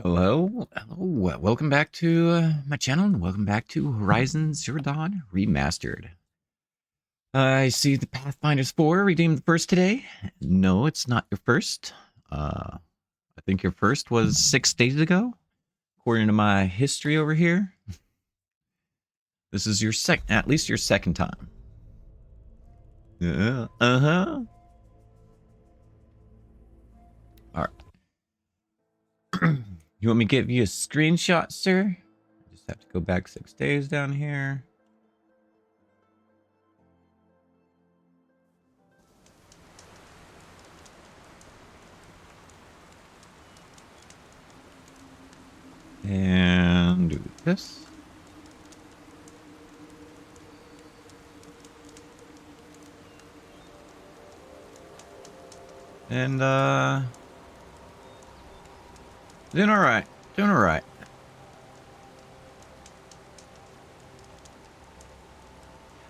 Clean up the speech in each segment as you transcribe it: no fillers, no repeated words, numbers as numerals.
Hello, welcome back to my channel, and welcome back to Horizon Zero Dawn Remastered. I see the Pathfinder's 4 redeemed the first today. No, it's not your first. I think your first was 6 days ago, according to my history over here. This is your at least your second time. Uh-huh. Alright. You want me to give you a screenshot, sir? I just have to go back 6 days down here. And do this. And doing all right. Doing all right.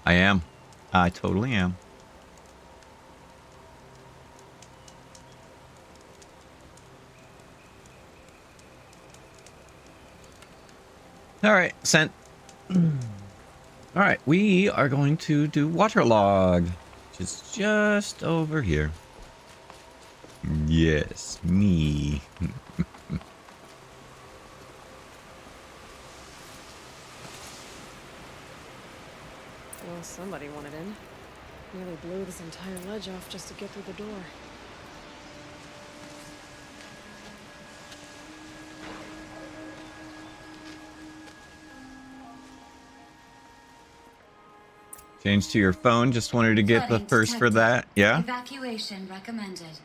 I am. I totally am. All right, sent. All right, we are going to do waterlog, which is just over here. Yes, me. Well, somebody wanted in. Nearly blew this entire ledge off just to get through the door. Change to your phone. Just wanted to get the first for that. Yeah? Evacuation recommended.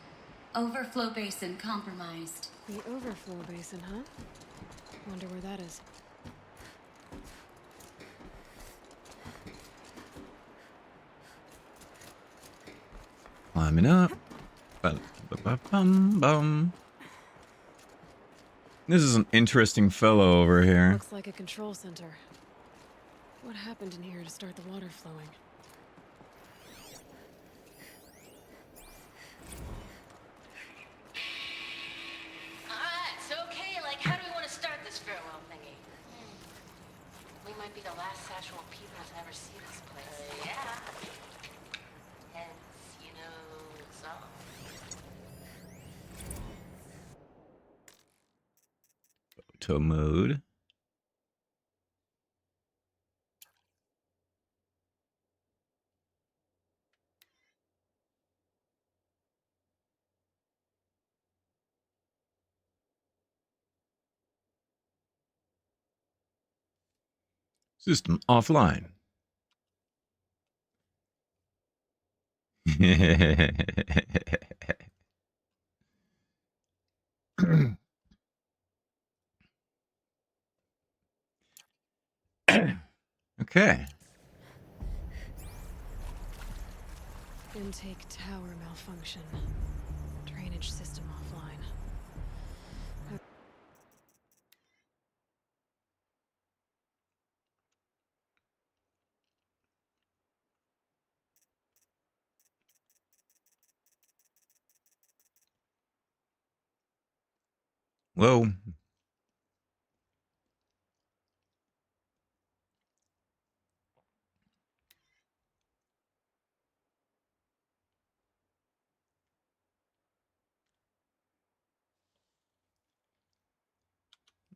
Overflow basin compromised. The overflow basin, huh? Wonder where that is. Climbing up. Bum. This is an interesting fellow over here. Looks like a control center. What happened in here to start the water flowing? It's okay. Like, how do we want to start this farewell thingy? We might be the last sexual people to ever see this place. Yeah. Hence, you know, so. Photo mode. System offline. Okay. Intake tower malfunction. Drainage system offline. Whoa.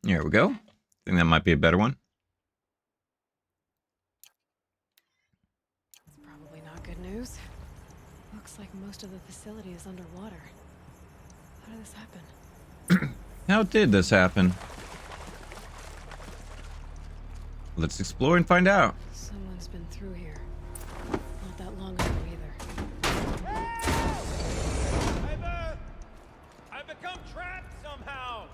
There we go. I think that might be a better one. It's probably not good news. Looks like most of the facility is underwater. How did this happen? How did this happen? Let's explore and find out. Someone's been through here. Not that long ago either. I've become trapped somehow.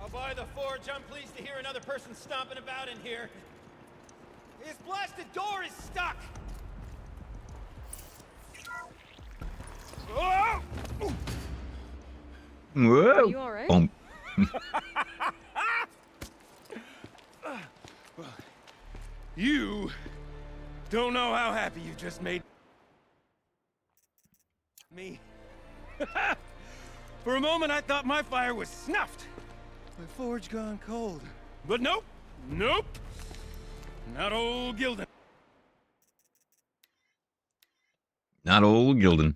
I'll buy the forge. I'm pleased to hear another person stomping about in here. This blasted door is stuck. Oh! Whoa. Are you all right? Boom. You don't know how happy you just made. Me. For a moment, I thought my fire was snuffed. My forge gone cold. But nope. Nope. Not old Gildan. Not old Gildan.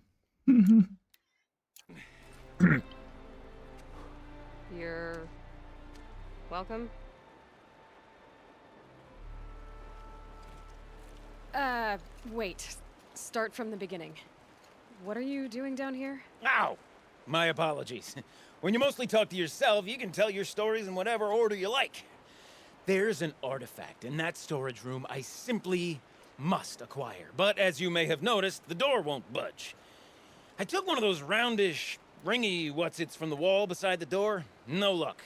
You're welcome. Wait. Start from the beginning. What are you doing down here? Ow! My apologies. When you mostly talk to yourself, you can tell your stories in whatever order you like. There's an artifact in that storage room I simply must acquire. But as you may have noticed, the door won't budge. I took one of those roundish, ringy what's-its from the wall beside the door. No luck.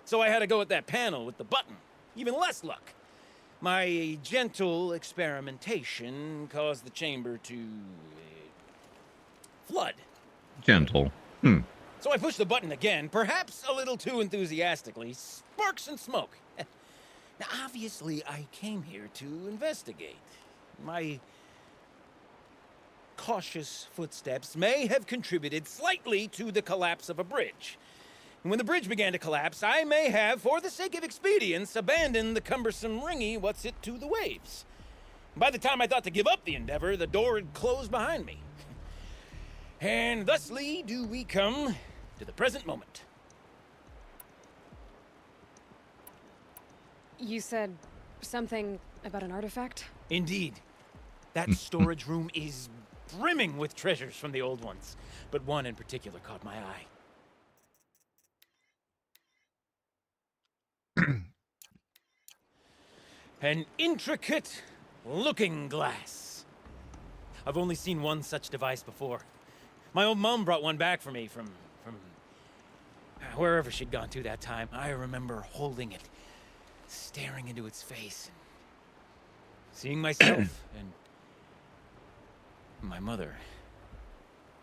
So I had to go with that panel with the button. Even less luck. My gentle experimentation caused the chamber to flood. Gentle. So I pushed the button again, perhaps a little too enthusiastically. Sparks and smoke. Now, obviously, I came here to investigate. My cautious footsteps may have contributed slightly to the collapse of a bridge. And when the bridge began to collapse, I may have, for the sake of expedience, abandoned the cumbersome ringy what's-it to the waves. By the time I thought to give up the endeavor, the door had closed behind me. And thusly do we come to the present moment. You said something about an artifact? Indeed. That storage room is brimming with treasures from the old ones, but one in particular caught my eye. An intricate looking glass. I've only seen one such device before. My old mom brought one back for me from wherever she'd gone to that time. I remember holding it, staring into its face, and seeing myself and my mother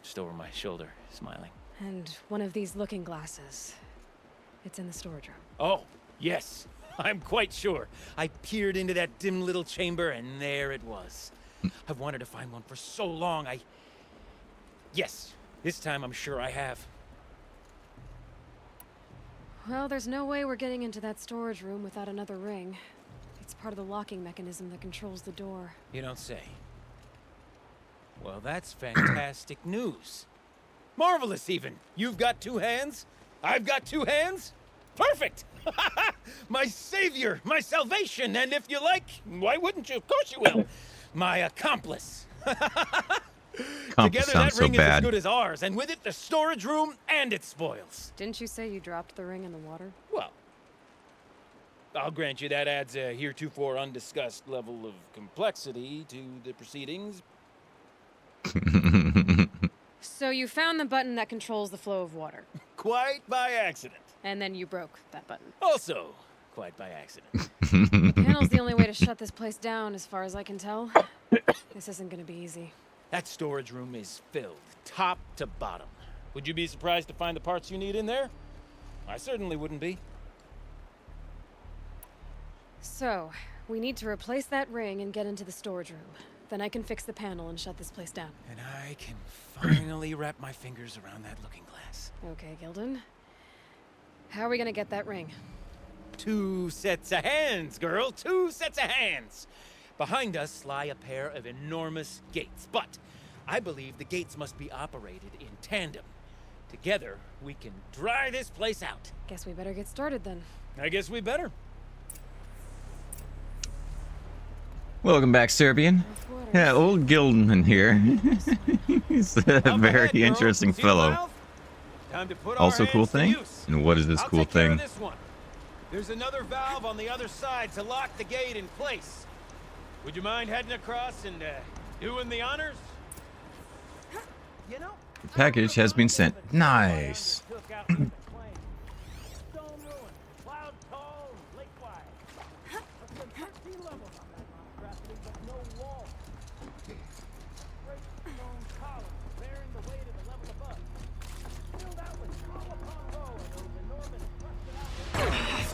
just over my shoulder, smiling. And one of these looking glasses. It's in the storage room. Oh, yes. I'm quite sure. I peered into that dim little chamber, and there it was. I've wanted to find one for so long. Yes, this time I'm sure I have. Well, there's no way we're getting into that storage room without another ring. It's part of the locking mechanism that controls the door. You don't say. Well, that's fantastic news. Marvelous, even. You've got two hands. I've got two hands. Perfect! My savior, my salvation, and if you like, why wouldn't you? Of course you will. My accomplice. Together, that ring is as good as ours, and with it, the storage room and its spoils. Didn't you say you dropped the ring in the water? Well, I'll grant you that adds a heretofore undiscussed level of complexity to the proceedings. So you found the button that controls the flow of water. Quite by accident. And then you broke that button. Also, quite by accident. The panel's the only way to shut this place down, as far as I can tell. This isn't gonna be easy. That storage room is filled, top to bottom. Would you be surprised to find the parts you need in there? I certainly wouldn't be. So, we need to replace that ring and get into the storage room. Then I can fix the panel and shut this place down. And I can finally wrap my fingers around that looking glass. Okay, Gildan. How are we gonna get that ring? 2 sets of hands, girl. 2 sets of hands. Behind us lie a pair of enormous gates, but I believe the gates must be operated in tandem. Together, we can dry this place out. Guess we better get started then. I guess we better. Welcome back, Serbian. Yeah, old Gildan here. He's a very interesting fellow. Also cool thing? And what is this cool thing? There's another valve on the other side to lock the gate in place. Would you mind heading across and doing the honors? You know, The package has been sent. Nice.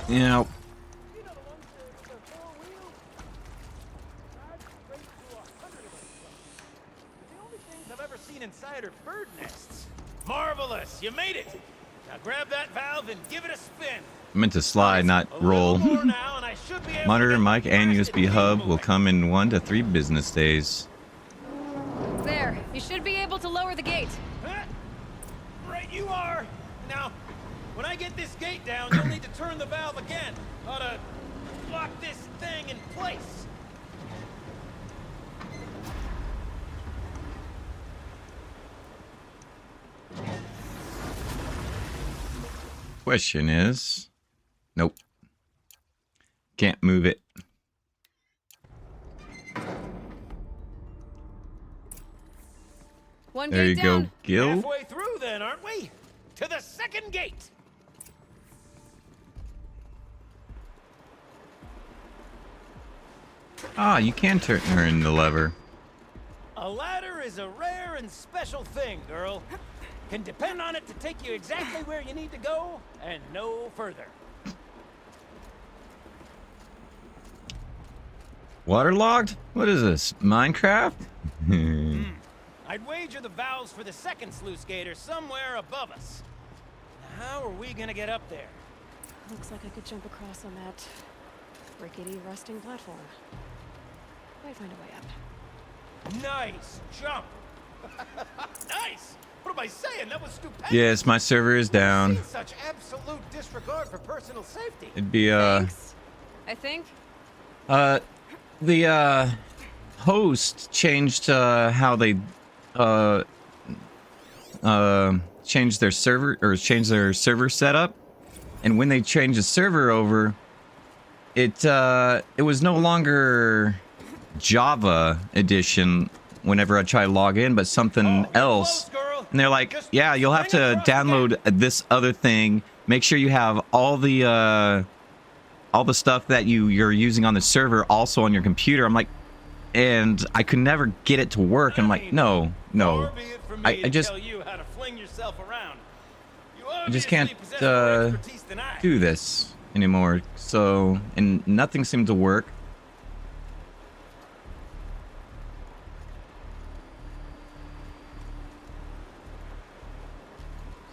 Yeah. I've ever seen inside are bird nests. Marvelous, you made it. Now grab that valve and give it a spin. I meant to slide, not A roll. little more now, and I should be able to Monitor, get mic, the and blasted USB thing hub will moving. come in 1 to 3 business days. There, you should be able to lower the gate. Huh? Right you are. Now, when I get this gate down, you'll need to turn the valve again. Ought to lock this thing in place. Question is, nope. Can't move it. One There gate you go, down. Gil. Halfway through then, aren't we? To the second gate. Ah, you can turn the lever. A ladder is a rare and special thing, girl. Can depend on it to take you exactly where you need to go and no further. Waterlogged? What is this? Minecraft? I'd wager the valves for the second sluice gate are somewhere above us. Now, how are we gonna get up there? Looks like I could jump across on that rickety, rusting platform. Might find a way up. Nice jump. Nice. What am I saying? That was stupendous. Yes, my server is down. Seen such absolute disregard for personal safety. It'd be Thanks, I think. the host changed how they changed their server, or changed their server setup, and when they changed the server over, it was no longer Java edition whenever I try to log in, but something else. Close, girl. And they're like, Just yeah, you'll have swing to across again. download this other thing. Make sure you have all the stuff that you're using on the server also on your computer. I'm like, and I could never get it to work. I'm like, no. Far be it from me I to just tell you how to fling yourself around. You I just can't obviously possess more expertise than I. do this anymore. So, and nothing seemed to work.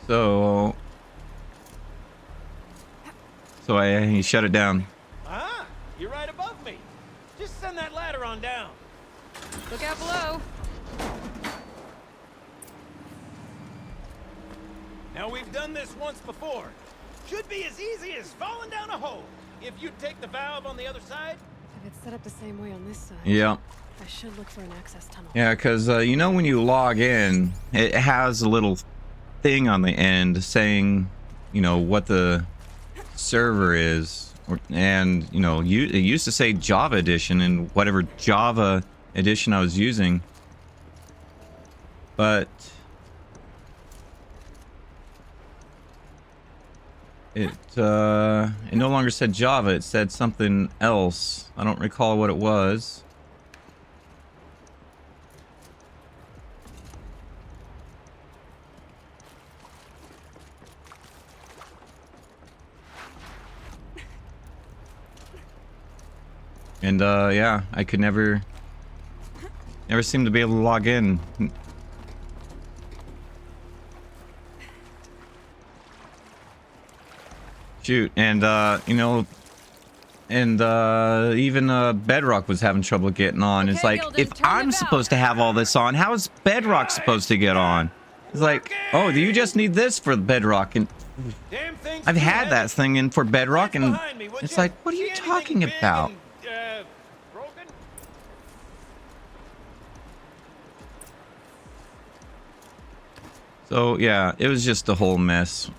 So he shut it down. Ah, you're right above me. Just send that ladder on down. Look out below. Now we've done this once before. Should be as easy as falling down a hole. If you take the valve on the other side. If it's set up the same way on this side, Yeah. I should look for an access tunnel. Yeah, because you know, when you log in, it has a little thing on the end saying, you know, what the server is, and you know, it used to say Java edition and whatever Java edition I was using, but it no longer said Java. It said something else. I don't recall what it was. And yeah, I could never seem to be able to log in. Shoot, and you know, and even Bedrock was having trouble getting on. It's Okay, like, Gildan, if turn the I'm valve. supposed to have all this on, how is Bedrock supposed to get on? It's like, oh, you just need this for Bedrock, and Damn thing's I've too had heavy. that thing in for Bedrock, Right and behind me, would it's ya? like, what are See you anything talking big about? and, broken? So yeah, it was just a whole mess.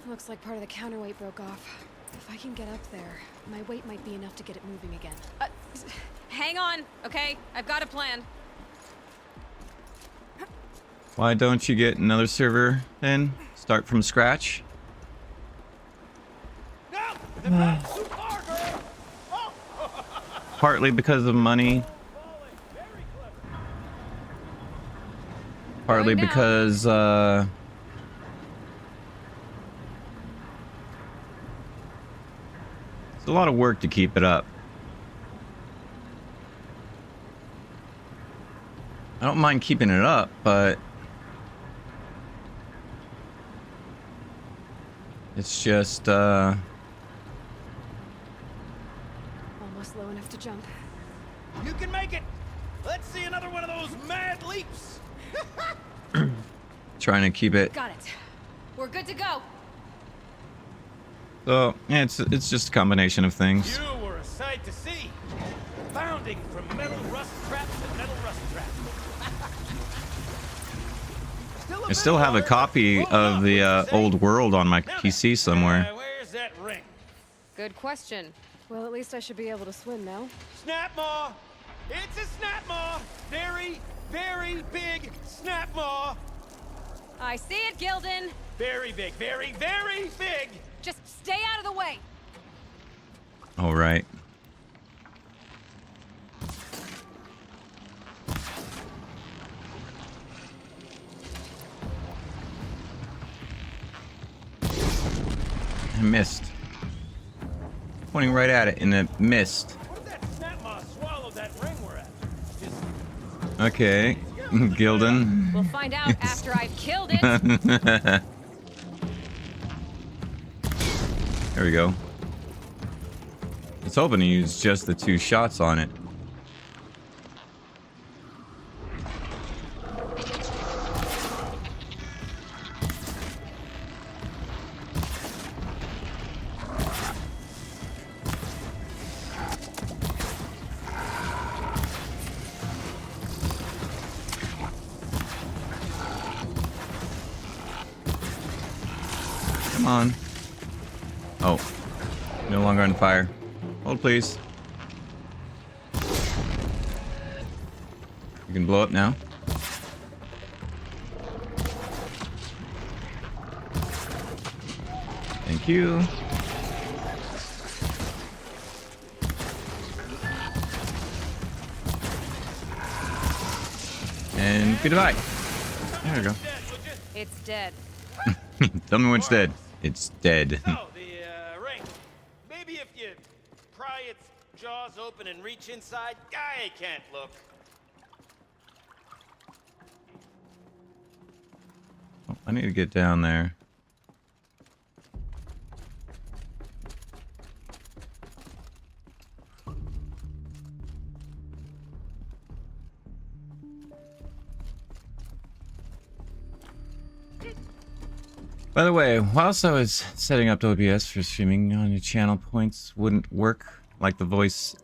Looks like part of the counterweight broke off. If I can get up there, my weight might be enough to get it moving again. Hang on, okay? I've got a plan. Why don't you get another server then? Start from scratch? No! The valve's too far, girl! Oh! Partly because of money. Falling. Very clever. Partly Going down. because, it's a lot of work to keep it up. I don't mind keeping it up, but it's just, Almost low enough to jump. You can make it! Let's see another one of those mad leaps! trying to keep it. Got it. We're good to go. So, yeah, it's just a combination of things. You were a sight to see. Bounding from metal rust traps to metal rust traps. I still have a copy of the old world on my PC somewhere. Where's that ring? Good question. Well, at least I should be able to swim now. Snap maw! It's a snap maw! Very, very big snap maw! I see it, Gildan. Very big, very, very big! Just stay out of the way. All right. I missed. Pointing right at it and it missed. What did that snap maw swallow that ring we're at? Just Okay, Gildan. We'll find out after I've killed it. There we go. I was hoping to use just the 2 shots on it. Come on. Oh. No longer on fire. Hold, please. You can blow up now. Thank you. And goodbye. There we go. It's dead. Tell me when it's dead. It's dead. so the ring. Maybe if you pry its jaws open and reach inside, I can't look. Oh, I need to get down there. By the way, whilst I was setting up OBS for streaming on your channel, points wouldn't work like the voice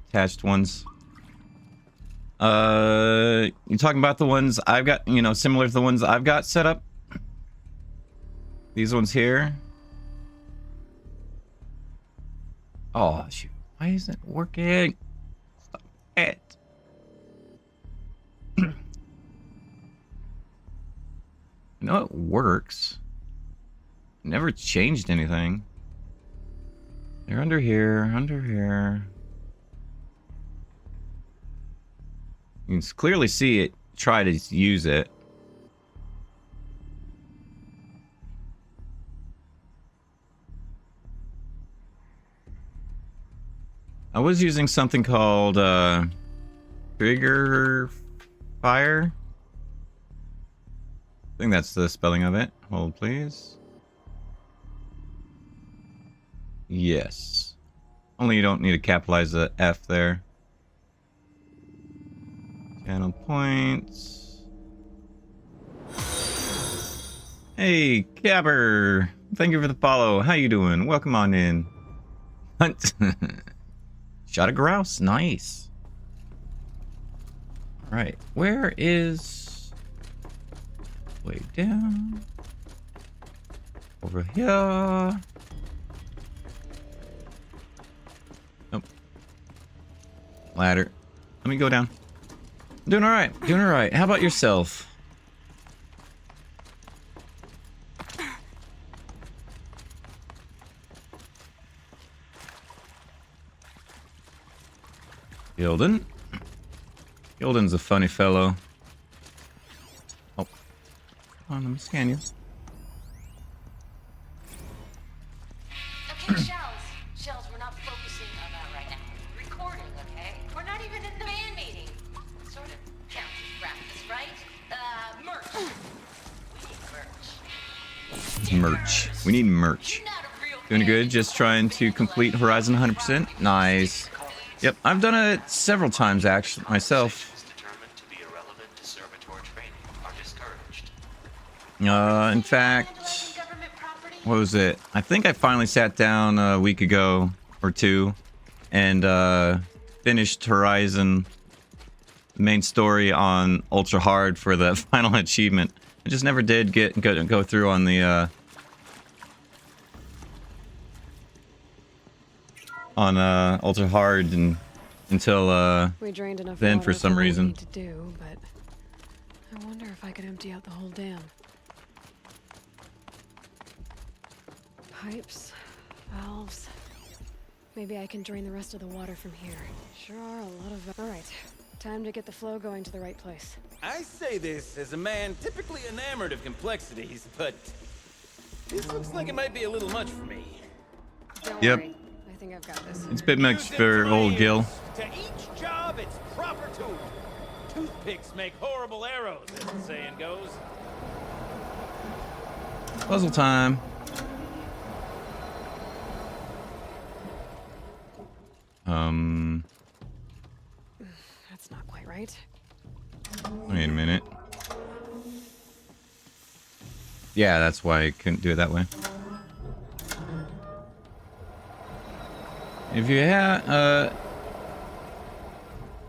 attached ones. You talking about the ones I've got, you know, similar to the ones I've got set up? These ones here? Oh, shoot. Why isn't it working? Stop it. I know it works. Never changed anything. They're under here, under here. You can clearly see it. Try to use it. I was using something called trigger fire. I think that's the spelling of it. Hold, please. Yes. Only you don't need to capitalize the F there. Channel points. Hey, Cabber. Thank you for the follow. How you doing? Welcome on in. Hunt. Shot a grouse. Nice. All right. Where is... Way down. Over here. Nope. Ladder. Let me go down. I'm doing all right. Doing all right. How about yourself? Gildan. Gildan's a funny fellow. Come on, let me scan you. Okay, Shells, we're not focusing on that right now. Recording, okay? We're not even in the band meeting. Sort of counts as practice, right? Merch. We need merch. Merch. We need merch. You're not a real Doing good. band. Just trying to complete Horizon 100%. Nice. Yep, I've done it several times actually myself. Determined to be irrelevant to servitor training are discouraged. In fact, what was it? I think I finally sat down a week ago or two and finished Horizon, the main story on Ultra Hard for the final achievement. I just never did go through on the Ultra Hard until We drained enough then water for some what we reason. need to do, but I wonder if I could empty out the whole dam. Pipes, valves. Maybe I can drain the rest of the water from here. Sure are a lot of... Alright, time to get the flow going to the right place. I say this as a man typically enamored of complexities, but this looks like it might be a little much for me. Don't Yep. worry. I think I've got this. It's a bit much Use it for my old Gil. ears. To each job, its proper tool. Toothpicks make horrible arrows, as the saying goes. Puzzle time. That's not quite right. Wait a minute. Yeah, that's why I couldn't do it that way. If you had,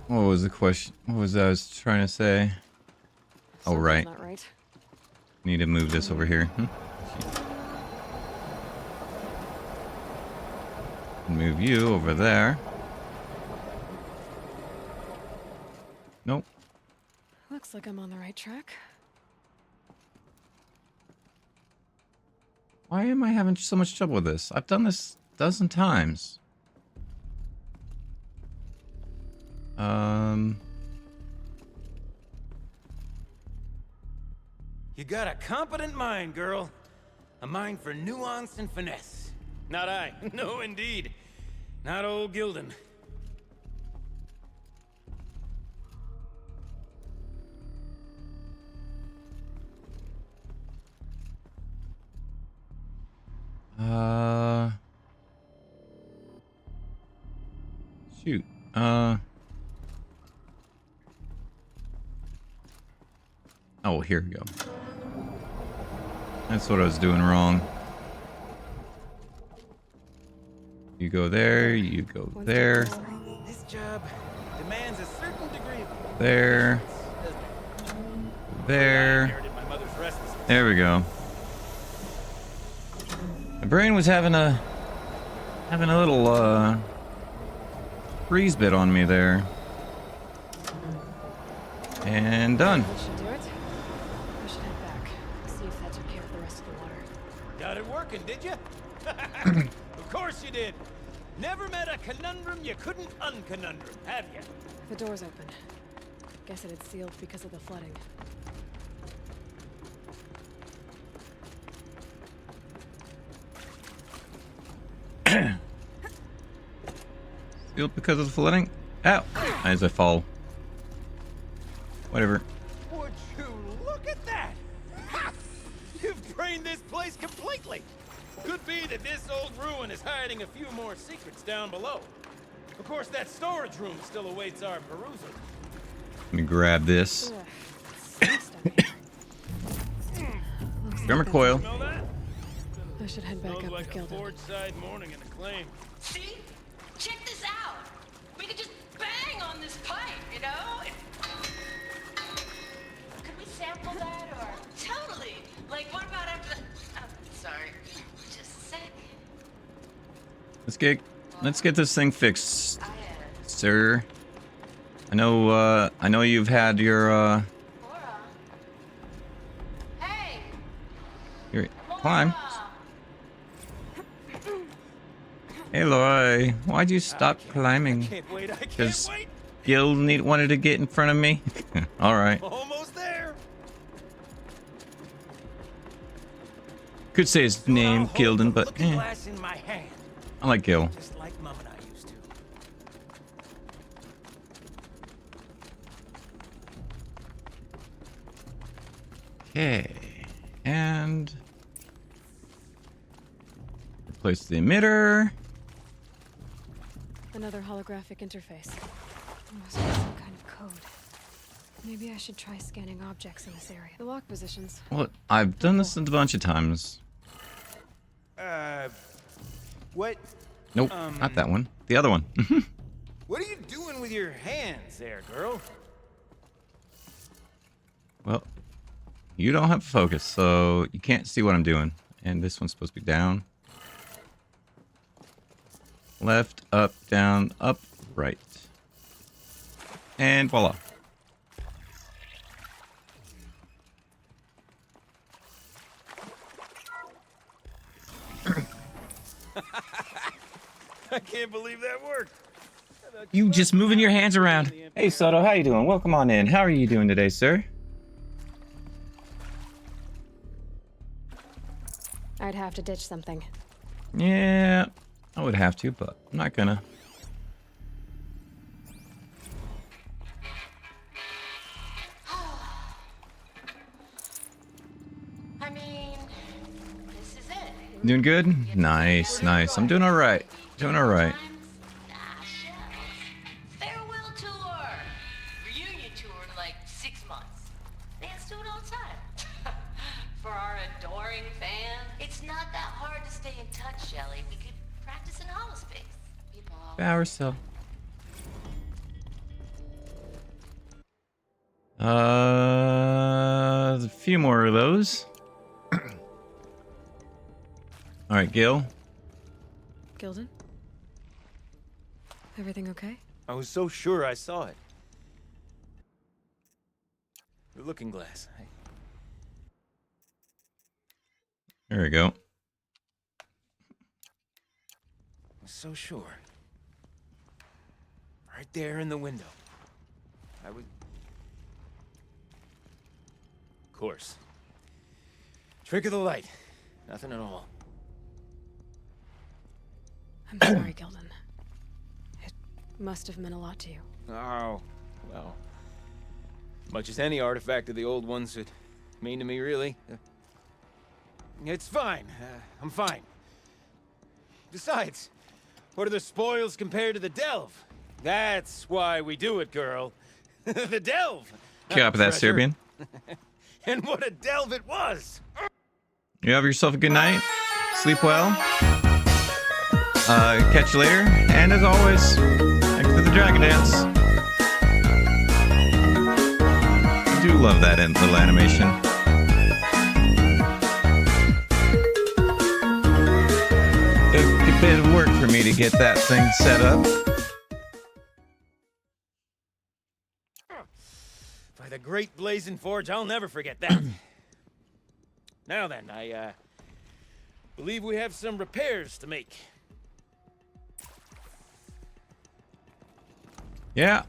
what was the question? What was I was trying to say? Oh, Something's right. not right. Need to move this over here. Move you over there. Nope. Looks like I'm on the right track. Why am I having so much trouble with this? I've done this a dozen times. You got a competent mind, girl. A mind for nuance and finesse. Not I. No, indeed. Not old Gildan. Shoot. Oh, here we go. That's what I was doing wrong. You go there, you go there, This job demands a certain degree of there, there. inherited my mother's restlessness. There we go. My brain was having a little freeze bit on me there. And done. That should do it. I should head back. See if that took care of the rest of the water. Got it working, did you? Of course you did. Never met a conundrum you couldn't unconundrum, have you? The door's open. Guess it had sealed because of the flooding. Sealed because of the flooding. Ow! As I fall. Whatever. Would you look at that? Ha! You've drained this place completely. Could be that this old ruin is hiding a few more secrets down below. Of course, that storage room still awaits our perusal. Let me grab this. Ugh, it stinks down here. Looks like Drummer that's coil. Smell that? I should head back Smells up like with a Gildan. Forge-side morning in Acclaim. See? Check this out. We could just bang on this pipe, you know? Could we sample that or? Totally. Like, what about after the? Oh, sorry. Just a sec. Let's get this thing fixed, sir. I know you've had your Laura. Hey. your climb. Laura. Hey, Leroy, why'd you stop climbing? Can't wait. I can't Because wait. Gil wanted to get in front of me. All right. Almost there. Could say his Soon I'll name, hold Gildan, the but looking glass in my hand, I like Gil. just like Mom and I used to. Okay, and replace the emitter. Another holographic interface. Must be some kind of code. Maybe I should try scanning objects in this area. The lock positions. Well, I've done this a bunch of times. What? Nope, not that one. The other one. What are you doing with your hands there, girl? Well, you don't have focus, so you can't see what I'm doing. And this one's supposed to be down. Left, up, down, up, right. And voila. I can't believe that worked. You just moving your hands around. Hey, Soto, how you doing? Welcome on in. How are you doing today, sir? I'd have to ditch something. Yeah, I would have to, but I'm not gonna. I mean, this is it. Doing good? Nice, nice. I'm doing all right. Doing all right. Farewell tour. Reunion tour in like 6 months. Fans do it all the time. For our adoring fans, it's not that hard to stay in touch, Shelly. We could practice in holospace. People always Power cell. There's a few more of those. All right, Gil. Gildan? Everything okay? I was so sure I saw it. The looking glass. There we go. I was so sure. Right there in the window. I was... Of course. Trick of the light. Nothing at all. I'm sorry, Gildan. It must have meant a lot to you. Oh, well. Much as any artifact of the old ones would mean to me, really. It's fine. I'm fine. Besides, what are the spoils compared to the delve? That's why we do it, girl. The delve! Copy that, Treasure. Serbian. And what a delve it was! You have yourself a good night. Sleep well. Catch you later. And as always, thanks for the dragon dance. I do love that little animation. It took a bit of work for me to get that thing set up. By the great blazing forge, I'll never forget that. Now then, I believe we have some repairs to make. Yeah.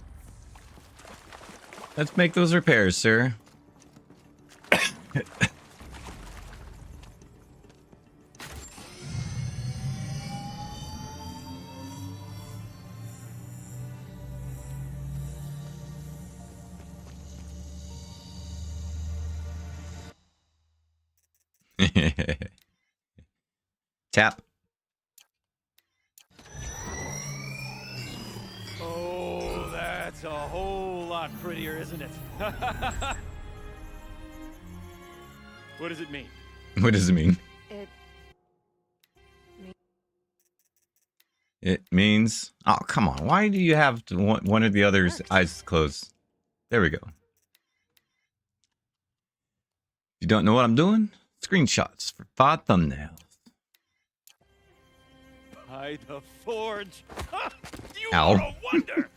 Let's make those repairs, sir. Tap. Oh, that's a whole lot prettier, isn't it? What does it mean? What does it mean? It means... Oh, come on. Why do you have to one of the other's eyes closed? There we go. If you don't know what I'm doing, screenshots for 5 thumbnails. By the forge. You Ow. are a wonder.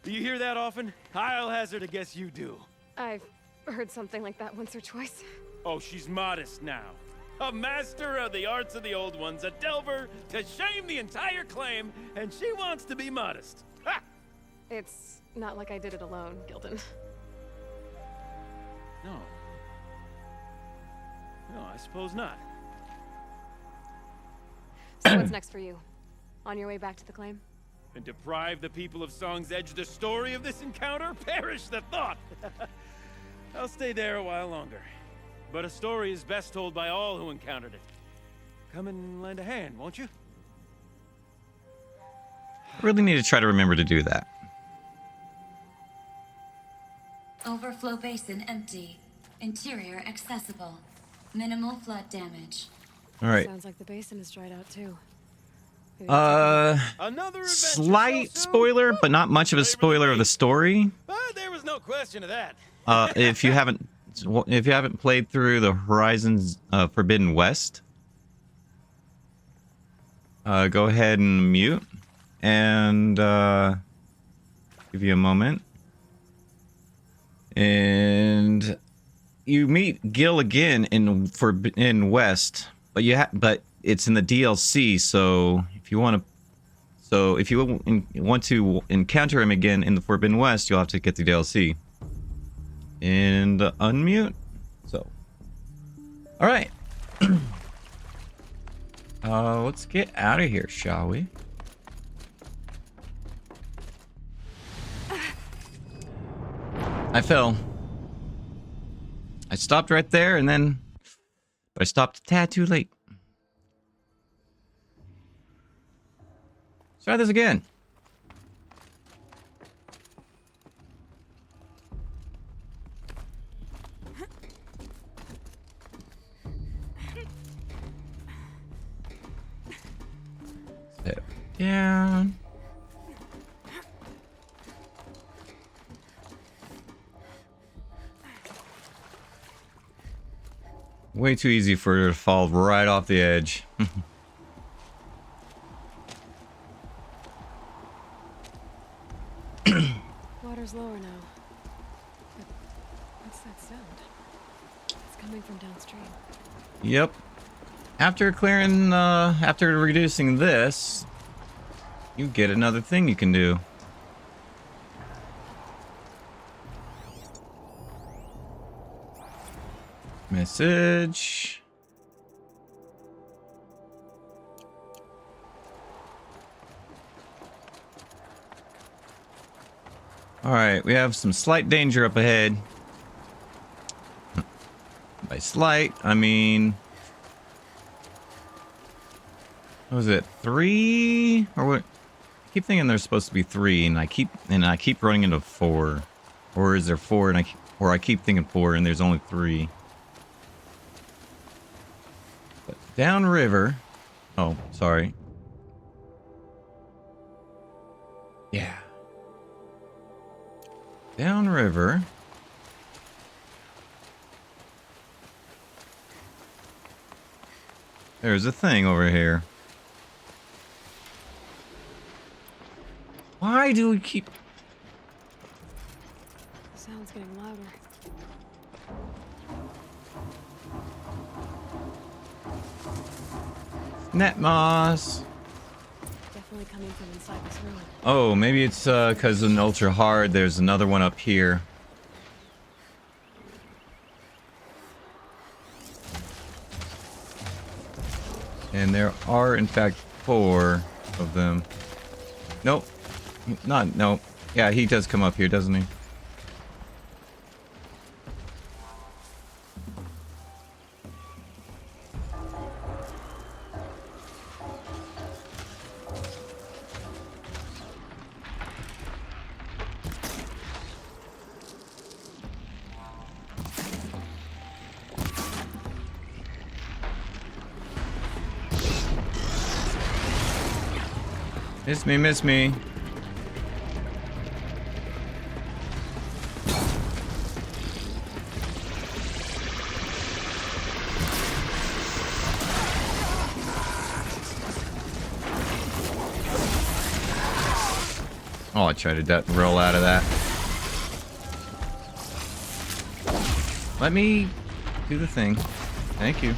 Do you hear that often? I'll hazard a guess you do. I've heard something like that once or twice. Oh, she's modest now. A master of the arts of the old ones, a delver to shame the entire claim, and she wants to be modest. Ha! It's not like I did it alone, Gildan. No. No, I suppose not. What's next for you? On your way back to the claim? And deprive the people of Song's Edge the story of this encounter? Perish the thought! I'll stay there a while longer. But a story is best told by all who encountered it. Come and lend a hand, won't you? I really need to try to remember to do that. Overflow basin empty. Interior accessible. Minimal flood damage. All right. Sounds like the basin is dried out too. Maybe Another adventure Slight so soon? spoiler, but not much of a spoiler of the story. But there was no question of that. If you haven't played through the Horizons Forbidden West, go ahead and mute and give you a moment. And you meet Gil again in West, but it's in the DLC. So if you want to encounter him again in the Forbidden West, you'll have to get the DLC and unmute. So, all right, let's get out of here, shall we? I fell. I stopped right there, but I stopped a tad too late. Let's try this again. Step down. Way too easy for her to fall right off the edge. Water's lower now. But what's that sound? It's coming from downstream. Yep. After reducing this, you get another thing you can do. Message. Alright, we have some slight danger up ahead. By slight, I mean... What was it? 3? Or what? I keep thinking there's supposed to be 3, and I keep running into 4. Or is there 4 and I keep thinking 4 and there's only 3. But downriver. Oh, sorry. Yeah. Downriver. There's a thing over here. Why do we keep... The sound's getting louder. Net moss. Definitely coming from inside this room. Oh, maybe it's because in ultra hard there's another one up here. And there are in fact 4 of them. Nope. Nope. Yeah, he does come up here, doesn't he? Miss me. Oh, I tried to roll out of that. Let me do the thing. Thank you.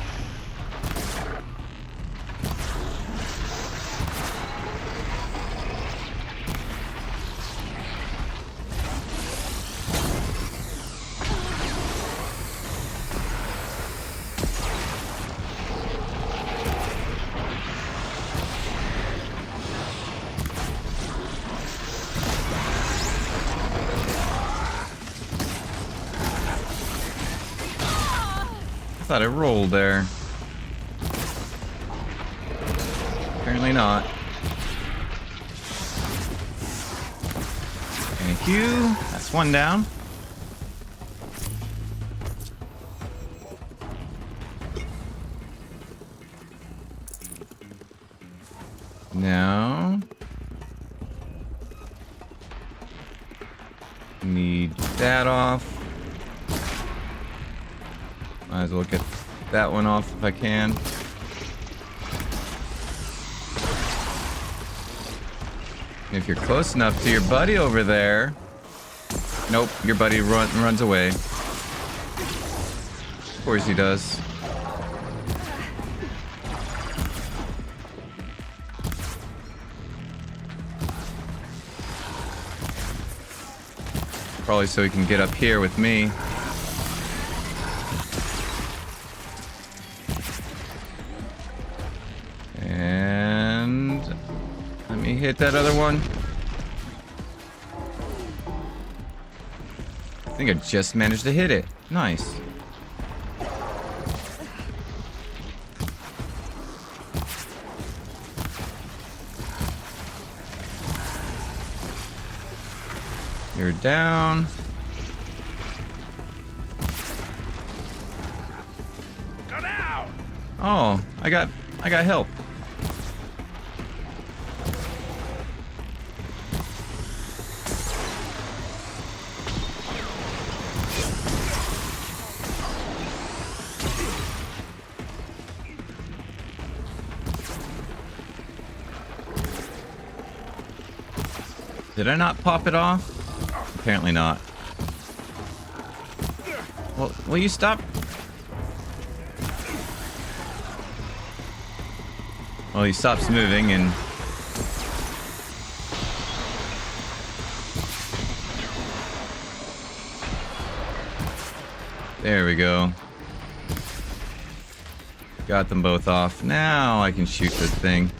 thought I rolled there. Apparently not. Thank you. That's one down. Now, need that off. Might as well get that one off if I can. If you're close enough to your buddy over there. Nope, your buddy runs away. Of course he does. Probably so he can get up here with me. And let me hit that other one. I think I just managed to hit it. Nice. You're down. Go down! Oh, I got help. Did I not pop it off? Apparently not. Well, will you stop? Well, he stops moving and... There we go. Got them both off. Now I can shoot the thing.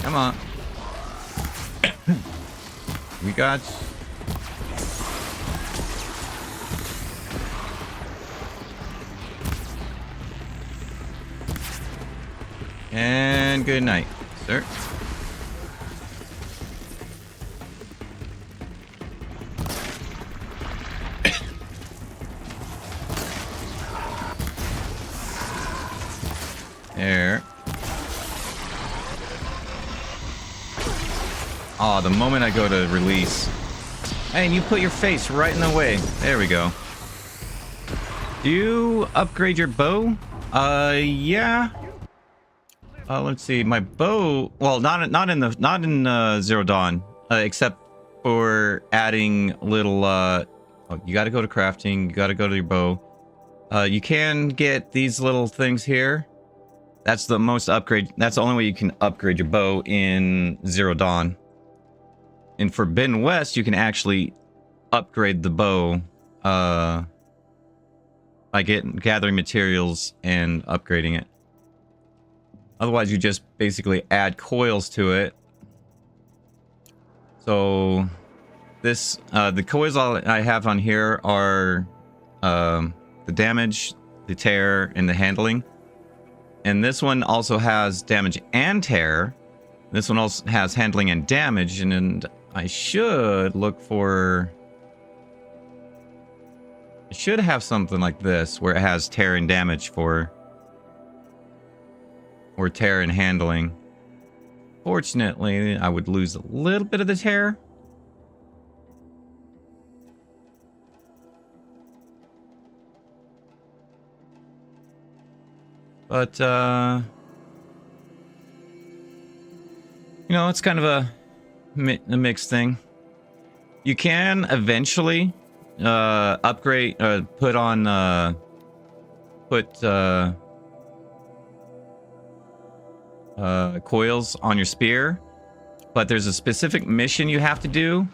Come on. We got... And good night, sir. There. Oh, the moment I go to release. Hey, and you put your face right in the way. There we go. Do you upgrade your bow? Yeah. Let's see. My bow. Well, not in Zero Dawn, except for adding little. Oh, you got to go to crafting. You got to go to your bow. You can get these little things here. That's the most upgrade. That's the only way you can upgrade your bow in Zero Dawn. In Forbidden West, you can actually upgrade the bow by gathering materials and upgrading it. Otherwise, you just basically add coils to it. So this the coils I have on here are the damage, the tear, and the handling. And this one also has damage and tear. This one also has handling and damage, and I should look for... I should have something like this, where it has tear and damage for... Or tear and handling. Fortunately, I would lose a little bit of the tear. But, you know, it's kind of a mixed thing. You can eventually upgrade, put coils on your spear, but there's a specific mission you have to do,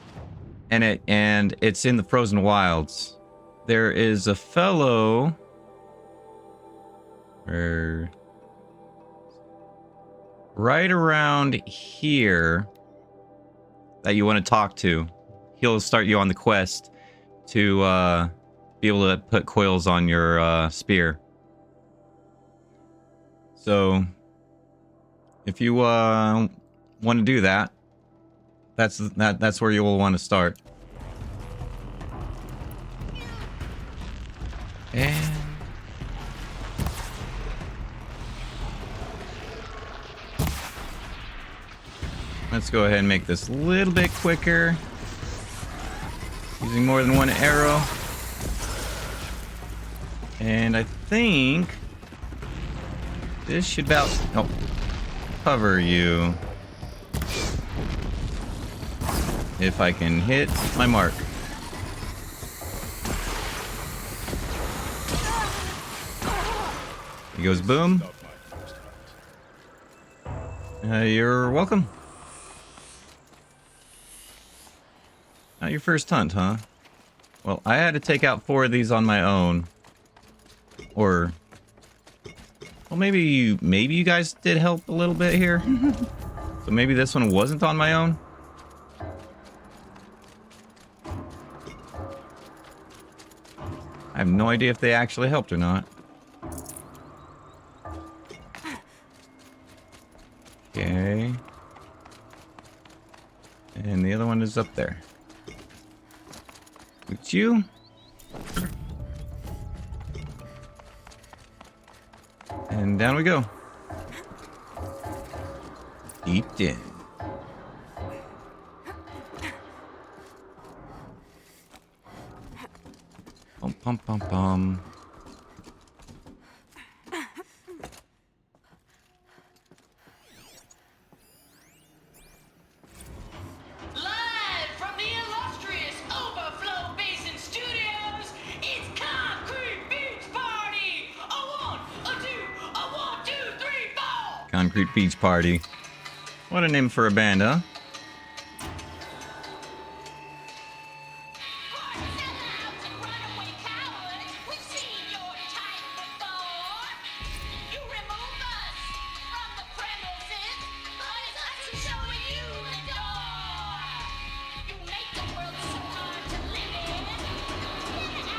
and it's in the Frozen Wilds. there is a fellow... right around here that you want to talk to. He'll start you on the quest to be able to put coils on your spear. So if you want to do that, that's where you'll want to start. And let's go ahead and make this a little bit quicker. Using more than one arrow. And I think this should about cover you. If I can hit my mark. He goes boom. You're welcome. Not your first hunt, huh? Well, I had to take out 4 of these on my own. Or... well, maybe you guys did help a little bit here. So maybe this one wasn't on my own. I have no idea if they actually helped or not. Okay. And the other one is up there. It's you. And down we go. Deep in. Pum pum pum pum. Live from the illustrious Overflow Basin Studios, it's Concrete Beach Party! A 1, a 2, a 1, 2, 3, 4! Concrete Beach Party. What a name for a band, huh? Sellouts and runaway cowards, we've seen your type before. You remove us from the premises, but it's us who's showing you the door. You make the world so hard to live in. Yeah,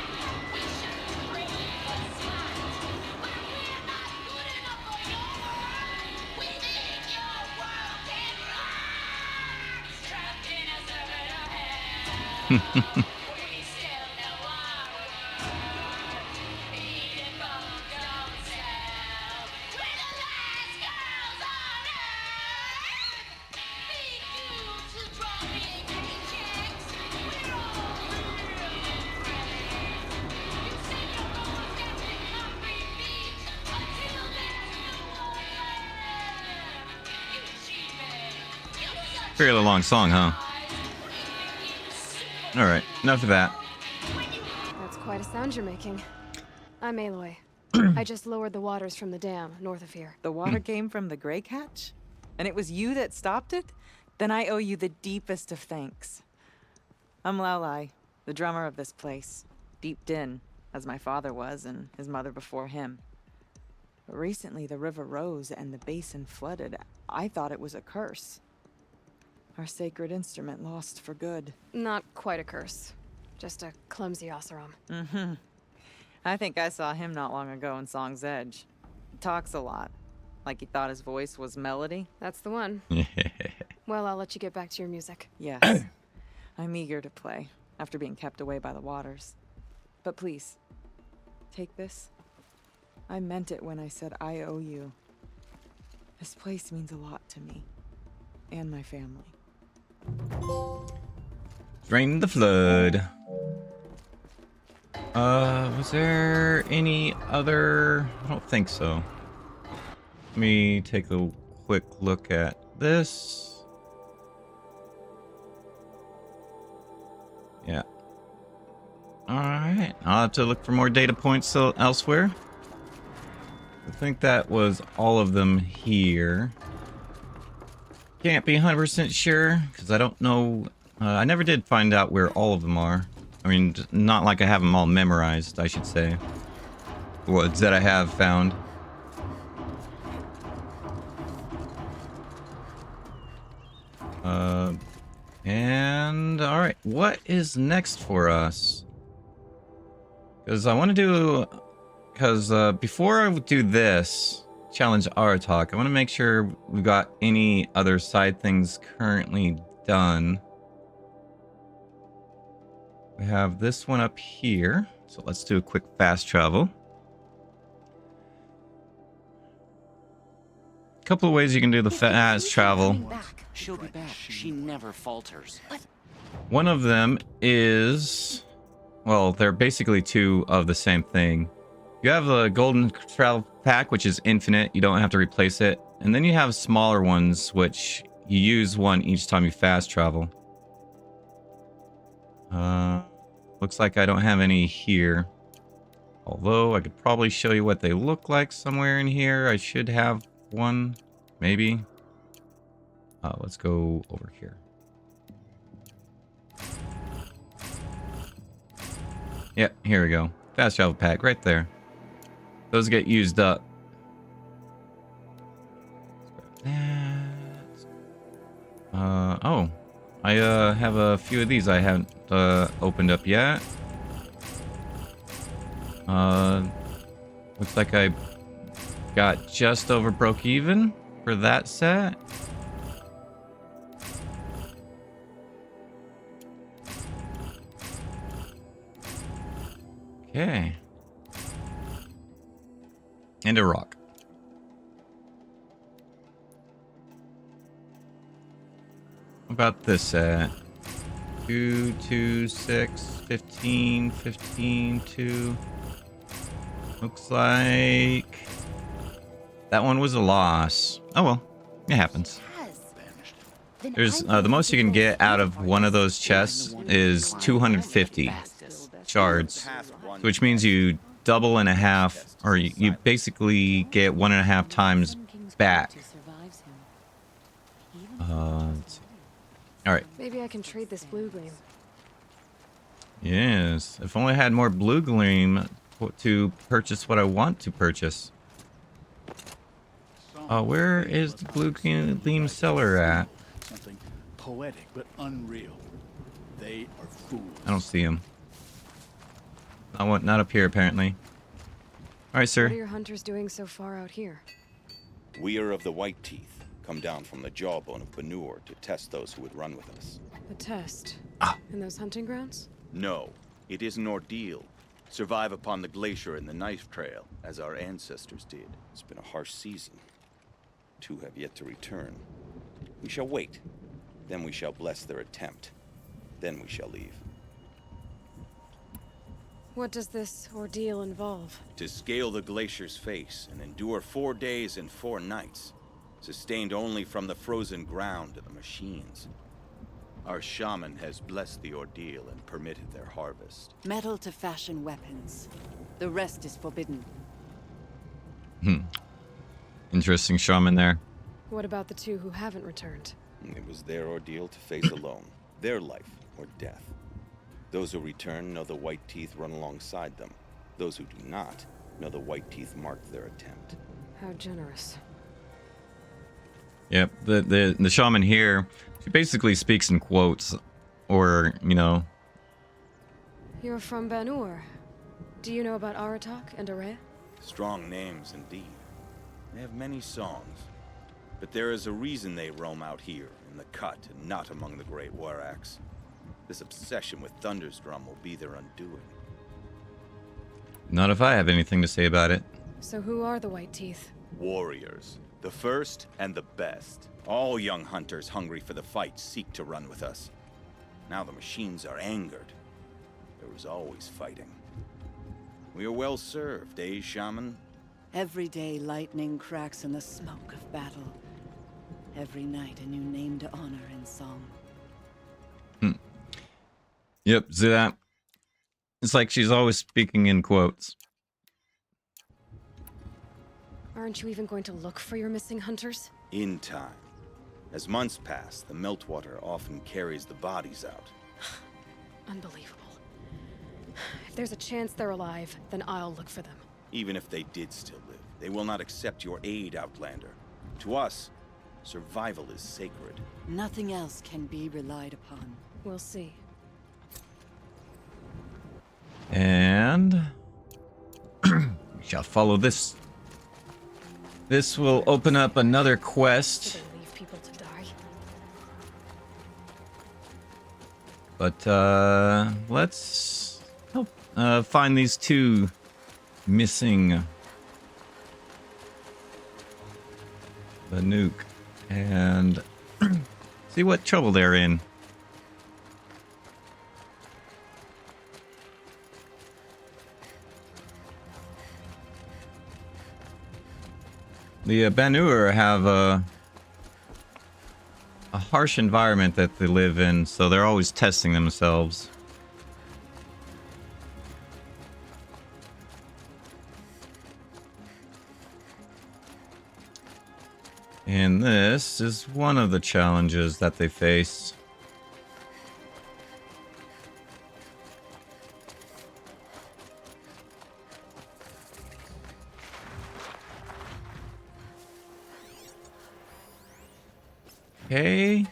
we should trade for smart, but we're not good enough for your world. We think your world can rock. Trapped in a circuit of hell. We still know our worth. Eating bums don't sell. We're the last girls on earth. Big dudes who draw big paychecks. We're all really friends. You said you're almost getting Concrete Beach until there's no one left. You cheapin'. You're such Fairly long song, huh? Alright, enough of that. That's quite a sound you're making. I'm Aloy. I just lowered the waters from the dam north of here. The water came from the Grey Catch? And it was you that stopped it? Then I owe you the deepest of thanks. I'm Laulai, the drummer of this place. Deep Din, as my father was and his mother before him. But recently the river rose and the basin flooded. I thought it was a curse. Our sacred instrument lost for good. Not quite a curse. Just a clumsy Oseram. Mm-hmm. I think I saw him not long ago in Song's Edge. He talks a lot. Like he thought his voice was melody. That's the one. Well, I'll let you get back to your music. Yes. I'm eager to play, after being kept away by the waters. But please, take this. I meant it when I said I owe you. This place means a lot to me. And my family. Drain the flood. Was there any other... I don't think so. Let me take a quick look at this. Yeah. Alright. I'll have to look for more data points elsewhere. I think that was all of them here. Can't be 100% sure, because I don't know... I never did find out where all of them are. I mean, not like I have them all memorized, I should say. Woods that I have found. And alright, what is next for us? Because I want to do... Because before I do this, challenge Aratak, I want to make sure we've got any other side things currently done. We have this one up here, so let's do a quick fast travel. A couple of ways you can do the fast travel. She'll be back. She never falters. One of them is, well, they're basically two of the same thing. You have a golden travel pack, which is infinite. You don't have to replace it. And then you have smaller ones, which you use one each time you fast travel. Looks like I don't have any here. Although I could probably show you what they look like somewhere in here. I should have one, maybe. Let's go over here. Yep, here we go. Fast travel pack right there. Those get used up. Oh, I have a few of these I haven't opened up yet. Looks like I got just over broke even for that set. Okay. And a rock. What about this set? 2, 2, 6, 15, 15, 2. Looks like that one was a loss. Oh well, it happens. There's the most you can get out of one of those chests is 250 shards, which means you double and a half, or you basically get 1.5 times back. Let's see. All right. Maybe I can trade this blue gleam. Yes, if only I had more blue gleam to purchase what I want to purchase. Where is the blue gleam seller at? Something poetic but unreal. They are fools. I don't see him. Not up here, apparently. All right, sir. What are your hunters doing so far out here? We are of the White Teeth, come down from the jawbone of Banur to test those who would run with us. A test? In those hunting grounds? No, it is an ordeal. Survive upon the glacier and the knife trail, as our ancestors did. It's been a harsh season. 2 have yet to return. We shall wait. Then we shall bless their attempt. Then we shall leave. What does this ordeal involve? To scale the glacier's face and endure 4 days and 4 nights, sustained only from the frozen ground and the machines. Our shaman has blessed the ordeal and permitted their harvest. Metal to fashion weapons. The rest is forbidden. Interesting shaman there. What about the 2 who haven't returned? It was their ordeal to face alone. Their life or death. Those who return know the White Teeth run alongside them. Those who do not know the White Teeth marked their attempt. How generous. Yep, the shaman here, she basically speaks in quotes, or, you know. You're from Banur. Do you know about Aratak and Aratak? Strong names indeed. They have many songs. But there is a reason they roam out here, in the cut, and not among the great Weraks. This obsession with Thundersdrum will be their undoing. Not if I have anything to say about it. So who are the White Teeth? Warriors. The first and the best. All young hunters hungry for the fight seek to run with us. Now the machines are angered. There was always fighting. We are well served, eh, Shaman? Every day lightning cracks in the smoke of battle. Every night a new name to honor in song. Yep, see that? It's like she's always speaking in quotes. Aren't you even going to look for your missing hunters? In time. As months pass, the meltwater often carries the bodies out. Unbelievable. If there's a chance they're alive, then I'll look for them. Even if they did still live, they will not accept your aid, Outlander. To us, survival is sacred. Nothing else can be relied upon. We'll see. And we shall follow this. This will open up another quest. Do they leave people to die? But let's help find these two missing Banuk and see what trouble they're in. The Banur have a harsh environment that they live in, so they're always testing themselves. And this is one of the challenges that they face. Okay.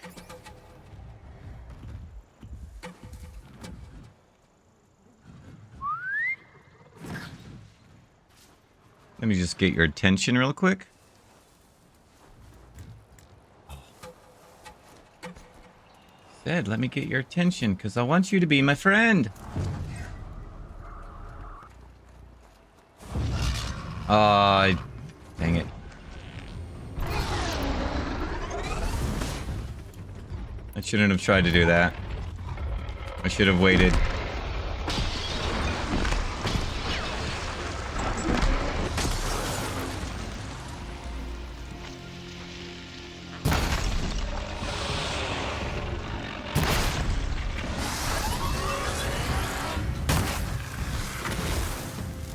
Let me just get your attention real quick. Said, let me get your attention, because I want you to be my friend. Dang it. I shouldn't have tried to do that. I should have waited.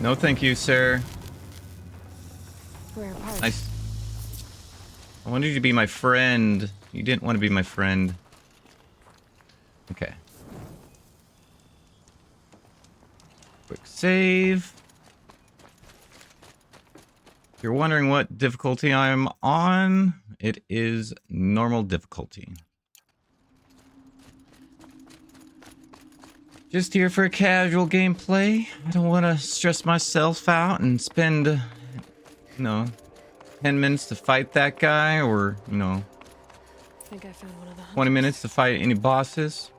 No, thank you, sir. Rare parts. I wanted you to be my friend. You didn't want to be my friend. Okay. Quick save. If you're wondering what difficulty I'm on, it is normal difficulty. Just here for a casual gameplay. I don't want to stress myself out and spend, 10 minutes to fight that guy, or, I think I found one of the 20 minutes to fight any bosses.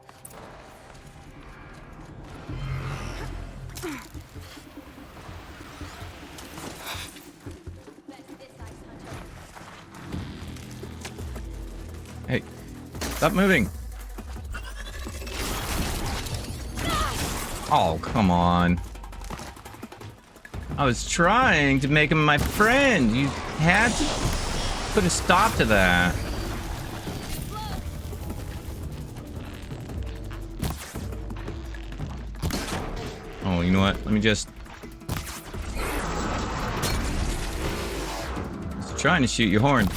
Hey, stop moving. Oh, come on. I was trying to make him my friend. You had to put a stop to that. Oh, you know what? Let me just... trying to shoot your horn.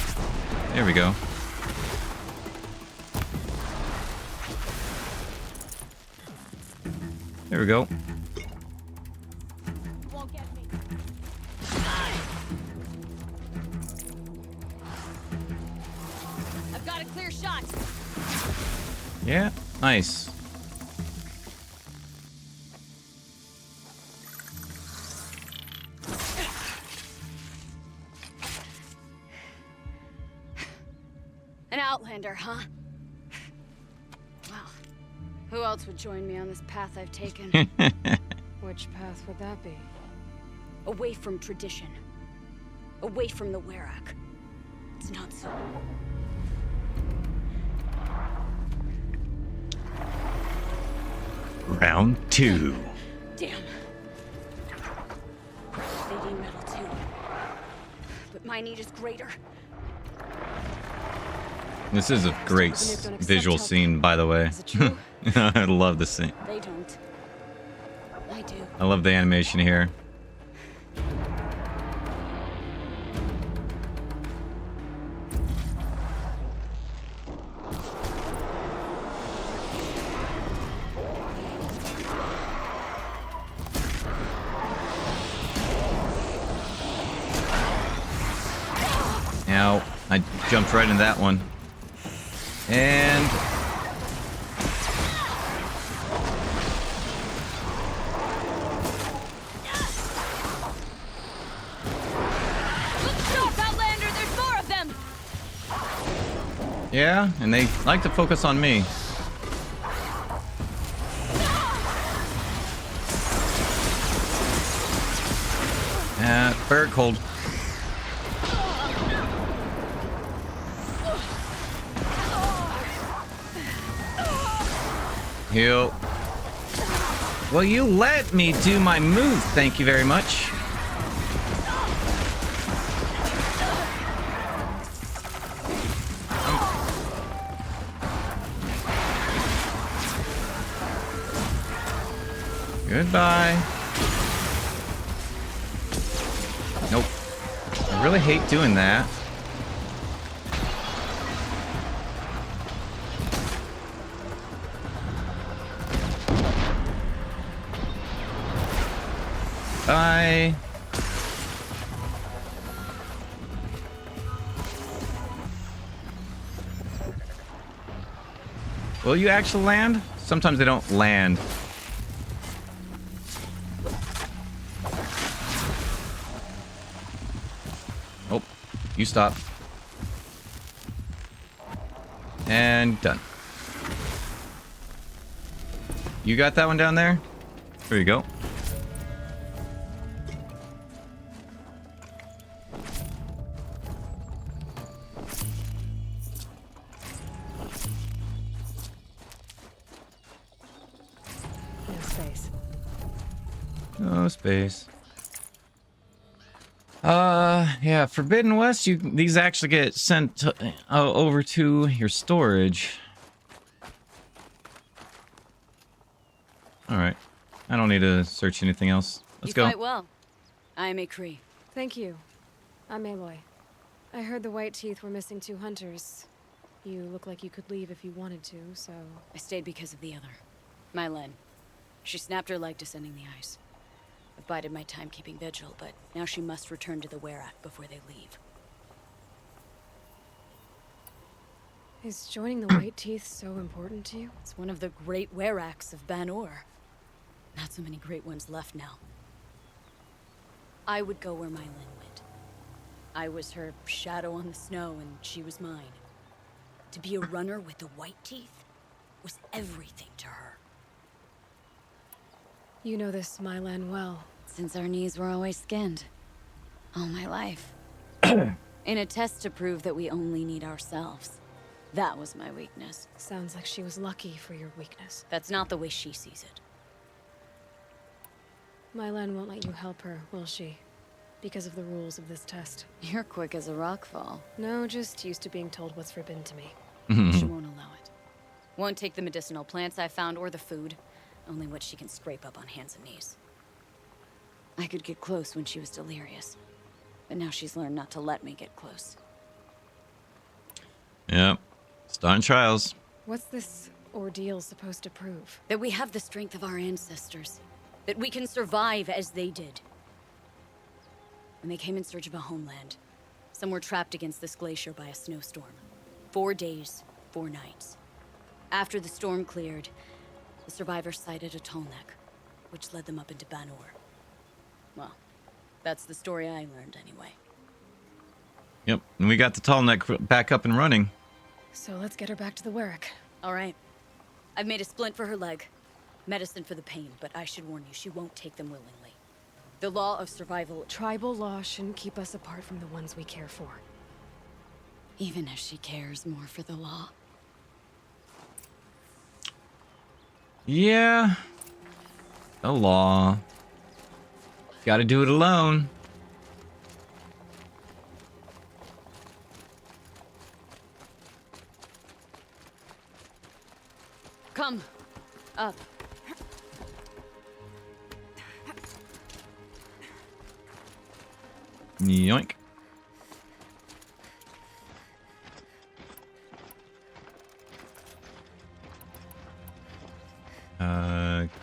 There we go. There we go. Won't get me. I've got a clear shot. Yeah, nice. An Outlander, huh? Well, who else would join me on this path I've taken? Which path would that be? Away from tradition. Away from the Werak. It's not so. Round 2. Damn. They need metal too. But my need is greater. This is a great visual scene, by the way. Is it true? I love the scene. They don't. I do. I love the animation here. Now, I jumped right into that one. And... Look sharp, Outlander! There's more of them! yeah, and they like to focus on me. Bird cold. Heal. Will you let me do my move? Thank you very much. Goodbye. Nope. I really hate doing that. Bye. Will you actually land? Sometimes they don't land. Oh, you stop. And done. You got that one down there? There you go. No space. Yeah, Forbidden West, these actually get sent over to your storage. Alright. I don't need to search anything else. Let's go. You fight well. I am a Kree. Thank you. I'm Aloy. I heard the White Teeth were missing 2 hunters. You look like you could leave if you wanted to, so... I stayed because of the other. Mylen. She snapped her leg descending the ice. I've bided my time keeping vigil, but now she must return to the Werak before they leave. Is joining the White Teeth so important to you? It's one of the great Weraks of Ban-Or. Not so many great ones left now. I would go where Mylen went. I was her shadow on the snow, and she was mine. To be a runner with the White Teeth was everything to her. You know this Mylan well. Since our knees were always skinned. All my life. In a test to prove that we only need ourselves. That was my weakness. Sounds like she was lucky for your weakness. That's not the way she sees it. Mylan won't let you help her, will she? Because of the rules of this test. You're quick as a rock fall. No, just used to being told what's forbidden to me. She won't allow it. Won't take the medicinal plants I found or the food. Only what she can scrape up on hands and knees. I could get close when she was delirious. But now she's learned not to let me get close. Yep. Starting trials. What's this ordeal supposed to prove? That we have the strength of our ancestors. That we can survive as they did. When they came in search of a homeland, some were trapped against this glacier by a snowstorm. 4 days, 4 nights. After the storm cleared, the survivors sighted a tall neck, which led them up into Ban-Or. Well, that's the story I learned anyway. Yep, and we got the tall neck back up and running. So let's get her back to the Werak. All right. I've made a splint for her leg. Medicine for the pain, but I should warn you, she won't take them willingly. The law of survival... Tribal law shouldn't keep us apart from the ones we care for. Even if she cares more for the law. Yeah. The law. Gotta do it alone. Come. Up. Yoink.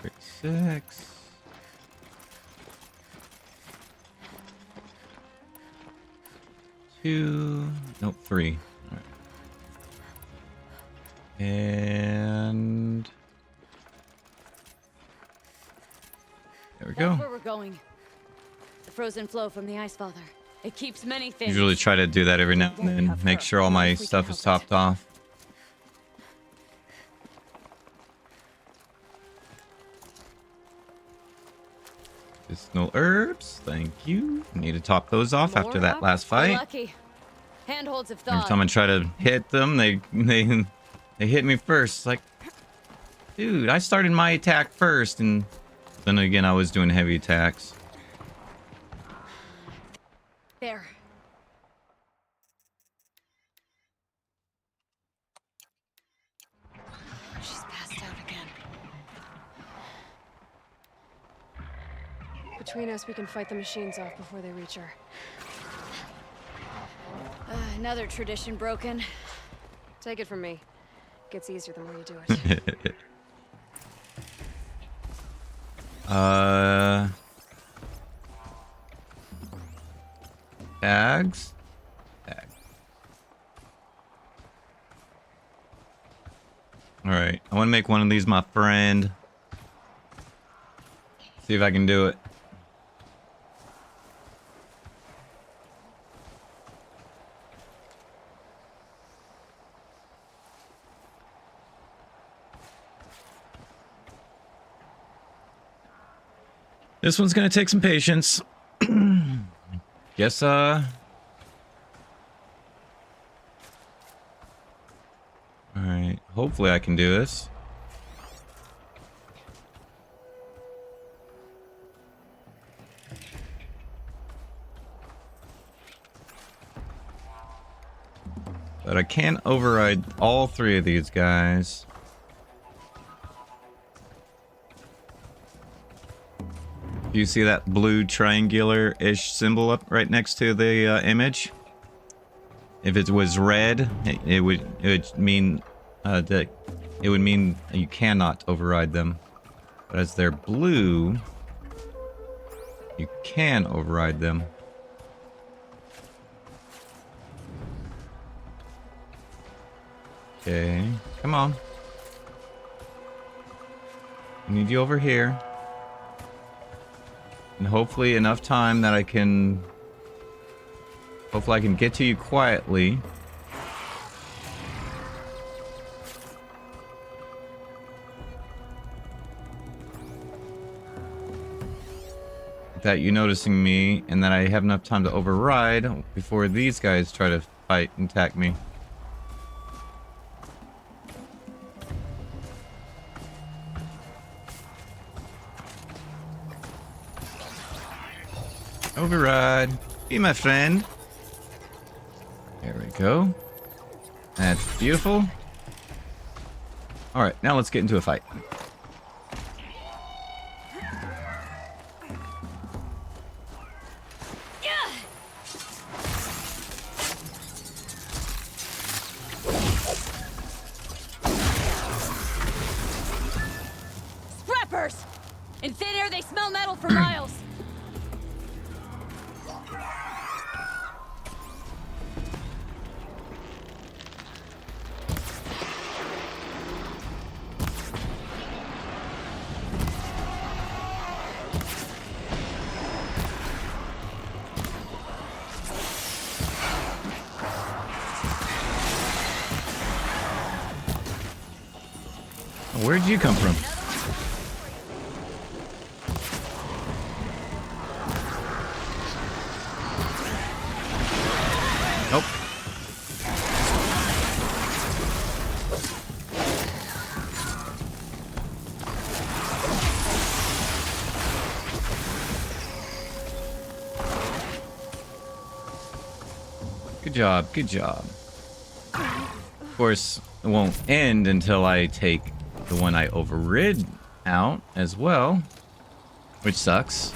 Quick 6. 2. Nope, 3. All right. And there we go. That's where we're going. The frozen flow from the Ice Father. It keeps many things. Usually try to do that every now and then. Make sure all my stuff is topped off. Medicinal herbs, thank you. Need to top those off after that last fight. Lucky. Handholds of Every thought. time I try to hit them, they hit me first. It's like, dude, I started my attack first, and then again I was doing heavy attacks. There. She's passed out again. Between us, we can fight the machines off before they reach her. Another tradition broken. Take it from me. Gets easier the more you do it. Bags? Bag. Alright, I want to make one of these my friend. See if I can do it. This one's gonna take some patience. Guess, Alright, hopefully I can do this. But I can't override all 3 of these guys. Do you see that blue triangular-ish symbol up right next to the image? If it was red, it would mean that it would mean you cannot override them. But as they're blue, you can override them. Okay, come on. I need you over here. And hopefully enough time that I can... Hopefully I can get to you quietly. Without you noticing me, and that I have enough time to override before these guys try to fight and attack me. Override. Be my friend. There we go. That's beautiful. Alright, now let's get into a fight. Scrappers! In thin air, they smell metal for miles. Where'd you come from? Nope. Good job, good job. Of course, it won't end until I take the one I overrid out as well, which sucks.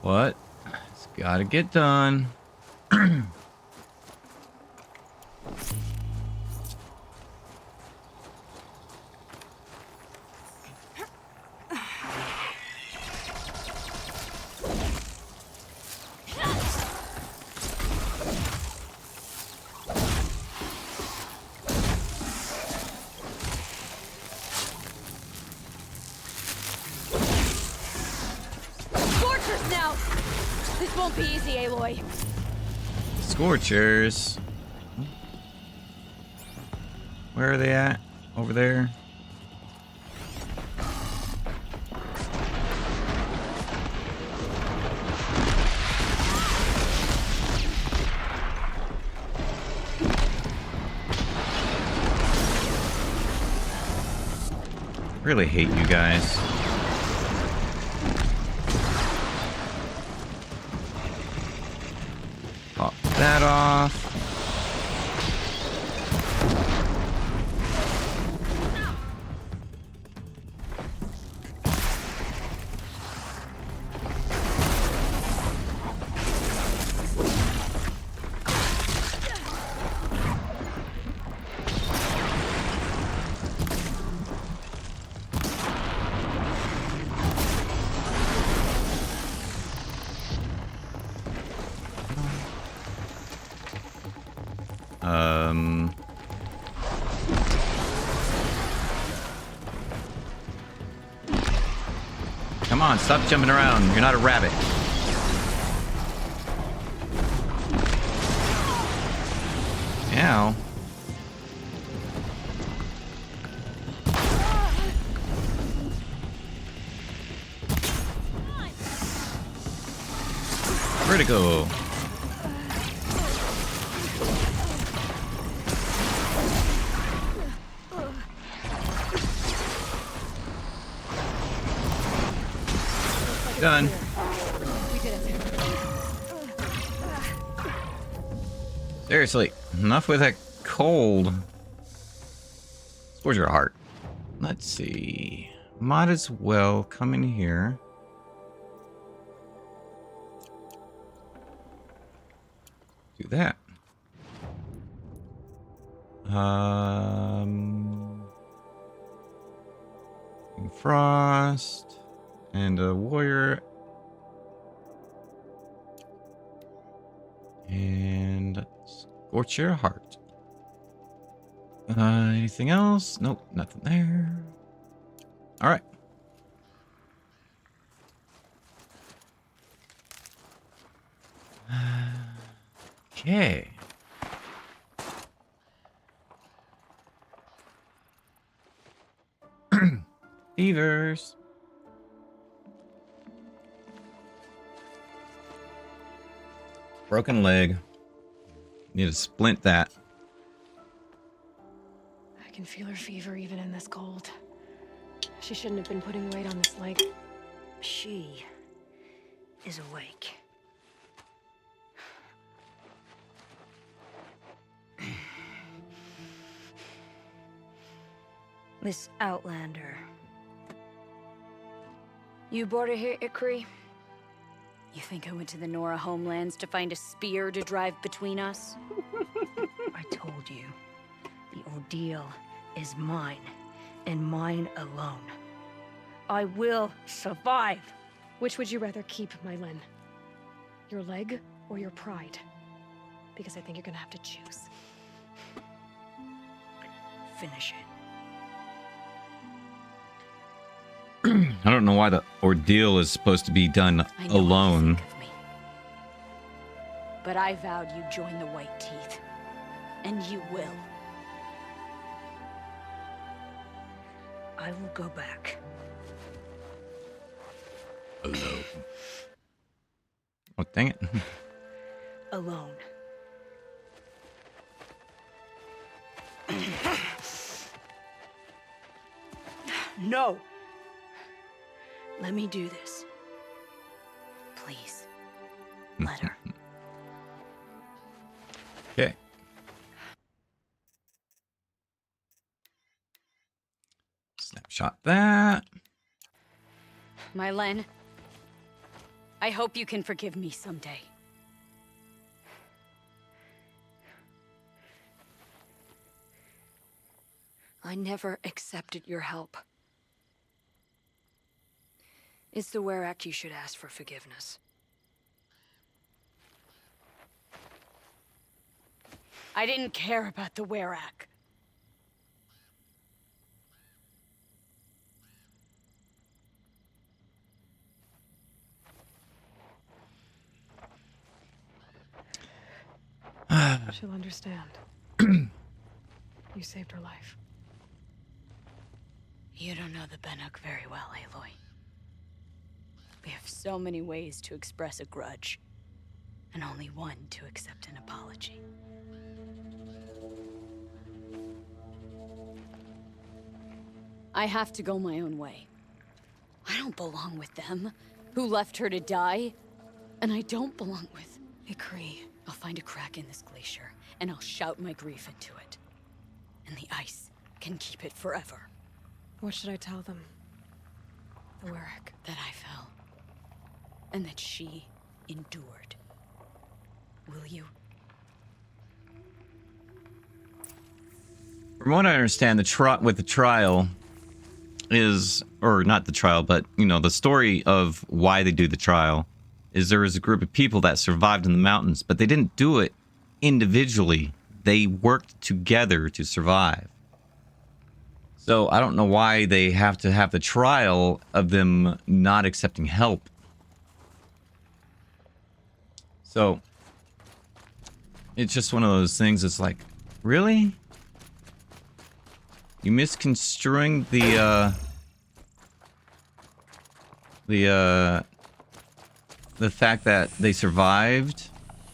What? It's gotta get done. This won't be easy, Aloy. Scorchers. Where are they at? Over there. Really hate you guys. Pop that off. Come on, stop jumping around. You're not a rabbit. Ow. Vertigo. Done. We did it. Seriously, enough with that cold. Where's your heart? Let's see. Might as well come in here. Do that. Frost and a warrior and Scorcher Heart. Anything else? Nope, nothing there. All right. Okay. Fevers. Broken leg. Need to splint that. I can feel her fever even in this cold. She shouldn't have been putting weight on this leg. She is awake. This Outlander. You brought her here, Ikri? You think I went to the Nora homelands to find a spear to drive between us? I told you. The ordeal is mine, and mine alone. I will survive. Which would you rather keep, Mylin? Your leg or your pride? Because I think you're gonna have to choose. Finish it. I don't know why the ordeal is supposed to be done I know alone. what you think of me. But I vowed you'd join the White Teeth. And you will. I will go back. Alone. Oh, dang it. Alone. No! Let me do this. Please. Let her. Okay. Snapshot that. Mylin, I hope you can forgive me someday. I never accepted your help. It's the Werak you should ask for forgiveness. I didn't care about the Werak. She'll understand. You saved her life. You don't know the Banuk very well, Aloy. We have so many ways to express a grudge, and only one to accept an apology. I have to go my own way. I don't belong with them, who left her to die. And I don't belong with Ikri. I'll find a crack in this glacier, and I'll shout my grief into it. And the ice can keep it forever. What should I tell them? The Werak. That I fell. And that she endured. Will you? From what I understand, the trial is, or not the trial, but, you know, the story of why they do the trial is there was a group of people that survived in the mountains, but they didn't do it individually. They worked together to survive. So I don't know why they have to have the trial of them not accepting help. So it's just one of those things. It's like, really? You misconstruing the fact that they survived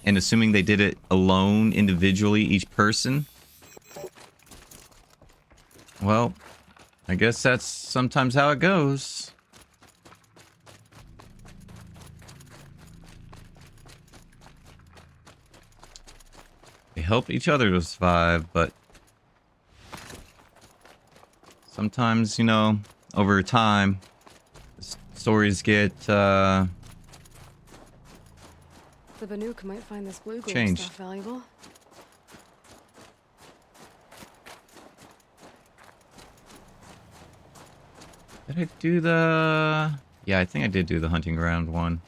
and assuming they did it alone, individually, each person? Well, I guess that's sometimes how it goes. They help each other to survive, but sometimes, you know, over time, stories get, The Banuk might find this blue glow changed. stuff valuable. Did I do the... Yeah, I think I did do the hunting ground one.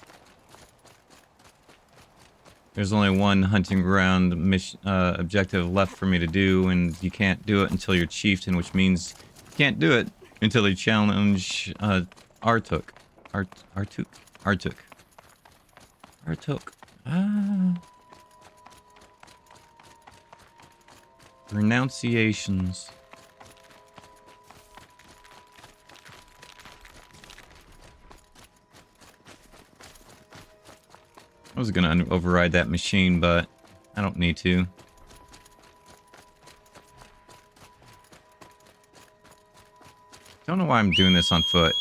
There's only one hunting ground objective left for me to do, and you can't do it until you're chieftain, which means you can't do it until you challenge Aratak. Aratak. Renunciations. I was gonna override that machine, but I don't need to. Don't know why I'm doing this on foot.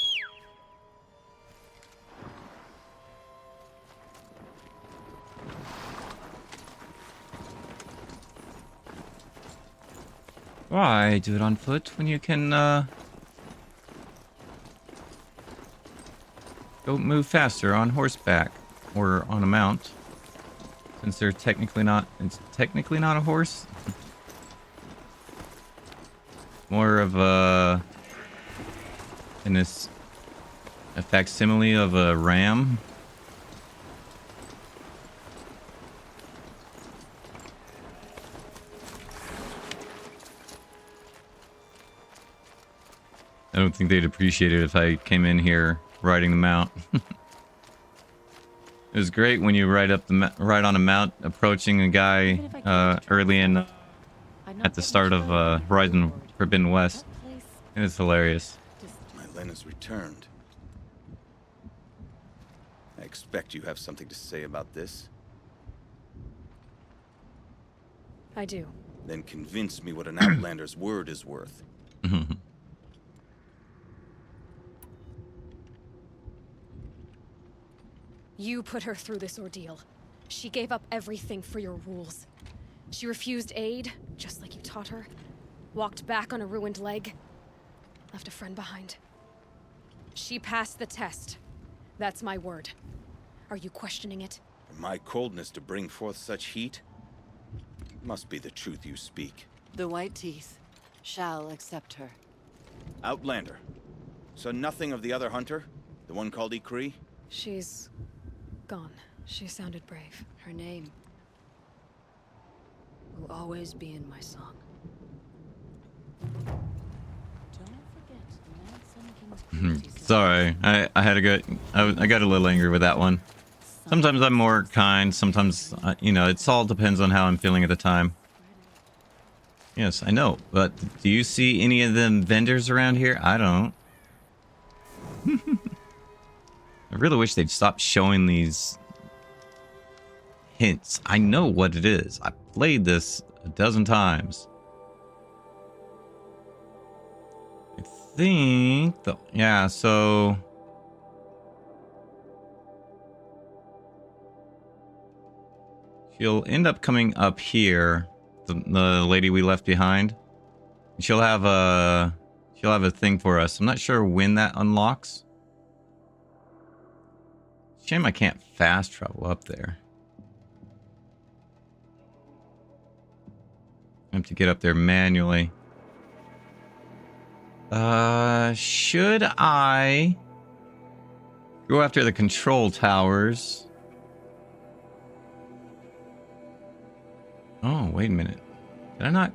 Why do it on foot when you can go move faster on horseback or on a mount? Since they're technically not, it's technically not a horse. More of a facsimile of a ram. I don't think they'd appreciate it if I came in here riding the mount. It was great when you ride on a mount, approaching a guy early in at the start of Horizon Forbidden West. It was hilarious. My Lena's returned. I expect you have something to say about this. I do. Then convince me what an outlander's word is worth. You put her through this ordeal. She gave up everything for your rules. She refused aid, just like you taught her. Walked back on a ruined leg. Left a friend behind. She passed the test. That's my word. Are you questioning it? My coldness to bring forth such heat? Must be the truth you speak. The White Teeth shall accept her. Outlander. So nothing of the other hunter? The one called Ikri? She's gone. She sounded brave. Her name will always be in my song. Sorry, I had a good. I got a little angry with that one. Sometimes I'm more kind. Sometimes, you know, it all depends on how I'm feeling at the time. Yes, I know. But do you see any of them vendors around here? I don't. I really wish they'd stop showing these hints. I know what it is. I played this a dozen times. I think yeah, so she'll end up coming up here, the lady we left behind. She'll have a thing for us. I'm not sure when that unlocks. Shame I can't fast travel up there. I have to get up there manually. Should I go after the control towers? Oh, wait a minute. Did I not?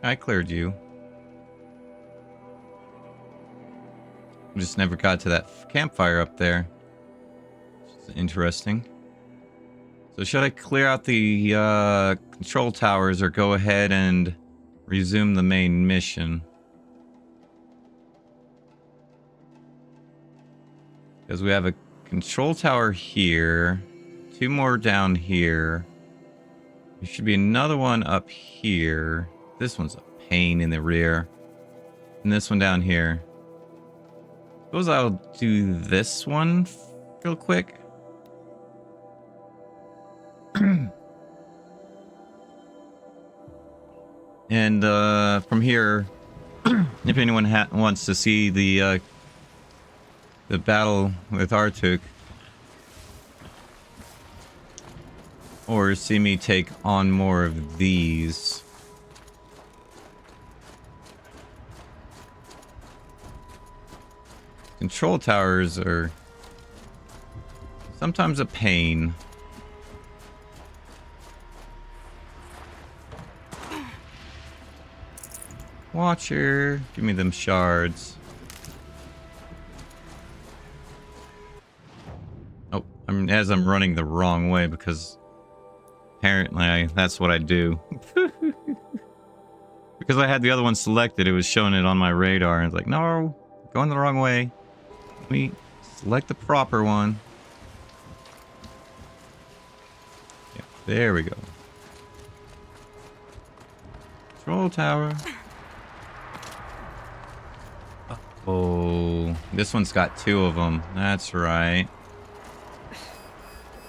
I cleared you. I just never got to that campfire up there. Which is interesting. So should I clear out the control towers or go ahead and resume the main mission? Because we have a control tower here. 2 more down here. There should be another one up here. This one's a pain in the rear. And this one down here. Suppose I'll do this one real quick. And from here, if anyone wants to see the battle with Aratak, or see me take on more of these, control towers are sometimes a pain. Watcher, give me them shards. Oh, as I'm running the wrong way because apparently that's what I do. Because I had the other one selected, it was showing it on my radar, and it's like, no, going the wrong way. Let me select the proper one. Yeah, there we go. Control tower. Oh, this one's got 2 of them. That's right.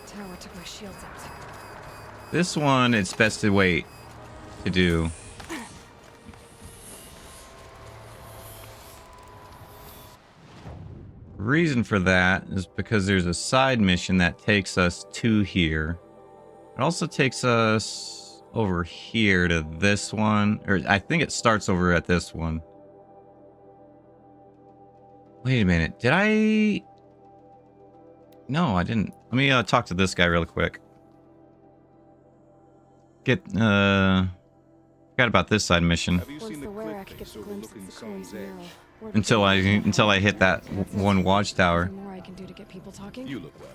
Tower took my shields out. This one, it's best to wait to do. Reason for that is because there's a side mission that takes us to here. It also takes us over here to this one, or I think it starts over at this one. Wait a minute, did I? No, I didn't. Let me talk to this guy real quick. Forgot about this side mission. Once the Werak gets a glimpse of the Clone's mural, Until I hit that one watchtower. Nothing more I can do to get people talking. You look well.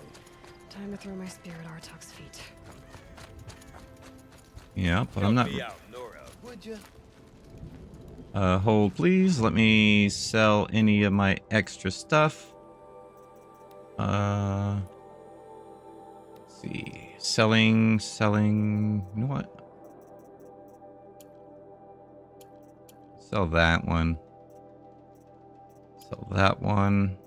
Time to throw my spear at Aratak's feet. Yeah, but I'm not. Hold please. Let me sell any of my extra stuff. Let's see. Selling. You know what? Sell that one. Sell that one.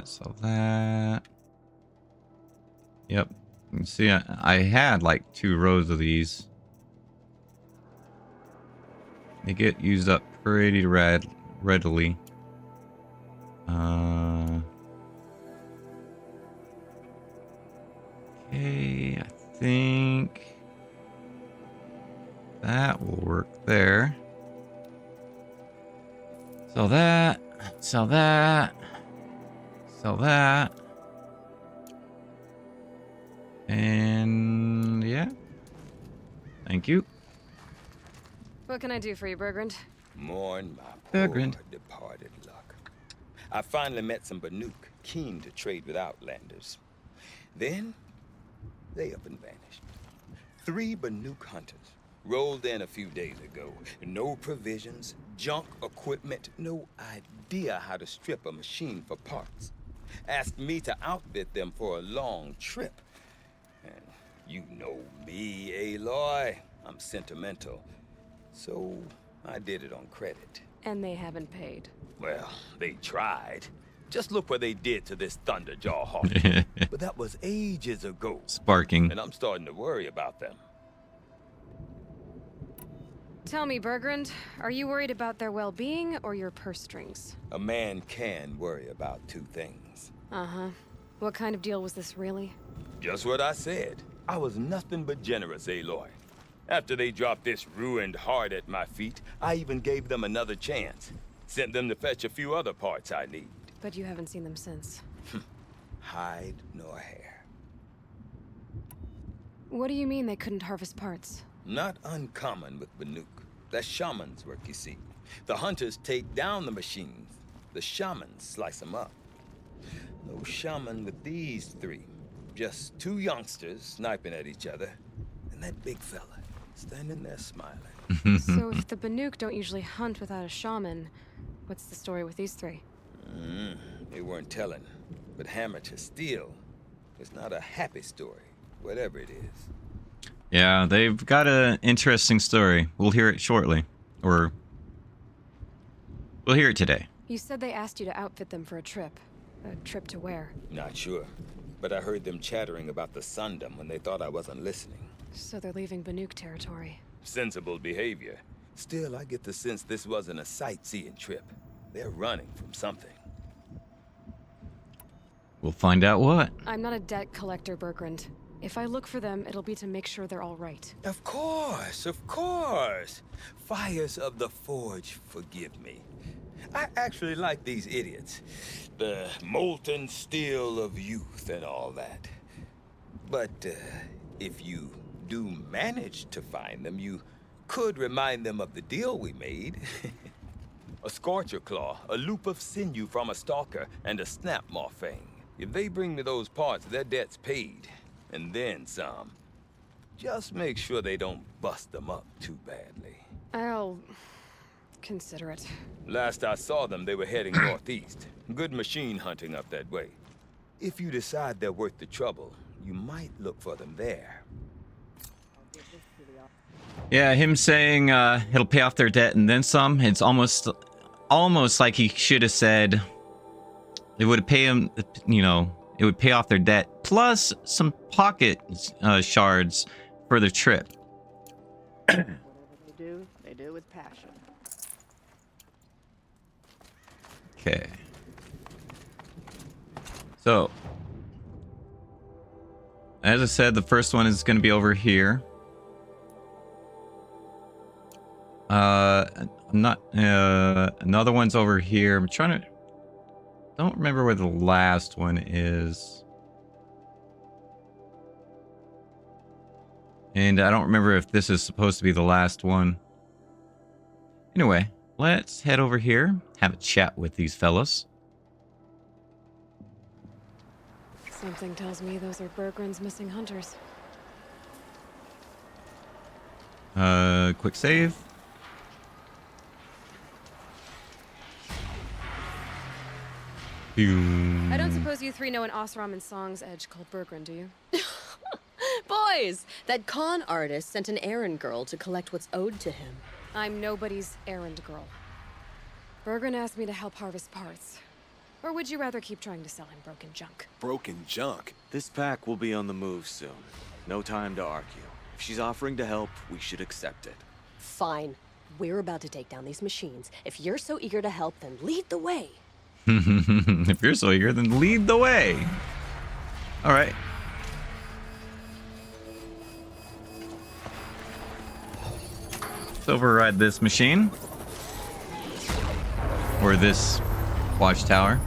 Sell that. Yep. You can see I had like 2 rows of these. They get used up pretty readily. Okay, I think that will work there. Sell that. Sell that. Sell that. And yeah. Thank you. What can I do for you, Bergrand? Mourn my Bergrand. poor departed luck. I finally met some Banuk, keen to trade with Outlanders. Then, they up and vanished. 3 Banuk hunters rolled in a few days ago. No provisions, junk equipment, no idea how to strip a machine for parts. Asked me to outfit them for a long trip. And you know me, Aloy. I'm sentimental. So I did it on credit. And they haven't paid. Well, they tried. Just look what they did to this Thunderjaw hawk. But that was ages ago. Sparking. And I'm starting to worry about them. Tell me, Bergrand, are you worried about their well-being or your purse strings? A man can worry about 2 things. Uh-huh. What kind of deal was this, really? Just what I said. I was nothing but generous, Aloy. After they dropped this ruined heart at my feet, I even gave them another chance. Sent them to fetch a few other parts I need. But you haven't seen them since. Hide nor hair. What do you mean they couldn't harvest parts? Not uncommon with Banuk. That's shaman's work, you see. The hunters take down the machines. The shamans slice them up. No shaman with these 3. Just 2 youngsters sniping at each other. And that big fella standing there smiling. So if the Banuk don't usually hunt without a shaman, what's the story with these 3? They weren't telling. But hammer to steel. It's not a happy story, whatever it is. Yeah, they've got an interesting story. We'll hear it shortly. Or we'll hear it today. You said they asked you to outfit them for a trip. A trip to where? Not sure. But I heard them chattering about the Sundom when they thought I wasn't listening. So they're leaving Banuk territory. Sensible behavior. Still, I get the sense this wasn't a sightseeing trip. They're running from something. We'll find out what. I'm not a debt collector, Bergrand. If I look for them, it'll be to make sure they're all right. Of course, of course. Fires of the Forge, forgive me. I actually like these idiots. The molten steel of youth and all that. But if you do manage to find them, you could remind them of the deal we made. A scorcher claw, a loop of sinew from a stalker, and a snapmaw fang. If they bring me those parts, their debt's paid. And then some. Just make sure they don't bust them up too badly. I'll consider it. Last I saw them, they were heading northeast. Good machine hunting up that way. If you decide they're worth the trouble, you might look for them there. Yeah, him saying it'll pay off their debt and then some. It's almost like he should have said it would pay him, you know, it would pay off their debt plus some pocket shards for the trip. Whatever they do with passion. Okay. So, as I said, the first one is going to be over here. Another one's over here. I'm trying to... Don't remember where the last one is. And I don't remember if this is supposed to be the last one. Anyway, let's head over here, have a chat with these fellas. Something tells me those are Bergrand's missing hunters. Quick save. I don't suppose you 3 know an Osram and Song's edge called Bergrand, do you? Boys, that con artist sent an errand girl to collect what's owed to him. I'm nobody's errand girl. Bergrand asked me to help harvest parts. Or would you rather keep trying to sell him broken junk? Broken junk? This pack will be on the move soon. No time to argue. If she's offering to help, we should accept it. Fine. We're about to take down these machines. If you're so eager to help, then lead the way. If you're so eager, then lead the way. All right. Let's override this machine. Or this watchtower.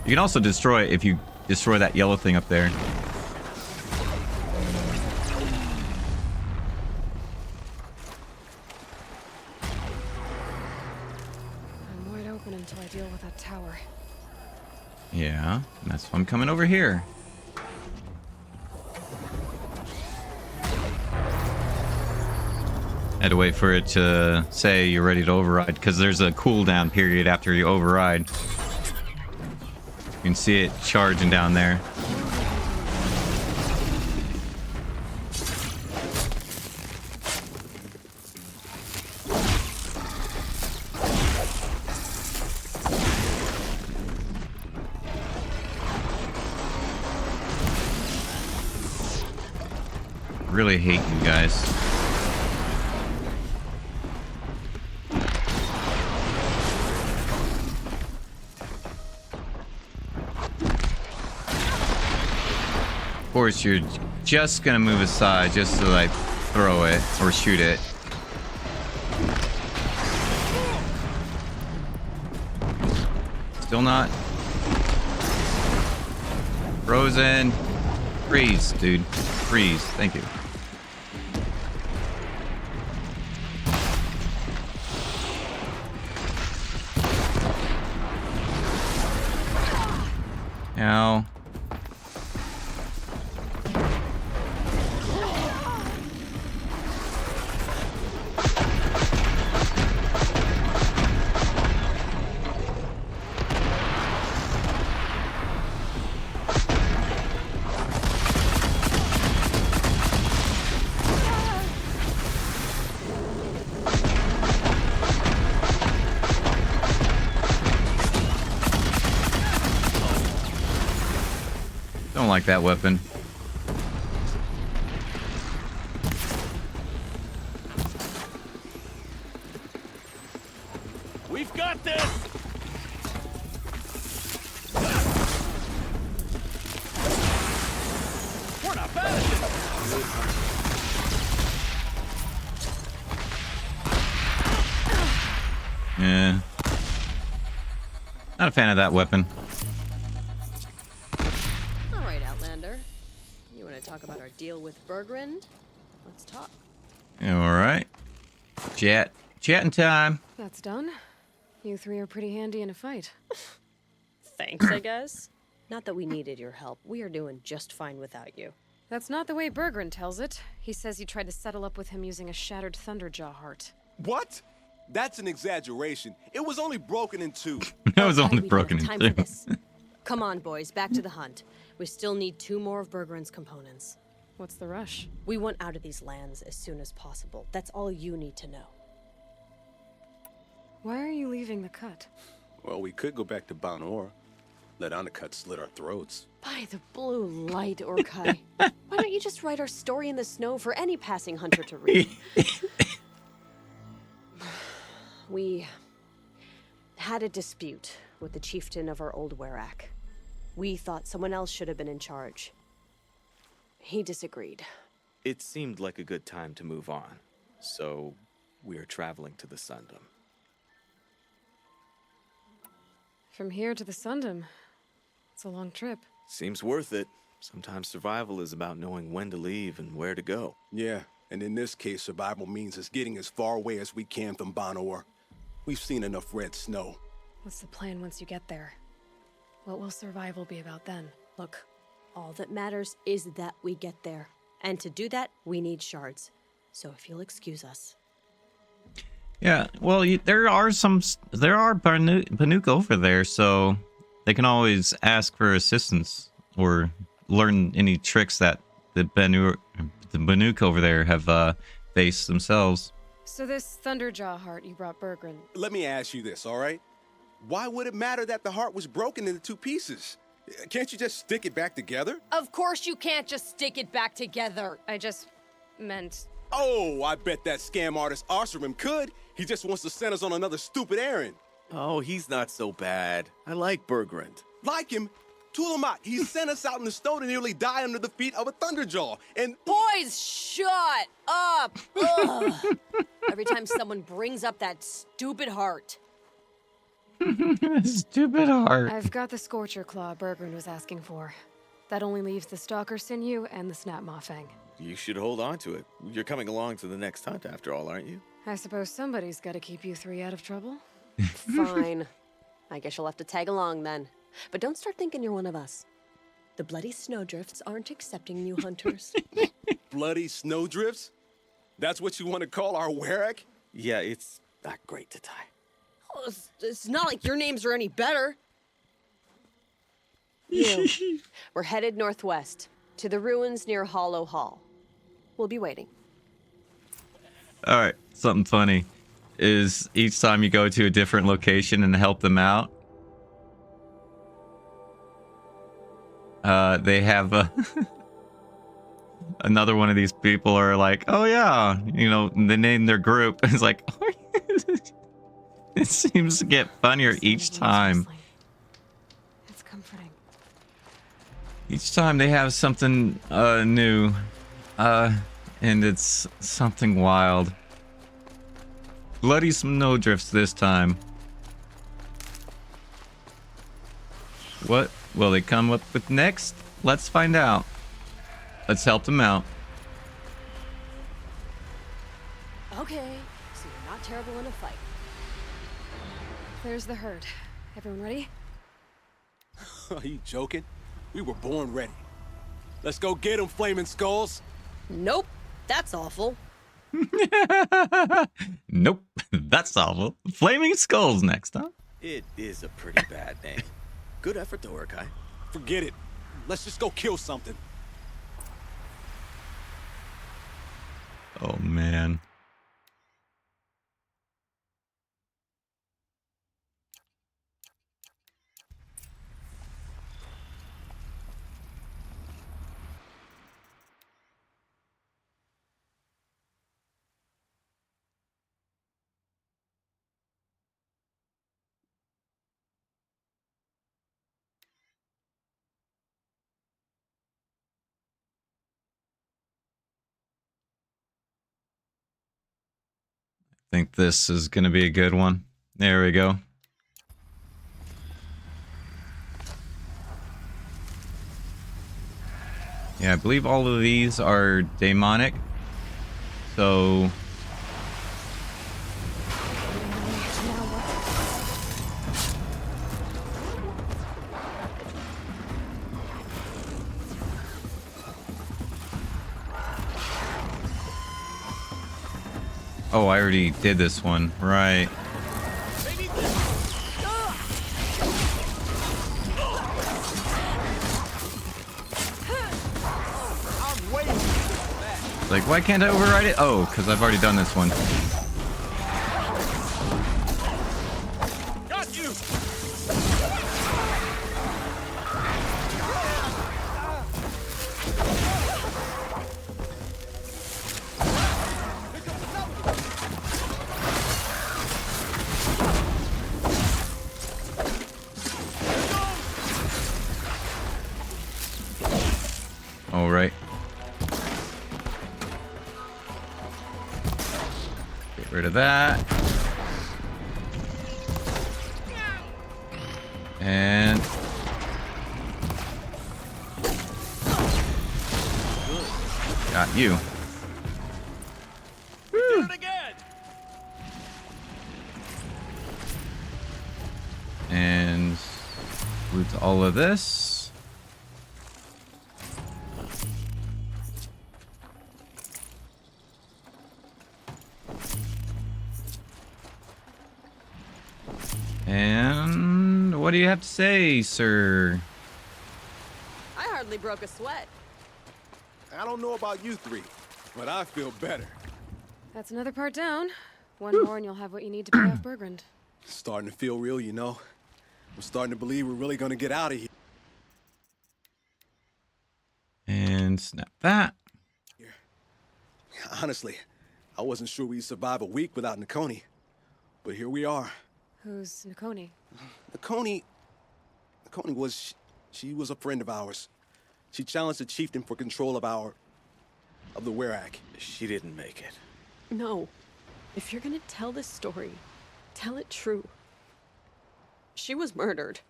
You can also destroy it if you destroy that yellow thing up there. Yeah, that's why I'm coming over here. Had to wait for it to say you're ready to override, because there's a cooldown period after you override. You can see it charging down there. Really hate you guys. Of course, you're just gonna move aside just to like throw it or shoot it. Still not. Frozen. Freeze, dude. Freeze. Thank you. Ow. Don't like that weapon. We've got this! We're not bad at this! Yeah. Not a fan of that weapon. All right, Outlander. You want to talk about our deal with Bergrund? Let's talk. Alright. Chatting time. That's done. You three are pretty handy in a fight. Thanks, I guess. Not that we needed your help. We are doing just fine without you. That's not the way Bergrund tells it. He says you tried to settle up with him using a shattered Thunderjaw heart. What? That's an exaggeration. It was only broken in two. That was only We don't broken have in time for two. this. Come on, boys, back to the hunt. We still need 2 more of Bergrund's components. What's the rush? We want out of these lands as soon as possible. That's all you need to know. Why are you leaving the cut? Well, we could go back to Banor. Let Aratak slit our throats. By the blue light, Orkai. Why don't you just write our story in the snow for any passing hunter to read? We had a dispute with the chieftain of our old Werak. We thought someone else should have been in charge. He disagreed. It seemed like a good time to move on, so we're traveling to the Sundom. From here to the Sundom. It's a long trip. Seems worth it. Sometimes survival is about knowing when to leave and where to go. Yeah, and in this case, survival means us getting as far away as we can from Banor. We've seen enough red snow. What's the plan once you get there? What will survival be about then? Look, all that matters is that we get there. And to do that, we need shards. So if you'll excuse us. Yeah, well, there are Banuk over there, so they can always ask for assistance or learn any tricks that the Banuk over there have faced themselves. So this Thunderjaw heart you brought Bergrund. Let me ask you this, all right? Why would it matter that the heart was broken into 2 pieces? Can't you just stick it back together? Of course you can't just stick it back together. I just meant... Oh, I bet that scam artist Arsarim could. He just wants to send us on another stupid errand. Oh, he's not so bad. I like Bergrund. Like him? Tulamat, he sent us out in the snow to nearly die under the feet of a Thunderjaw, and... Boys, shut up! Ugh. Every time someone brings up that stupid heart. Stupid heart. I've got the Scorcher Claw Bergrund was asking for. That only leaves the Stalker Sinew and the Snap Maw Fang. You should hold on to it. You're coming along to the next hunt after all, aren't you? I suppose somebody's got to keep you 3 out of trouble. Fine. I guess you'll have to tag along then. But don't start thinking you're one of us. The bloody snowdrifts aren't accepting new hunters. Bloody snowdrifts? That's what you want to call our Werak? Yeah, it's not great to tie. Oh, it's not like your names are any better. You. We're headed northwest, to the ruins near Hollow Hall. We'll be waiting. All right, something funny is each time you go to a different location and help them out, they have another one of these people are like, oh yeah, you know, they name their group. It's like, it seems to get funnier each time. It's comforting. Each time they have something new, and it's something wild. Bloody snowdrifts this time. What will they come up with next? Let's find out. Let's help them out. Okay, so you're not terrible in a fight. There's the herd. Everyone ready? Are you joking? We were born ready. Let's go get them, flaming skulls. Nope, that's awful. Nope, that's awful. Flaming skulls next, huh? It is a pretty bad name. Good effort though, Aratak. Forget it. Let's just go kill something. Oh man. I think this is going to be a good one. There we go. Yeah, I believe all of these are demonic. So... Oh, I already did this one. Right. Like, why can't I override it? Oh, because I've already done this one. Got you! All right. Get rid of that. And got you. Did it again. And loot all of this. And what do you have to say, sir? I hardly broke a sweat. I don't know about you three, but I feel better. That's another part down. One more and you'll have what you need to pay off Bergrund. Starting to feel real, you know. I'm starting to believe we're really gonna get out of here. And snap that. Honestly, I wasn't sure we'd survive a week without Nakoni. But here we are. Who's Nakoni? Nakoni was... She was a friend of ours. She challenged the chieftain for control of the Werak. She didn't make it. No. If you're gonna tell this story, tell it true. She was murdered.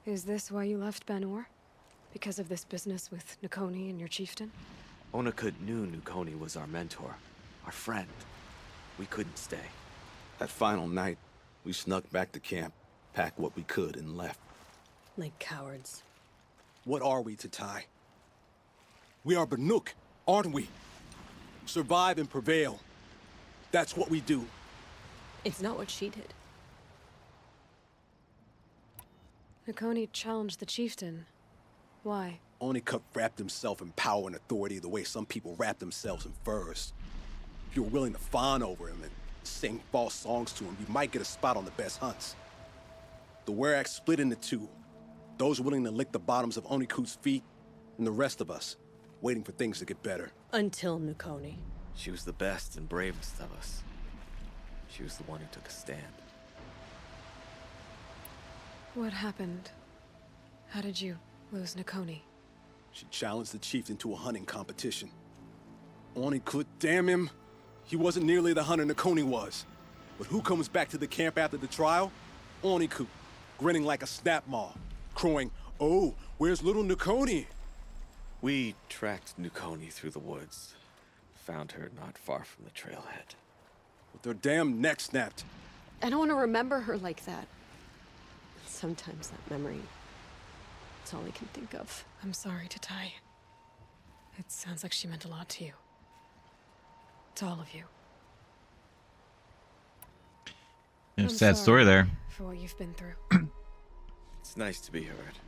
Is this why you left Banor? Because of this business with Nakoni and your chieftain? Onakut knew Nakoni was our mentor, our friend. We couldn't stay. That final night, we snuck back to camp. Packed what we could and left. Like cowards. What are we, Tatai? We are Banuk, aren't we? Survive and prevail. That's what we do. It's not what she did. Nakoni challenged the chieftain. Why? Onikuk wrapped himself in power and authority the way some people wrap themselves in furs. If you were willing to fawn over him and sing false songs to him, you might get a spot on the best hunts. The Werak split into two. Those willing to lick the bottoms of Onikuk's feet, and the rest of us, waiting for things to get better. Until Nakoni. She was the best and bravest of us. She was the one who took a stand. What happened? How did you lose Nakoni? She challenged the chieftain to a hunting competition. Onikuk, damn him. He wasn't nearly the hunter Nakoni was. But who comes back to the camp after the trial? Onikuk, grinning like a snap maw, crowing, "Oh, where's little Nakoni?" We tracked Nakoni through the woods. Found her not far from the trailhead. With their damn neck snapped. I don't want to remember her like that. Sometimes that memory, it's all I can think of. I'm sorry, Tatai. It sounds like she meant a lot to you. To all of you. Yeah, I'm sad sorry story there. For what you've been through. It's nice to be heard.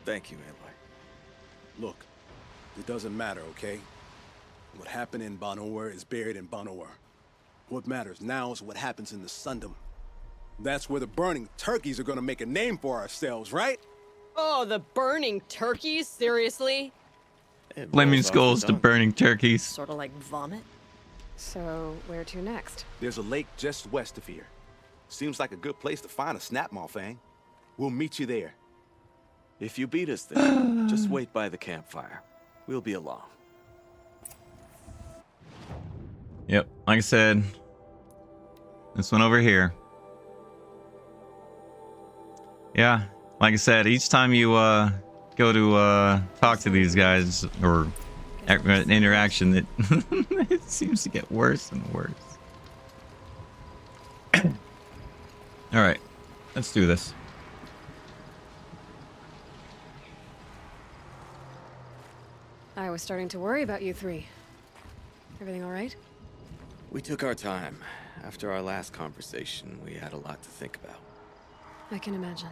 Thank you, Aloy. Look, it doesn't matter, okay? What happened in Banor is buried in Banor. What matters now is what happens in the Sundom. That's where the burning turkeys are gonna make a name for ourselves, right? Oh, the burning turkeys? Seriously? Flaming skulls to burning turkeys. Sort of like vomit. So, where to next? There's a lake just west of here. Seems like a good place to find a snapmaw fang. We'll meet you there. If you beat us there, just wait by the campfire. We'll be along. Yep, like I said, this one over here. Yeah, like I said, each time you go to talk to these guys or interaction, it it seems to get worse and worse. All right, let's do this. I was starting to worry about you three. Everything all right? We took our time. After our last conversation, we had a lot to think about. I can imagine.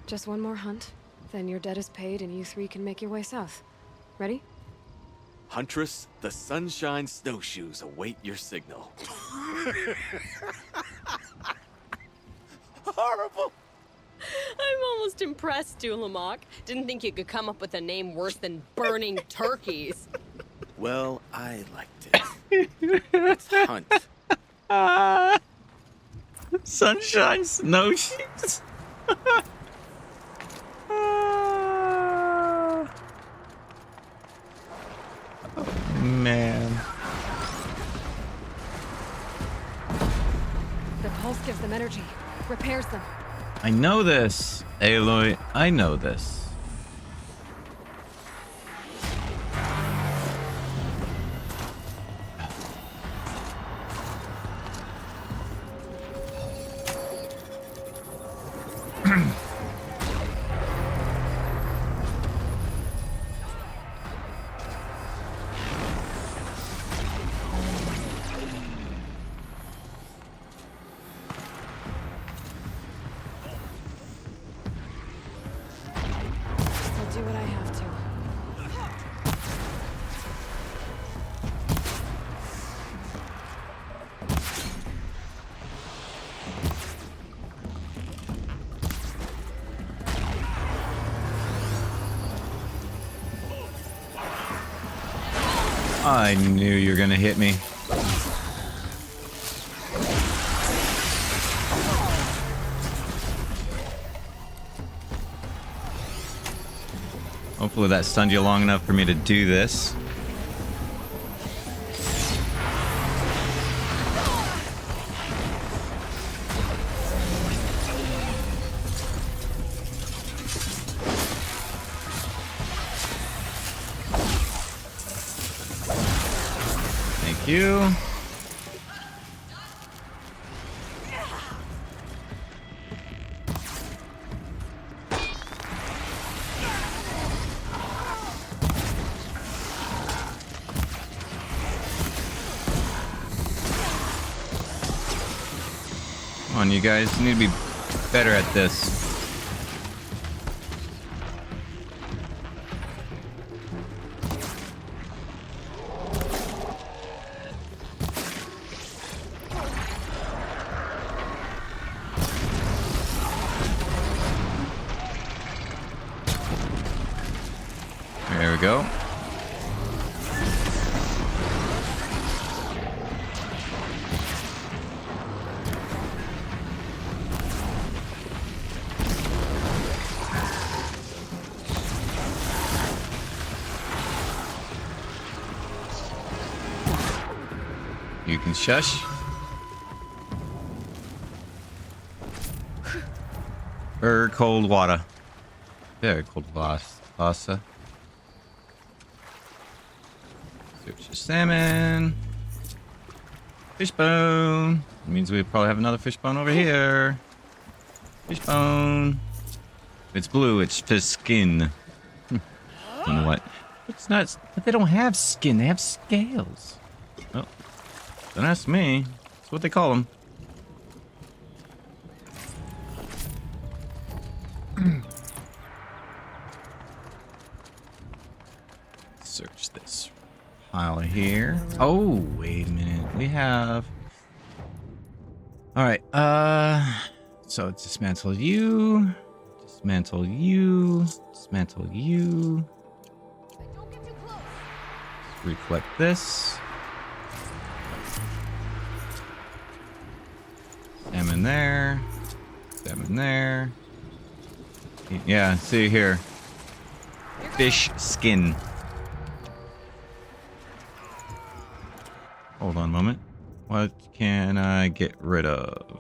Just one more hunt, then your debt is paid and you three can make your way south. Ready? Huntress, the Sunshine Snowshoes await your signal. Horrible! I'm almost impressed, Dulamok. Didn't think you could come up with a name worse than burning turkeys. Well, I liked it. Let's hunt. Sunshine snowshoes. Oh, man. The pulse gives them energy, repairs them. I know this, Aloy. I know this. I'll do what I have to. I knew you were gonna hit me. Hopefully that stunned you long enough for me to do this. Thank you. Come on, you guys. You need to be better at this. There we go. You can shush. Very cold water. Very cold pasta. Search the salmon. Fishbone. It means we probably have another fishbone over here. Fishbone. If it's blue, it's fish skin. Don't know what. It's not. But they don't have skin. They have scales. Oh. Don't ask me. That's what they call them. Search this pile here. Oh, wait a minute. We have... Alright, so dismantle you. Dismantle you. Dismantle you. Recollect this. Salmon there. Salmon there. Yeah, see here. Fish skin. Hold on a moment. What can I get rid of?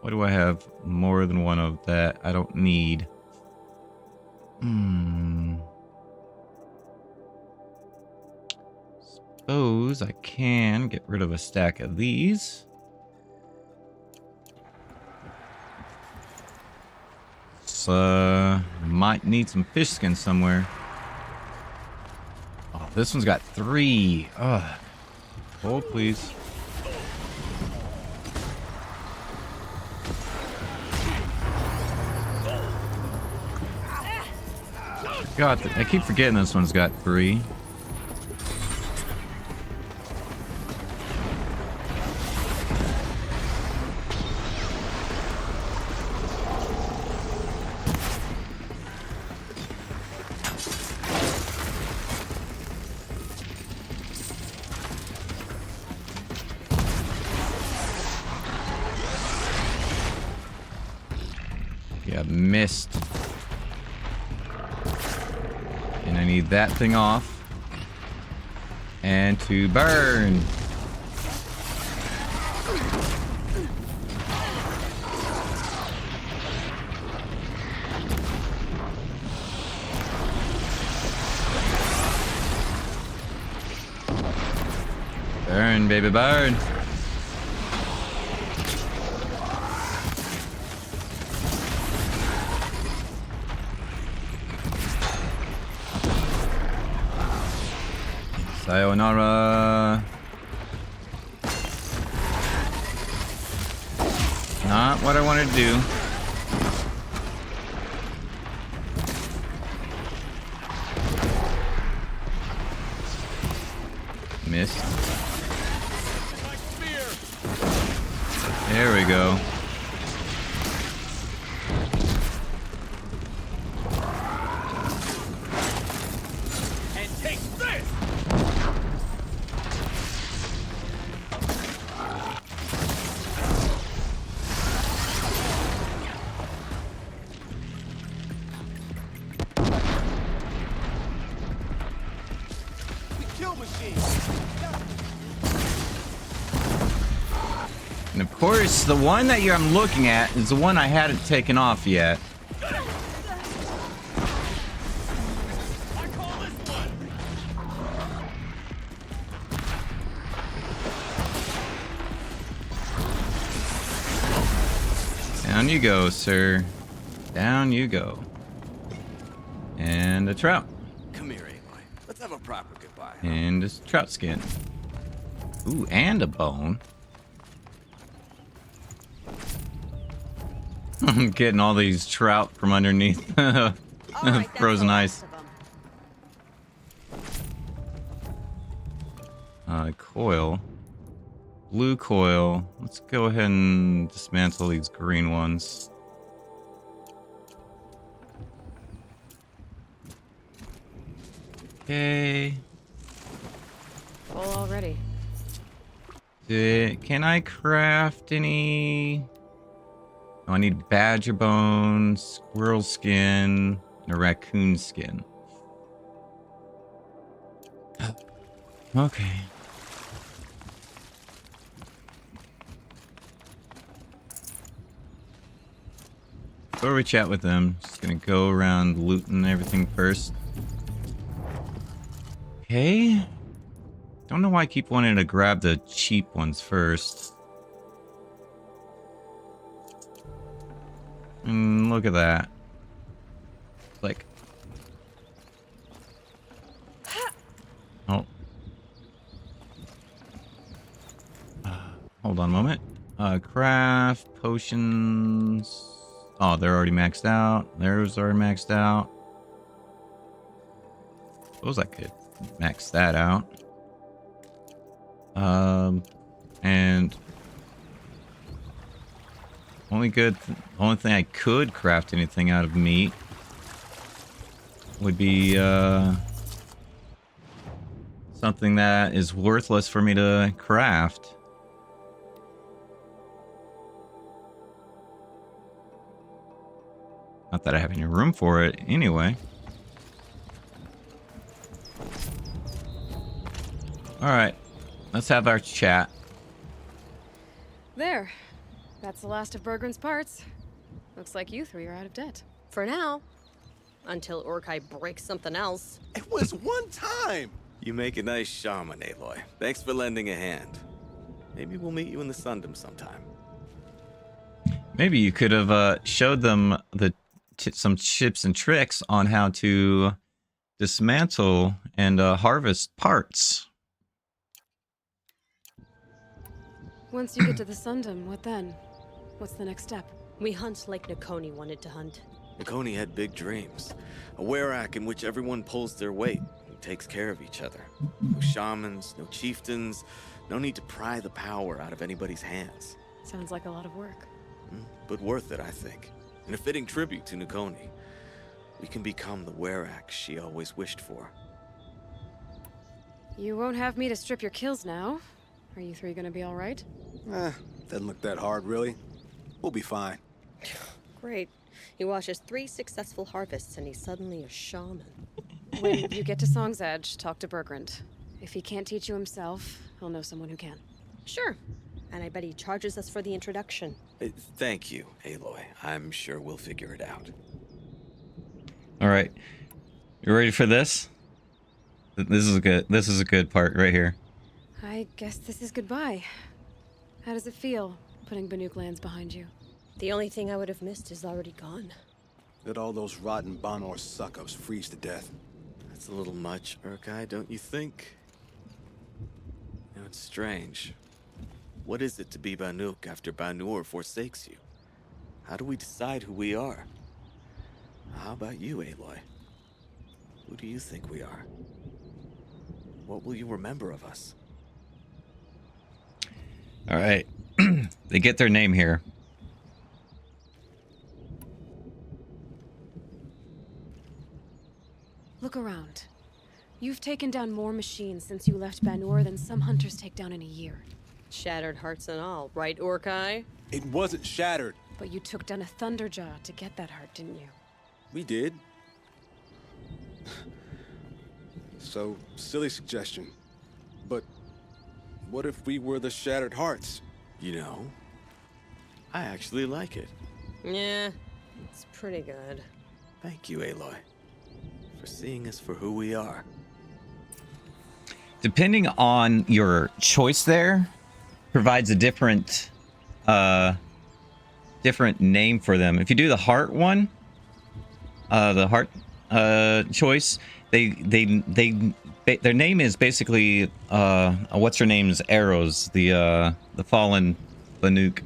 What do I have more than one of that I don't need? Suppose I can get rid of a stack of these. Might need some fish skin somewhere. Oh, this one's got 3. Ugh. Hold, please. God, I keep forgetting this one's got 3. Yeah, missed. And I need that thing off. And to burn. Burn, baby, burn. Sayonara. Not what I wanted to do. Missed. There we go. And of course, the one that I'm looking at is the one I hadn't taken off yet. Down you go, sir. Down you go. And a trout. Come here, Aloy. Let's have a proper goodbye. And a trout skin. Ooh, and a bone. I'm getting all these trout from underneath frozen ice. Coil. Blue coil. Let's go ahead and dismantle these green ones. Okay. Full already. Can I craft any? Oh, I need badger bone, squirrel skin, and a raccoon skin. Okay. Before we chat with them, just gonna go around looting everything first. Okay. Don't know why I keep wanting to grab the cheap ones first. And look at that. Like. Oh. Hold on a moment. Craft potions. Oh, they're already maxed out. Theirs are maxed out. Suppose I could max that out. And only thing I could craft anything out of meat would be something that is worthless for me to craft. Not that I have any room for it anyway. Alright, let's have our chat. There. That's the last of Bergren's parts. Looks like you three are out of debt. For now. Until Urkai breaks something else. It was one time! You make a nice shaman, Aloy. Thanks for lending a hand. Maybe we'll meet you in the Sundom sometime. Maybe you could have showed them some tips and tricks on how to dismantle and harvest parts. Once you get to the Sundom, what then? What's the next step? We hunt like Nakoni wanted to hunt. Nakoni had big dreams. A Werak in which everyone pulls their weight and takes care of each other. No shamans, no chieftains, no need to pry the power out of anybody's hands. Sounds like a lot of work. But worth it, I think. And a fitting tribute to Nakoni. We can become the Werak she always wished for. You won't have me to strip your kills now. Are you three gonna be all right? Doesn't look that hard, really. We'll be fine. Great. He watches 3 successful harvests and he's suddenly a shaman. When you get to Song's Edge, talk to Bergrand. If he can't teach you himself, he'll know someone who can. Sure. And I bet he charges us for the introduction. Thank you, Aloy. I'm sure we'll figure it out. Alright. You ready for this? This is a good part right here. I guess this is goodbye. How does it feel, putting Banuk lands behind you? The only thing I would have missed is already gone. Let all those rotten Banor suck-ups freeze to death. That's a little much, Urkai, don't you think? You know, it's strange. What is it to be Banuk after Banur forsakes you? How do we decide who we are? How about you, Aloy? Who do you think we are? What will you remember of us? All right. They get their name here. Look around. You've taken down more machines since you left Banur than some hunters take down in a year. Shattered hearts and all, right, Urkai? It wasn't shattered. But you took down a Thunderjaw to get that heart, didn't you? We did. So, silly suggestion. But what if we were the Shattered Hearts? You know, I actually like it. Yeah, it's pretty good. Thank you, Aloy, for seeing us for who we are. Depending on your choice there, provides a different name for them. If you do the heart one, the heart choice, their name is basically what's her name's arrows, the fallen Banuk.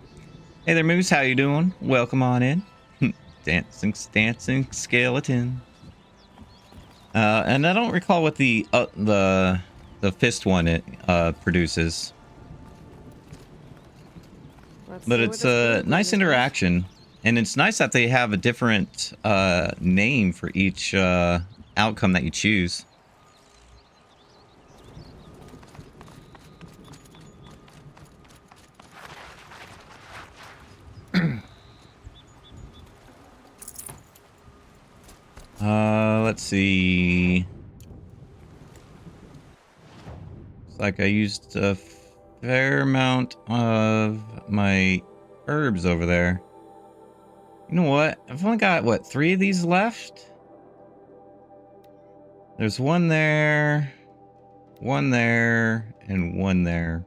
Hey there, Moose. How you doing? Welcome on in. Dancing skeleton. And I don't recall what the fist one it produces. But it's a nice interaction, and it's nice that they have a different name for each outcome that you choose. Let's see. It's like I used a fair amount of my herbs over there. You know what? I've only got, what, 3 of these left? There's one there, and one there.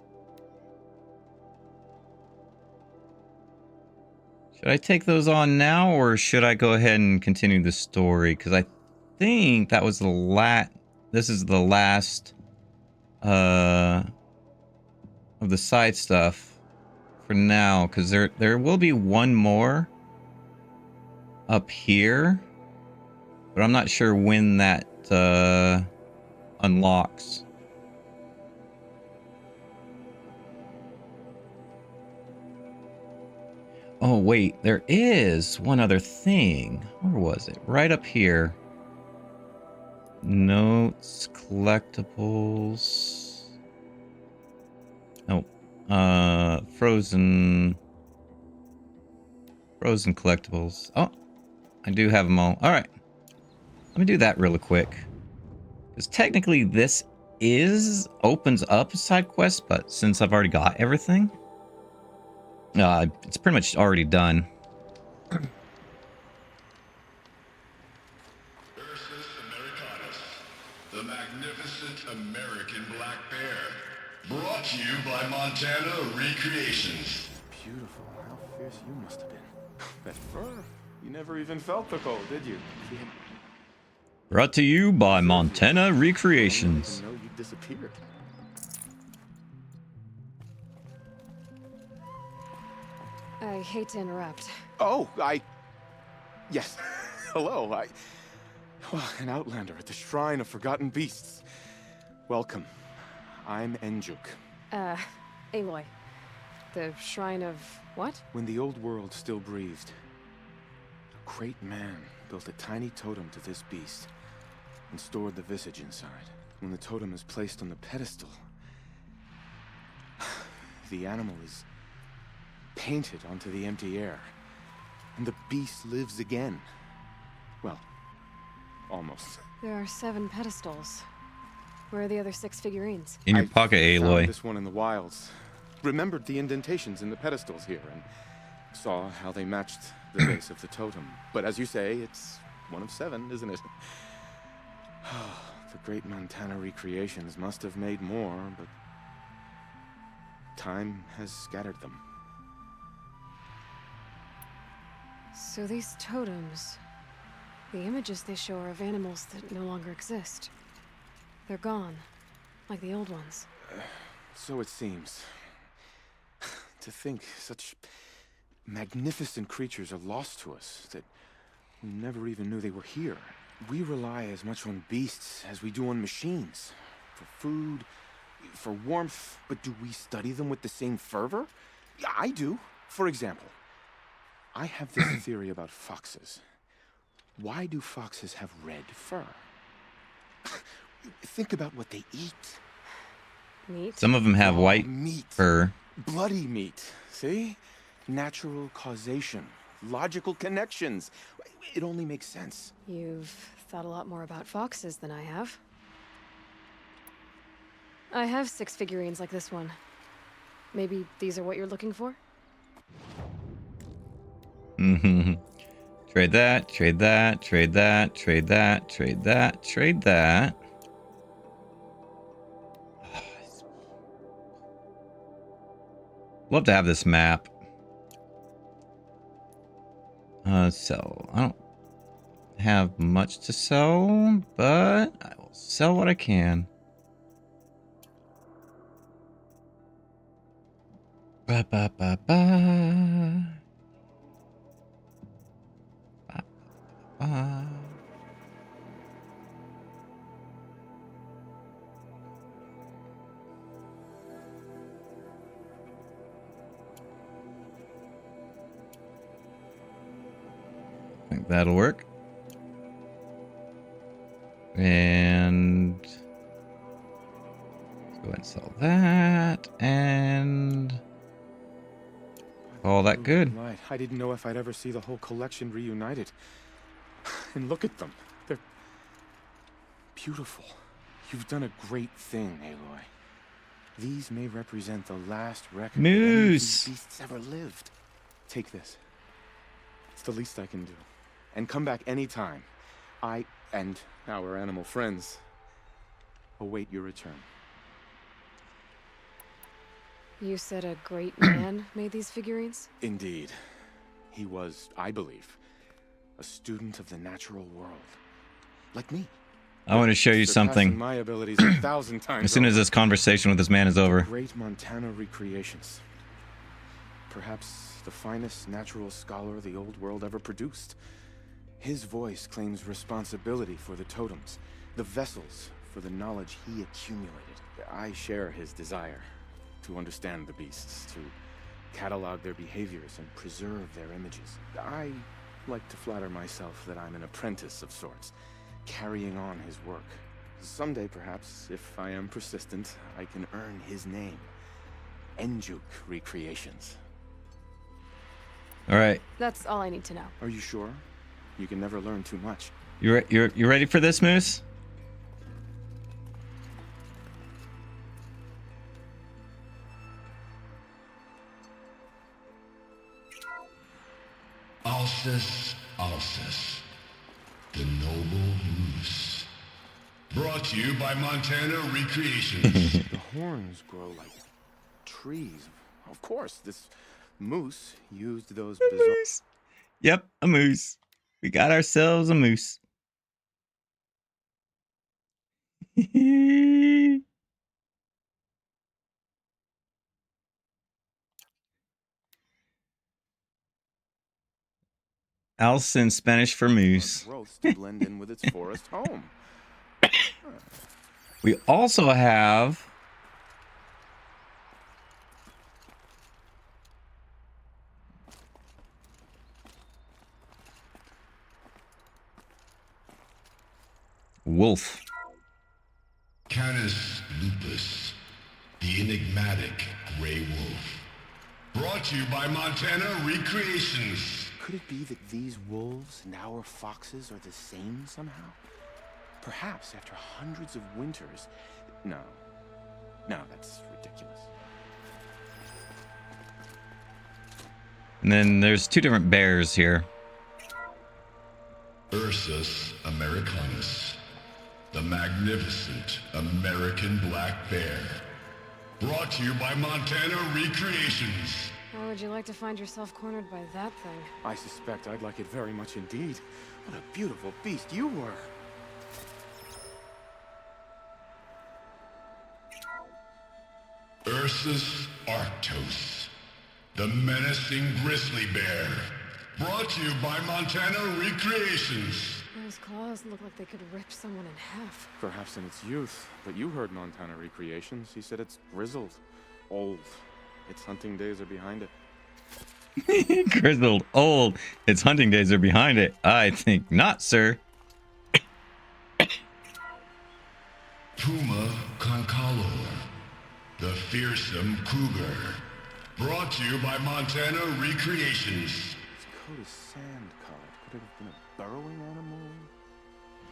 Should I take those on now, or should I go ahead and continue the story? Because I think that was the this is the last of the side stuff for now, because there will be one more up here, but I'm not sure when that unlocks. Oh wait, there is one other thing. Where was it? Right up here. Notes, collectibles. Oh, frozen collectibles. Oh, I do have them all. All right, let me do that really quick, because technically this opens up a side quest, but since I've already got everything, it's pretty much already done. The magnificent American black bear. Brought to you by Montana Recreations. Beautiful. How fierce you must have been. That fur. You never even felt the cold, did you? Brought to you by Montana Recreations. I didn't even know you disappeared. I hate to interrupt. Oh, yes. Hello, well, an outlander at the Shrine of Forgotten Beasts. Welcome. I'm Enjuk. Aloy. The Shrine of what? When the old world still breathed, a great man built a tiny totem to this beast and stored the visage inside. When the totem is placed on the pedestal, the animal is painted onto the empty air, and the beast lives again. Well, almost. There are 7 pedestals. Where are the other 6 figurines? In your pocket, Aloy. Found this one in the wilds. Remembered the indentations in the pedestals here, and saw how they matched the base of the totem. But as you say, it's one of 7, isn't it? The great Montana Recreations must have made more, but time has scattered them. So these totems, the images they show are of animals that no longer exist. They're gone, like the old ones. So it seems. To think such magnificent creatures are lost to us, that we never even knew they were here. We rely as much on beasts as we do on machines. For food, for warmth, but do we study them with the same fervor? Yeah, I do. For example, I have this theory about foxes. Why do foxes have red fur? Think about what they eat. Meat? Some of them have white fur. Bloody meat. See? Natural causation. Logical connections. It only makes sense. You've thought a lot more about foxes than I have. I have 6 figurines like this one. Maybe these are what you're looking for? Mm-hmm. Trade that, trade that, trade that, trade that, trade that, trade that. Love to have this map. Sell. I don't have much to sell, but I will sell what I can. Ba, ba, ba, ba. Ba, ba. I think that'll work. And let's go ahead and sell that and all that good. Right. I didn't know if I'd ever see the whole collection reunited. And look at them. They're beautiful. You've done a great thing, Aloy. These may represent the last record that any of these beasts ever lived. Take this. It's the least I can do. And come back anytime. I and our animal friends await your return. You said a great man made these figurines? Indeed. He was, I believe, a student of the natural world. Like me. I want to show you Surpassing something. my abilities 1,000 times As soon as over. this conversation with this man is over. Great Montana recreations. Perhaps the finest natural scholar the old world ever produced. His voice claims responsibility for the totems, the vessels for the knowledge he accumulated. I share his desire to understand the beasts, to catalog their behaviors and preserve their images. I like to flatter myself that I'm an apprentice of sorts, carrying on his work. Someday, perhaps, if I am persistent, I can earn his name. Enjuk Recreations. All right. That's all I need to know. Are you sure? You can never learn too much. You ready for this, Moose? Alcis, Alcis, the noble moose. Brought to you by Montana Recreations. The horns grow like trees. Of course, this moose used those bizarre... Yep, a moose. We got ourselves a moose. Alce in Spanish for moose. growths to blend in with its forest home. We also have wolf. Canis lupus, the enigmatic gray wolf. Brought to you by Montana Recreations. Could it be that these wolves and our foxes are the same somehow? Perhaps after hundreds of winters... No, that's ridiculous. And then there's two different bears here. Ursus americanus, the magnificent American black bear. Brought to you by Montana Recreations. How would you like to find yourself cornered by that thing? I suspect I'd like it very much indeed. What a beautiful beast you were. Ursus arctos, the menacing grizzly bear. Brought to you by Montana Recreations. Those claws look like they could rip someone in half. Perhaps in its youth, but you heard Montana Recreations. He said it's grizzled, old. Its hunting days are behind it. Grizzled, old. Its hunting days are behind it. I think not, sir. Puma concalor, the fearsome cougar. Brought to you by Montana Recreations. Its coat is sand-colored. Could it have been a burrowing animal?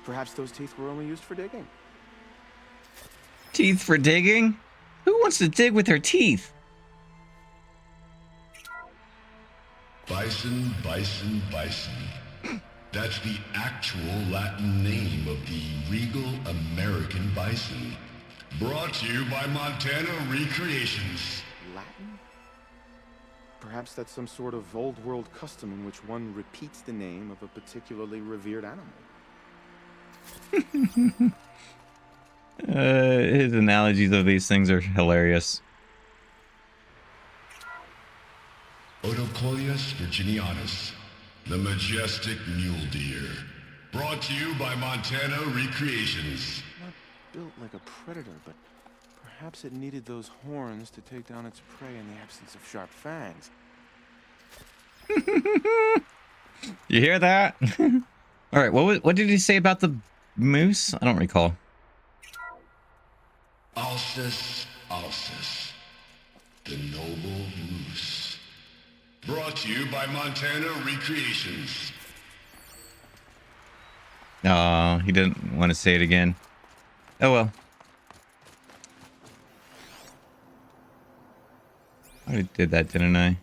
Perhaps those teeth were only used for digging. Teeth for digging? Who wants to dig with their teeth? Bison, bison, bison. That's the actual Latin name of the regal American bison. Brought to you by Montana Recreations. Latin? Perhaps that's some sort of old world custom in which one repeats the name of a particularly revered animal. His analogies of these things are hilarious. Odocoleus virginianus, the majestic mule deer. Brought to you by Montana Recreations. Not built like a predator, but perhaps it needed those horns to take down its prey in the absence of sharp fangs. You hear that? All right, what did he say about the moose? I don't recall. Alcis, the noble moose. Brought to you by Montana Recreations. Oh, he didn't want to say it again. Oh well. I already did that, didn't I?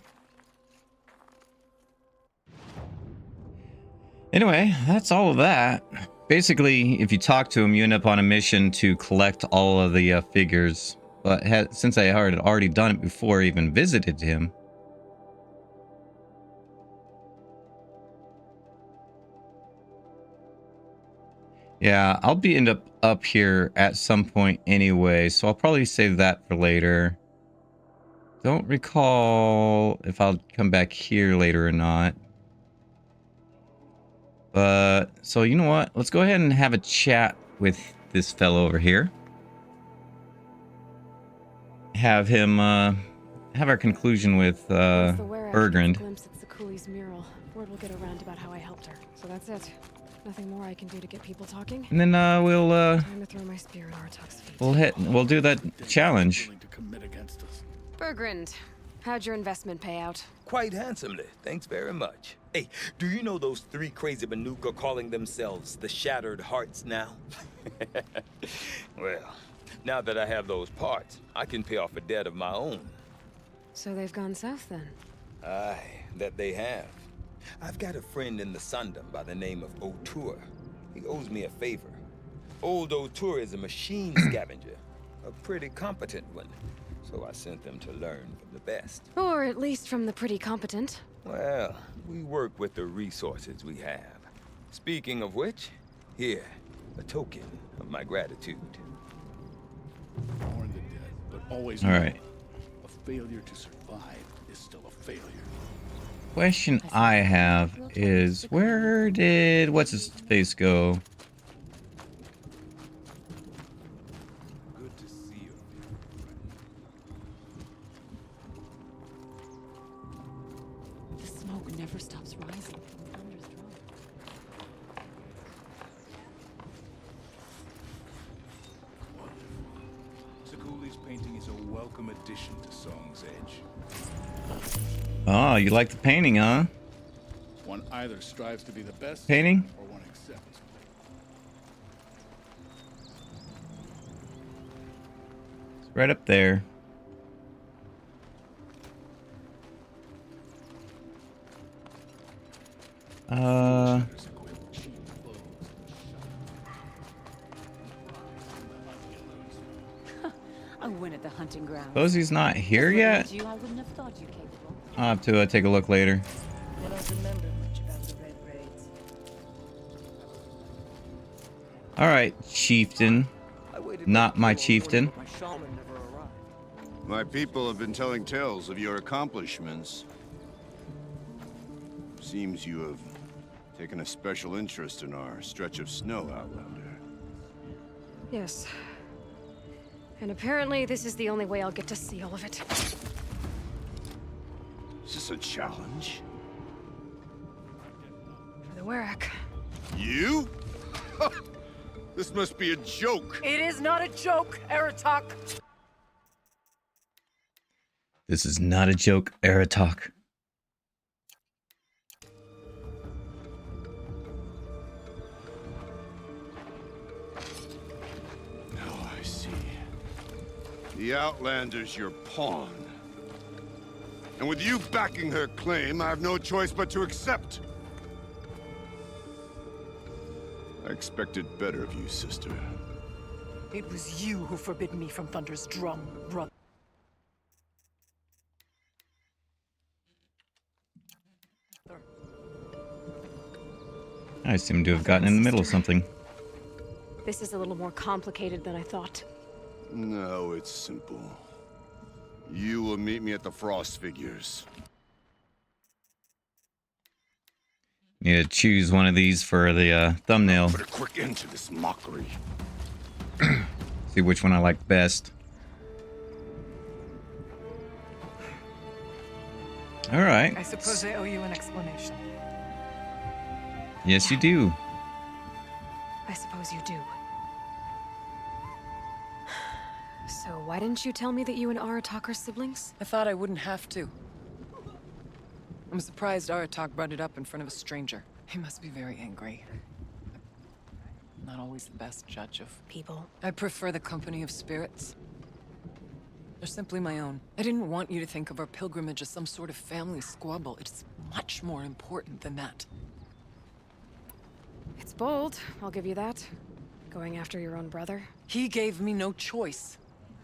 Anyway, that's all of that. Basically, if you talk to him, you end up on a mission to collect all of the figures. But since I had already done it before I even visited him, yeah, I'll end up here at some point anyway, so I'll probably save that for later. Don't recall if I'll come back here later or not. But, so you know what? Let's go ahead and have a chat with this fellow over here. Have him, have our conclusion with, Bergrand. Glimpse at Sakuli's mural. Word will get around about how I helped her. So that's it. Nothing more I can do to get people talking. And then, we'll, Time to throw my spear at Aratak's feet. we'll do that challenge. Bergrand, how'd your investment pay out? Quite handsomely, thanks very much. Hey, do you know those three crazy Manuka calling themselves the Shattered Hearts now? Well, now that I have those parts, I can pay off a debt of my own. So they've gone south then? Aye, that they have. I've got a friend in the Sundom by the name of O'Toole. He owes me a favor. Old O'Toole is a machine scavenger, a pretty competent one. So I sent them to learn from the best. Or at least from the pretty competent. Well, we work with the resources we have. Speaking of which, here, a token of my gratitude. Mourn the dead, but always All know right. a failure to survive is still a failure. Question I have is, where did what's his face go? Good to see you. The smoke never stops rising. Sakuli's painting is a welcome addition to Song's Edge. Oh, you like the painting, huh? One either strives to be the best Painting? or one accepts. It's right up there. I win at the hunting ground. Suppose he's not here yet? I wouldn't have thought you capable. I'll have to take a look later. I don't remember much about the Red Raids. Alright, chieftain. Not my chieftain. My people have been telling tales of your accomplishments. Seems you have taken a special interest in our stretch of snow, Outlander. Yes. And apparently this is the only way I'll get to see all of it. Is this a challenge? For the Werak. You? This must be a joke. It is not a joke, Aratak. This is not a joke, Aratak. Now I see. The Outlander's your pawn. And with you backing her claim, I have no choice but to accept. I expected better of you, sister. It was you who forbid me from Thunder's drum, brother. I seem to have gotten in the middle of something. This is a little more complicated than I thought. No, it's simple. You will meet me at the Frost Figures. Yeah, choose one of these for the thumbnail. Put a quick end to this mockery. See which one I like best. All right. I suppose I owe you an explanation. Yes, you do. I suppose you do. So why didn't you tell me that you and Aratak are siblings? I thought I wouldn't have to. I'm surprised Aratak brought it up in front of a stranger. He must be very angry. Not always the best judge of people. I prefer the company of spirits. They're simply my own. I didn't want you to think of our pilgrimage as some sort of family squabble. It's much more important than that. It's bold, I'll give you that. Going after your own brother. He gave me no choice.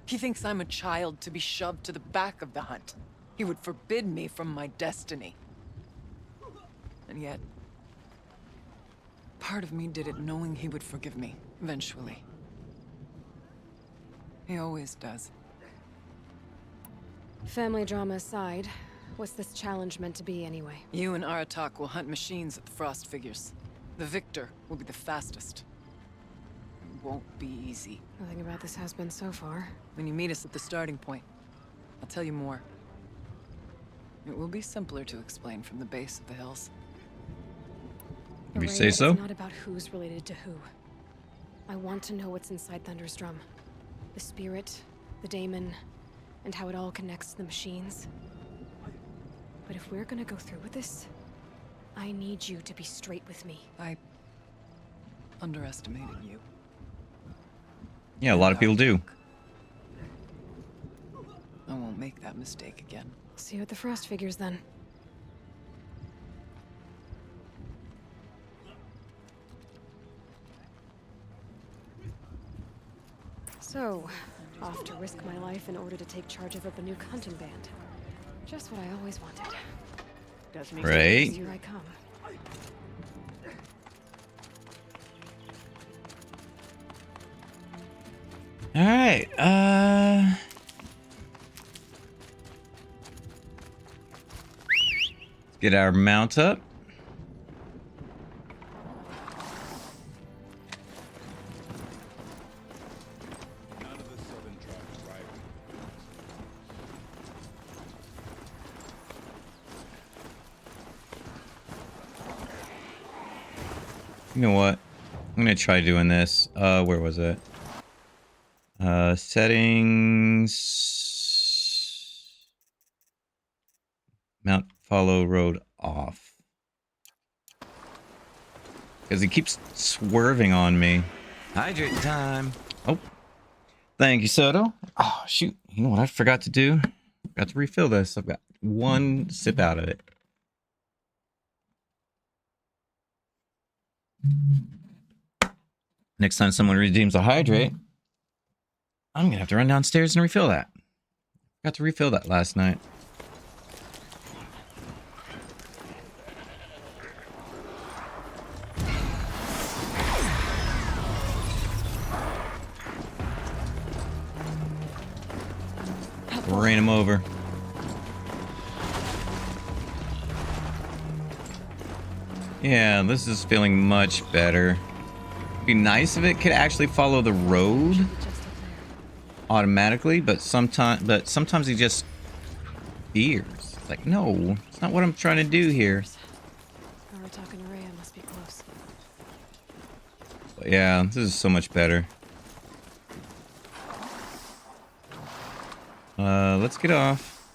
He thinks I'm a child to be shoved to the back of the hunt. He would forbid me from my destiny. And yet, part of me did it knowing he would forgive me, eventually. He always does. Family drama aside, what's this challenge meant to be anyway? You and Aratak will hunt machines at the Frost figures. The victor will be the fastest. It won't be easy. Nothing about this has been so far. When you meet us at the starting point, I'll tell you more. It will be simpler to explain from the base of the hills. If you say so. It's not about who's related to who. I want to know what's inside Thunder's drum. The spirit, the daemon, and how it all connects to the machines. But if we're gonna go through with this, I need you to be straight with me. I underestimated you. Yeah, a lot of people do. I won't make that mistake again. See you at the Frost figures then. So, off to risk my life in order to take charge of a Banuk hunting band. Just what I always wanted. Does make Right. sense. Here I come. All right. Let's get our mount up. You know what? I'm gonna try doing this. Where was it? Settings. Mount follow road off. Because he keeps swerving on me. Hydrate time. Oh. Thank you, Soto. Oh, shoot. You know what I forgot to do? Got to refill this. I've got one sip out of it. Next time someone redeems a hydrate, I'm gonna have to run downstairs and refill that. Got to refill that last night. Rain him over. Yeah, this is feeling much better. It'd be nice if it could actually follow the road automatically, but sometimes he just veers. It's like, no, it's not what I'm trying to do here. Aratak and Rhea must be close. But yeah, this is so much better. Let's get off.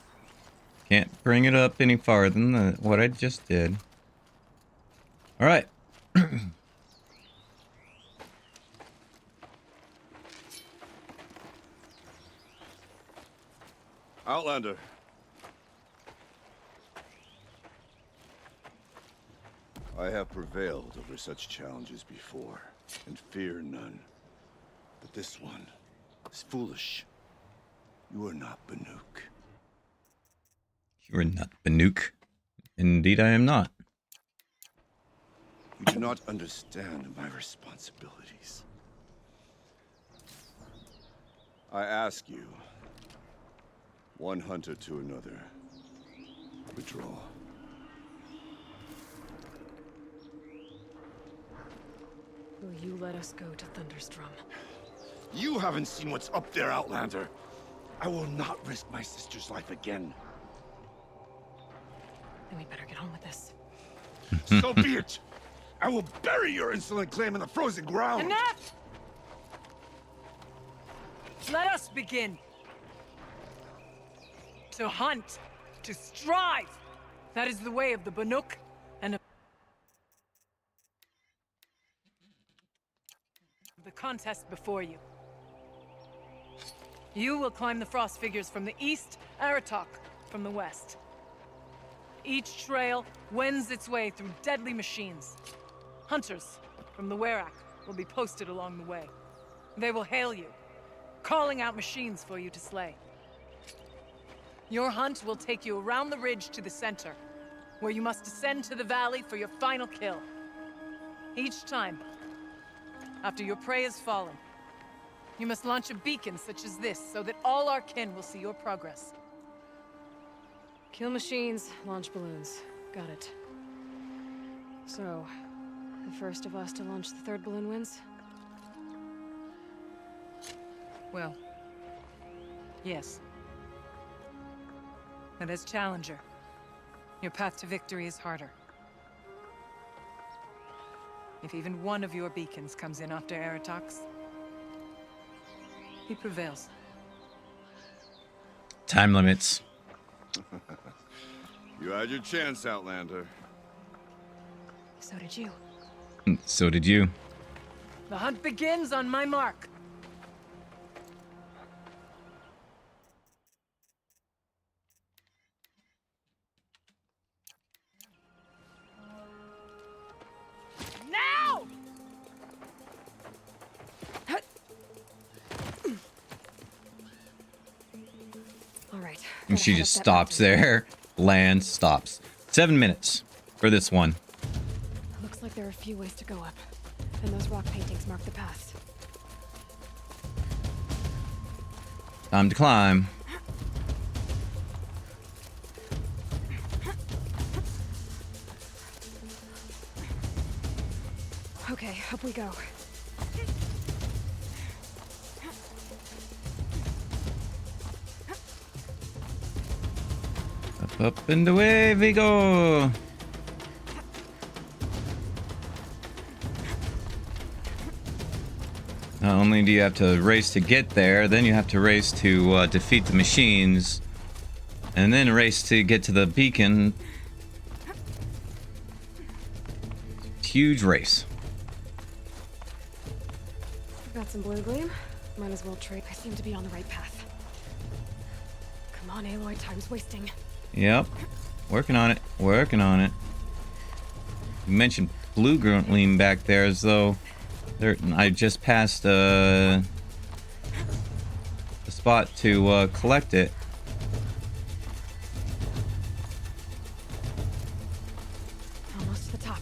Can't bring it up any farther than what I just did. All right. Outlander. I have prevailed over such challenges before, and fear none. But this one is foolish. You are not Banuk. You are not Banuk. Indeed, I am not. You do not understand my responsibilities. I ask you, one hunter to another, withdraw. Will you let us go to Thunderstrom? You haven't seen what's up there, Outlander. I will not risk my sister's life again. Then we better get on with this. So be it. I will bury your insolent claim in the frozen ground. Enough! Let us begin. To hunt, to strive. That is the way of the Banuk and of the contest before you. You will climb the frost figures from the east, Aratak from the west. Each trail wends its way through deadly machines. Hunters from the Werak will be posted along the way. They will hail you, calling out machines for you to slay. Your hunt will take you around the ridge to the center, where you must descend to the valley for your final kill. Each time, after your prey has fallen, you must launch a beacon such as this so that all our kin will see your progress. Kill machines, launch balloons. Got it. So, the first of us to launch the third balloon wins? Well, yes. But as challenger, your path to victory is harder. If even one of your beacons comes in after Aratak's, he prevails. Time limits. You had your chance, Outlander. So did you. So did you. The hunt begins on my mark. Now! All right. And she just stops there, lands, stops. 7 minutes for this one. Looks like there are a few ways to go up, and those rock paintings mark the paths. Time to climb. Okay, up we go. Up and away we go. Not only do you have to race to get there, then you have to race to defeat the machines, and then race to get to the beacon. Huge race. I've got some blue gleam. Might as well trade. I seem to be on the right path. Come on, Aloy, time's wasting. Yep. Working on it. Working on it. You mentioned blue gleam back there as though I just passed a spot to collect it. Almost to the top.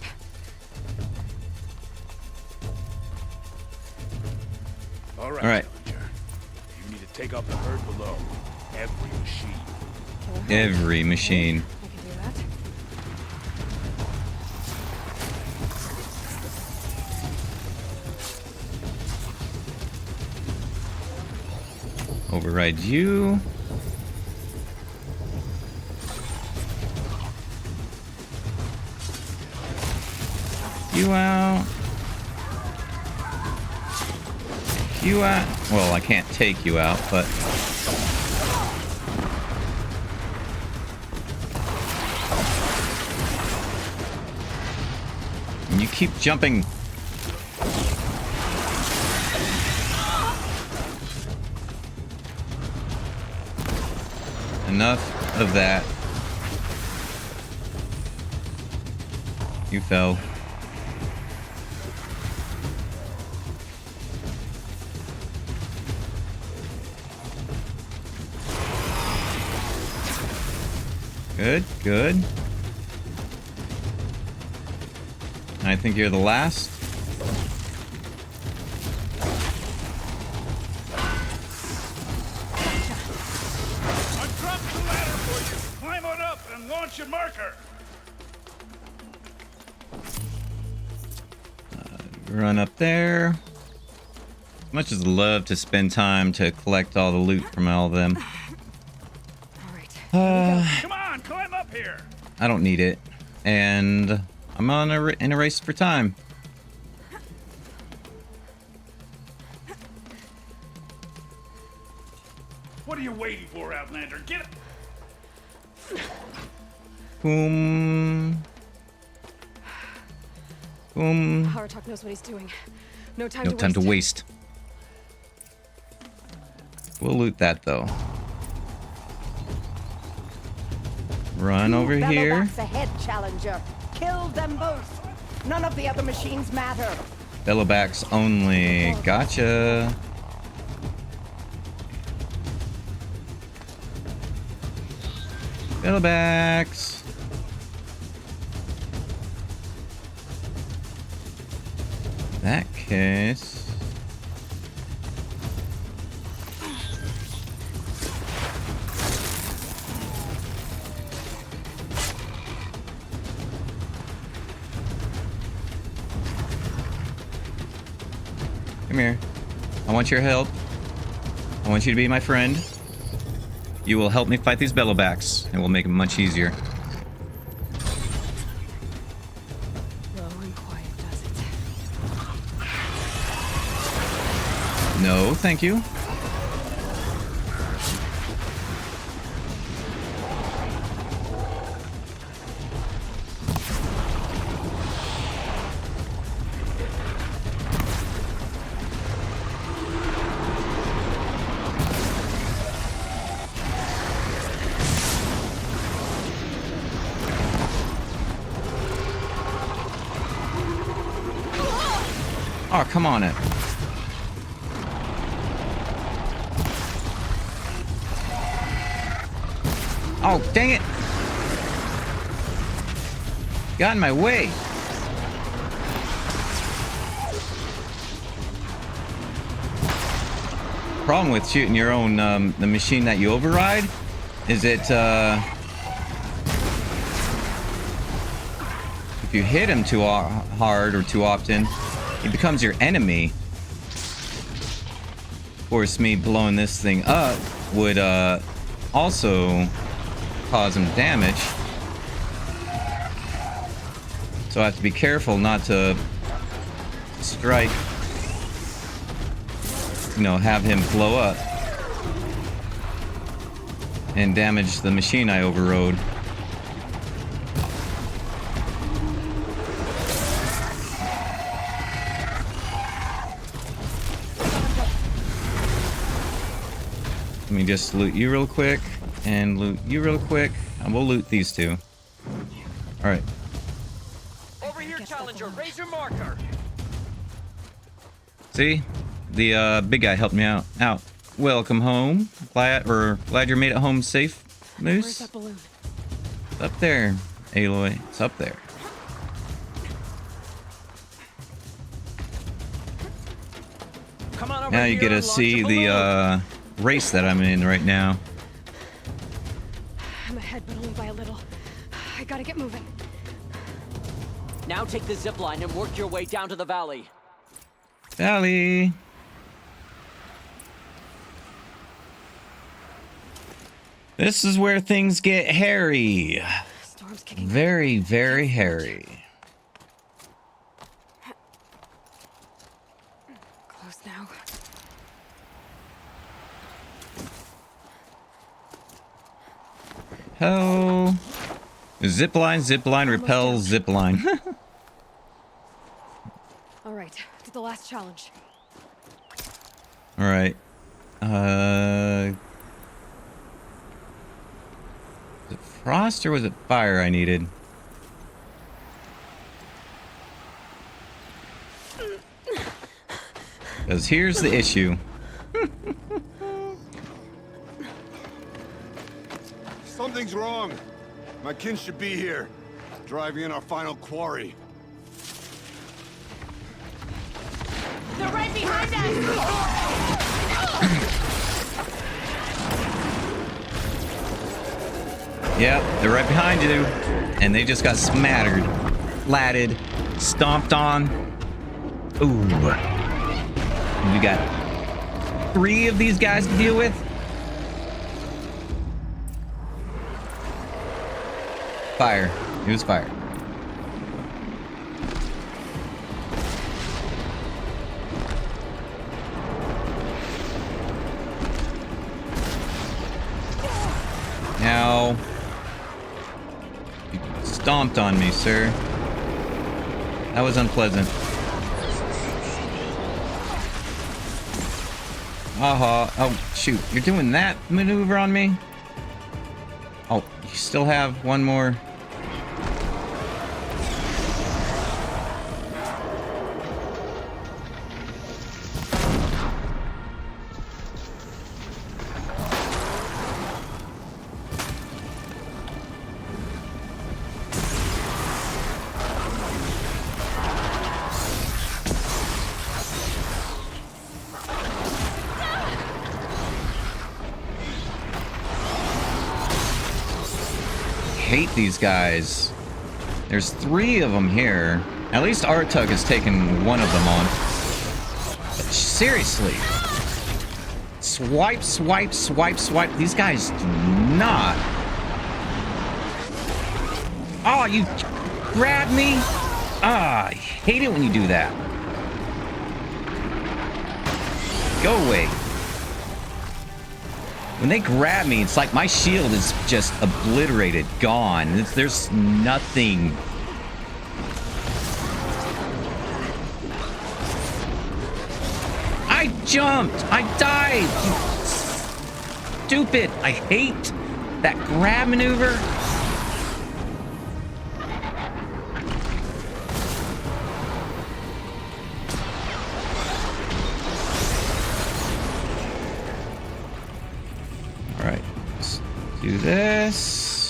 All right. All right. Challenger. You need to take out the herd below. Every machine. Every machine. I can do that. Override you. You out. You out. Well, I can't take you out, but... You keep jumping. Enough of that. You fell. Good, good. I think you're the last. I've dropped the ladder for you. Climb on up and launch your marker. Run up there. As much as I'd love to spend time to collect all the loot from all of them. Come on, climb up here. I don't need it. And I'm in a race for time. What are you waiting for, Outlander? Get it. Boom. Boom. Aratak knows what he's doing. No time No to time waste. to waste. We'll loot that though. Run over here. Ahead, Challenger. Kill them both. None of the other machines matter. Bellowbacks only. Gotcha. Bellowbacks. In that case. Come here. I want your help. I want you to be my friend. You will help me fight these bellowbacks. It will make it much easier. Low and quiet does it. No, thank you. Oh, come on it. Oh, dang it. Got in my way. Problem with shooting your own, the machine that you override is it, if you hit him too hard or too often, he becomes your enemy. Of course, me blowing this thing up would also cause him damage. So I have to be careful not to strike, you know, have him blow up and damage the machine I overrode. Let me just loot you real quick and loot you real quick, and we'll loot these two. All right. Over here, Challenger. Raise your marker. See, the big guy helped me out. Welcome home. Glad you made it home safe, Moose. Where's that balloon? It's up there, Aloy. It's up there. Come on over Now you here get to and launch see a the balloon. race that I'm in right now. I'm ahead, but only by a little. I gotta get moving. Now take the zip line and work your way down to the valley. Valley. This is where things get hairy. Storm's kicking. Very, very hairy. Close now. Hell. Zipline, repel, zipline. All right, to the last challenge. All right. Was it frost or was it fire I needed? Because here's the issue. Something's wrong. My kin should be here, driving in our final quarry. They're right behind us! Yep, they're right behind you. And they just got smattered, latted, stomped on. Ooh. We got 3 of these guys to deal with. Fire. It was fire. Now, you stomped on me, sir. That was unpleasant. Aha. Oh, shoot. You're doing that maneuver on me? Oh, you still have one more. Hate these guys. There's 3 of them here. At least Aratak has taken one of them on. But seriously. Swipe, swipe, swipe, swipe. These guys do not. Oh, you grabbed me? Ah, I hate it when you do that. Go away. When they grab me, it's like my shield is just obliterated, gone. There's nothing. I jumped! I died! Stupid! I hate that grab maneuver. Alright, let's do this.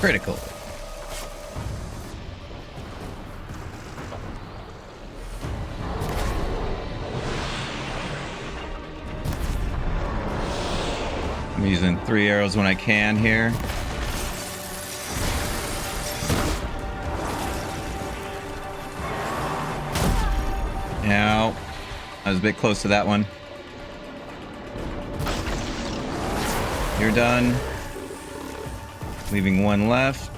Critical. I'm using 3 arrows when I can here. Now, I was a bit close to that one. You're done. Leaving 1 left.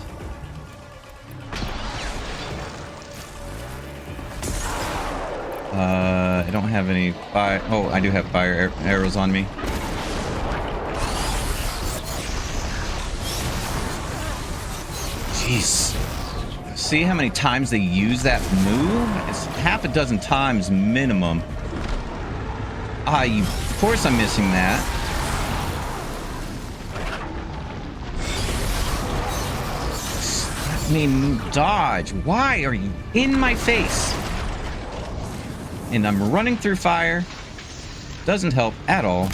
I don't have any fire. Oh, I do have fire arrows on me. Jeez. See how many times they use that move? It's half a dozen times minimum. Of course I'm missing that. I mean, dodge. Why are you in my face? And I'm running through fire. Doesn't help at all.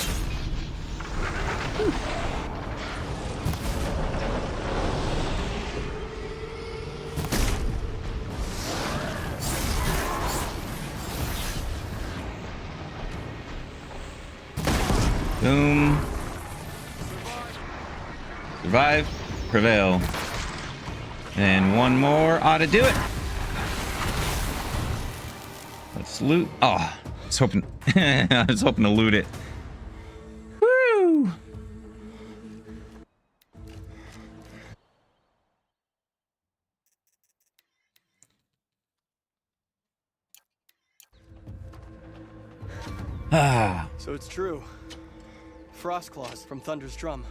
Boom. Survive. Prevail. And 1 more ought to do it. Let's loot. Oh, I was hoping I was hoping to loot it. Woo! So it's true. Frost claws from Thunder's drum.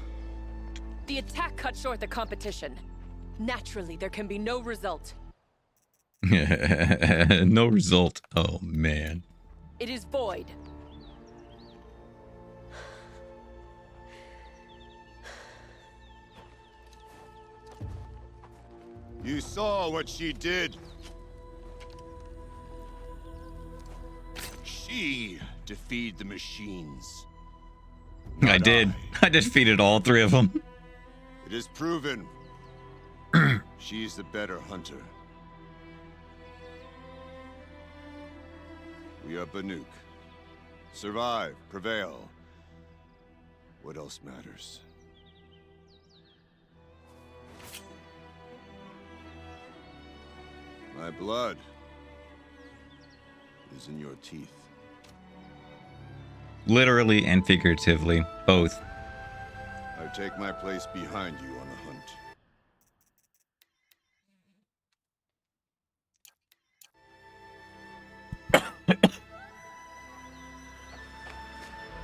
The attack cut short the competition. Naturally, there can be no result. No result. Oh, man. It is void. You saw what she did. She defeated the machines. I did. I defeated all 3 of them. It is proven. She's the better hunter. We are Banuk. Survive, prevail. What else matters? My blood is in your teeth. Literally and figuratively, both. I take my place behind you on the hunt.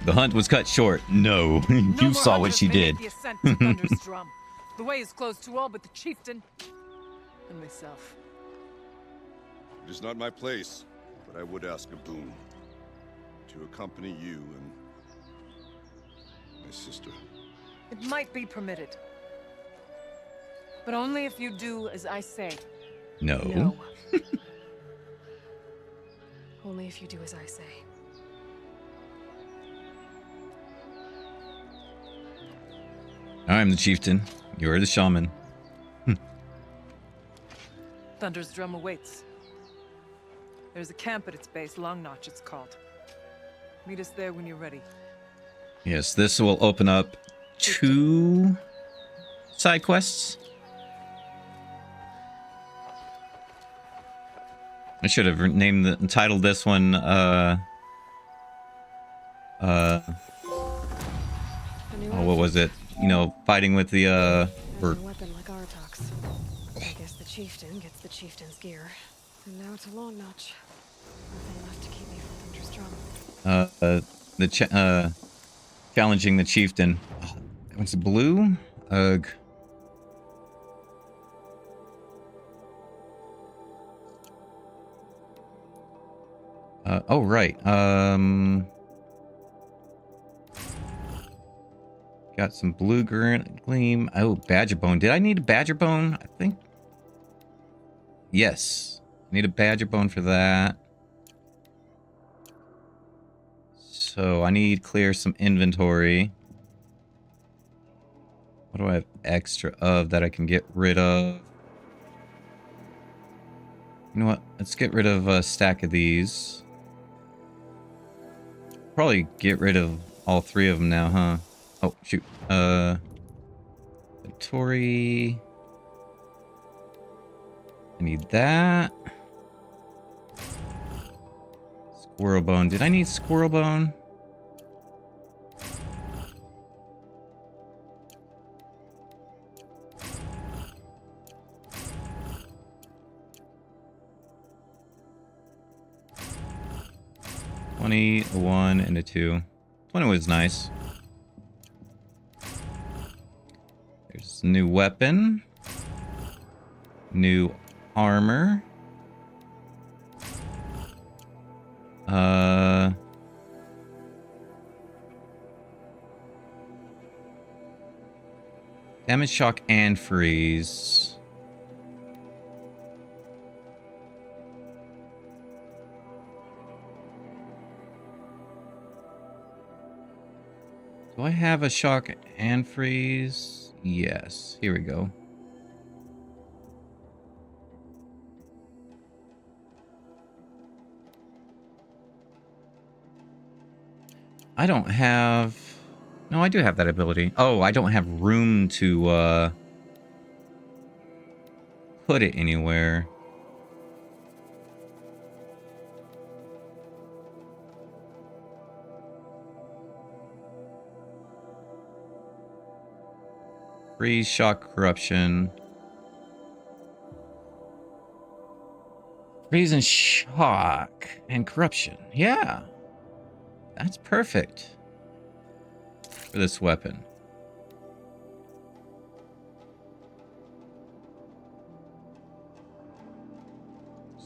The hunt was cut short. No, you saw what she did. The ascent to Thunder's drum. The way is closed to all but the chieftain and myself. It is not my place, but I would ask a boon. To accompany you and my sister. It might be permitted. But only if you do as I say. No. Only if you do as I say. I'm the chieftain. You're the shaman. Thunder's drum awaits. There's a camp at its base, Long Notch it's called. Meet us there when you're ready. Yes, this will open up 2 side quests. I should have entitled this one, oh, what was it? You know, fighting with the, A weapon like Aratak's. I guess the chieftain gets the chieftain's gear. And now it's a long notch. Nothing left to keep me from Thunder's drum. Challenging the chieftain. Oh, what's it, blue? Ugh. Oh, right. Got some blue gleam. Oh, badger bone. Did I need a badger bone? I think. Yes. Need a badger bone for that. So I need to clear some inventory. What do I have extra of that I can get rid of? You know what? Let's get rid of a stack of these. Probably get rid of all 3 of them now, huh? Oh, shoot. Inventory. I need that. Squirrel bone. Did I need squirrel bone? A 1 and a 2. 20 was nice. There's a new weapon. New armor. Damage, shock, and freeze. Do I have a shock and freeze? Yes. Here we go. I don't have... No, I do have that ability. Oh, I don't have room to put it anywhere. Freeze, shock, corruption. Freeze and shock and corruption. Yeah. That's perfect for this weapon.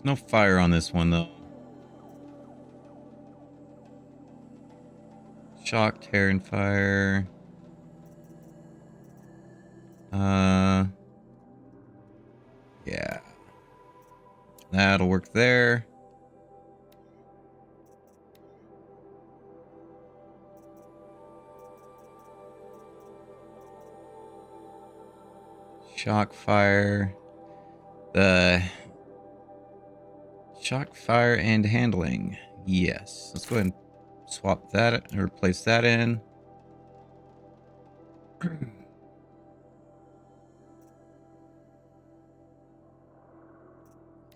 There's no fire on this one, though. Shock, tear, and fire. Yeah. That'll work there. Shock, fire. The shock, fire, and handling. Yes. Let's go ahead and swap that, or replace that in.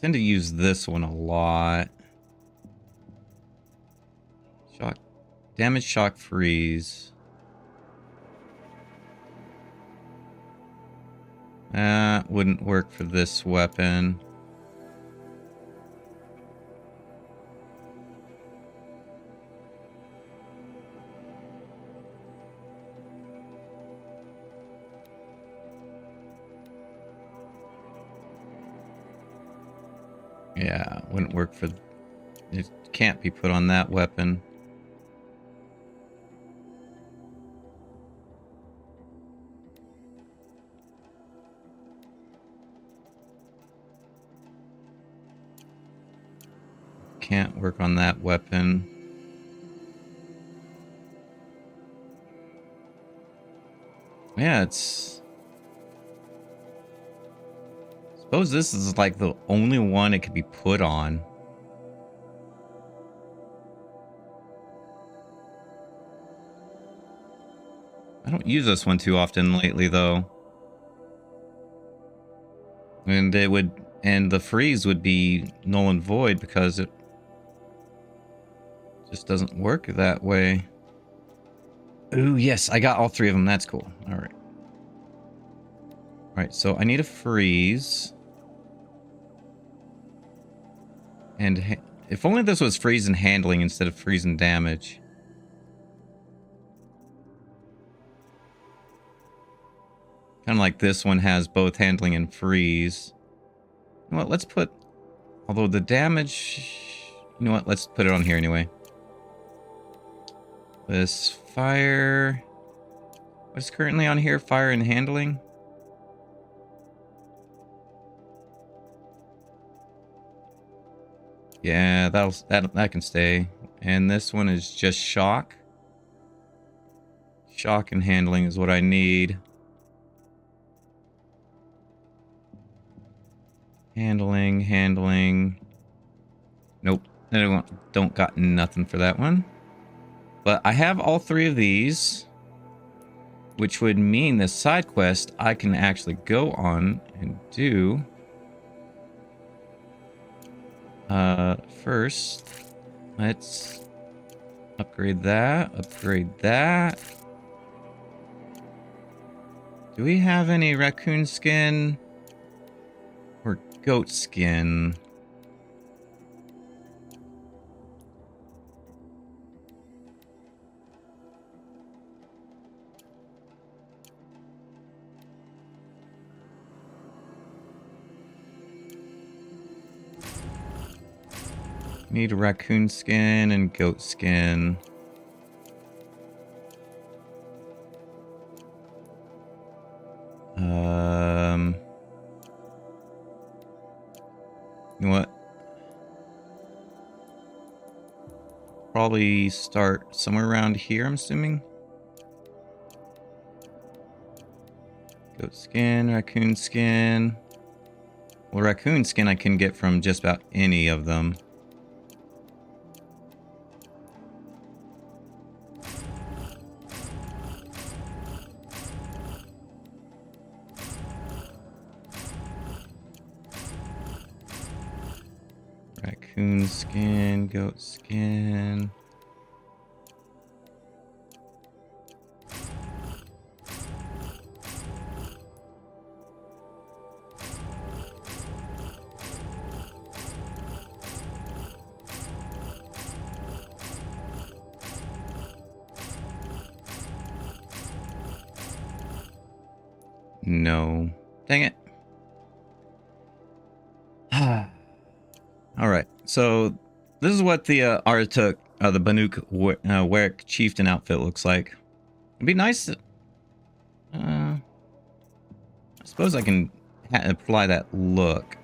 Tend to use this one a lot. Shock, damage, shock, freeze. That wouldn't work for this weapon. Yeah, wouldn't work for... It can't be put on that weapon. Can't work on that weapon. Yeah, it's... Suppose this is like the only one it could be put on. I don't use this one too often lately, though. And it would... And the freeze would be null and void because it just doesn't work that way. Ooh, yes, I got all three of them. That's cool. All right. All right, so I need a freeze. And if only this was freeze and handling instead of freeze and damage. Kind of like this one has both handling and freeze. You know what, let's put... Although the damage... You know what, let's put it on here anyway. This fire... What's currently on here? Fire and handling? Yeah, that can stay. And this one is just shock. Shock and handling is what I need. Handling. Nope. I don't got nothing for that one. But I have all three of these. Which would mean this side quest I can actually go on and do. First, let's upgrade that. Do we have any raccoon skin or goat skin? Need raccoon skin and goat skin. You know what? Probably start somewhere around here, I'm assuming. Goat skin, raccoon skin. Well, raccoon skin I can get from just about any of them. Raccoon skin, goat skin. No. Dang it. All right. So this is what the Aratak, the Werak chieftain outfit looks like. It'd be nice. I suppose I can apply that look.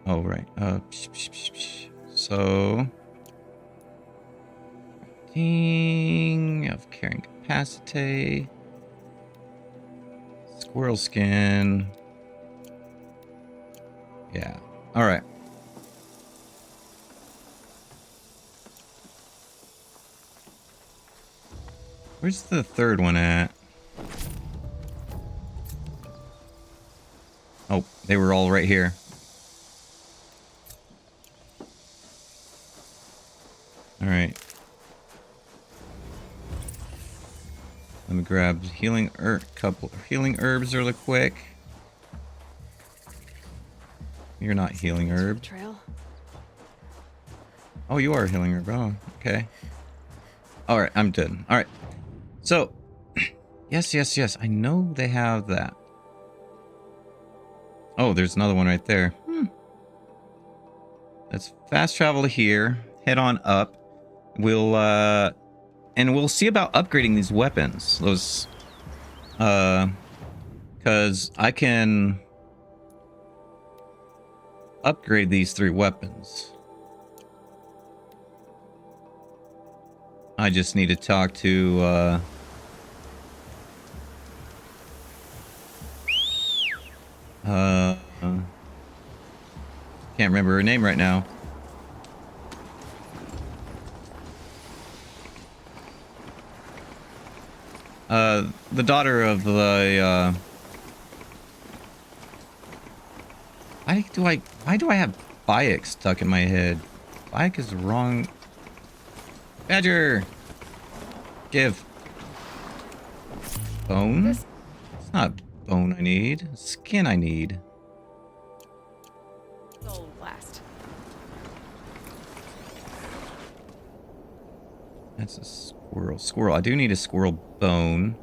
Oh, right. So of carrying capacity. Squirrel skin. Yeah. All right. Where's the third one at? Oh, they were all right here. All right. Let me grab couple of healing herbs really quick. You're not healing herb. Trail. Oh, you are a healing herb. Oh, okay. All right, I'm done. All right. So, yes. I know they have that. Oh, there's another one right there. Let's fast travel to here. Head on up. We'll see about upgrading these weapons. Those, because I can upgrade these 3 weapons. I just need to talk to, can't remember her name right now. The daughter of the, why do I have Bayek stuck in my head? Bayek is wrong. Badger! Give. Bone? It's not bone I need. Skin I need. Soul blast. That's a squirrel. Squirrel. I do need a squirrel bone.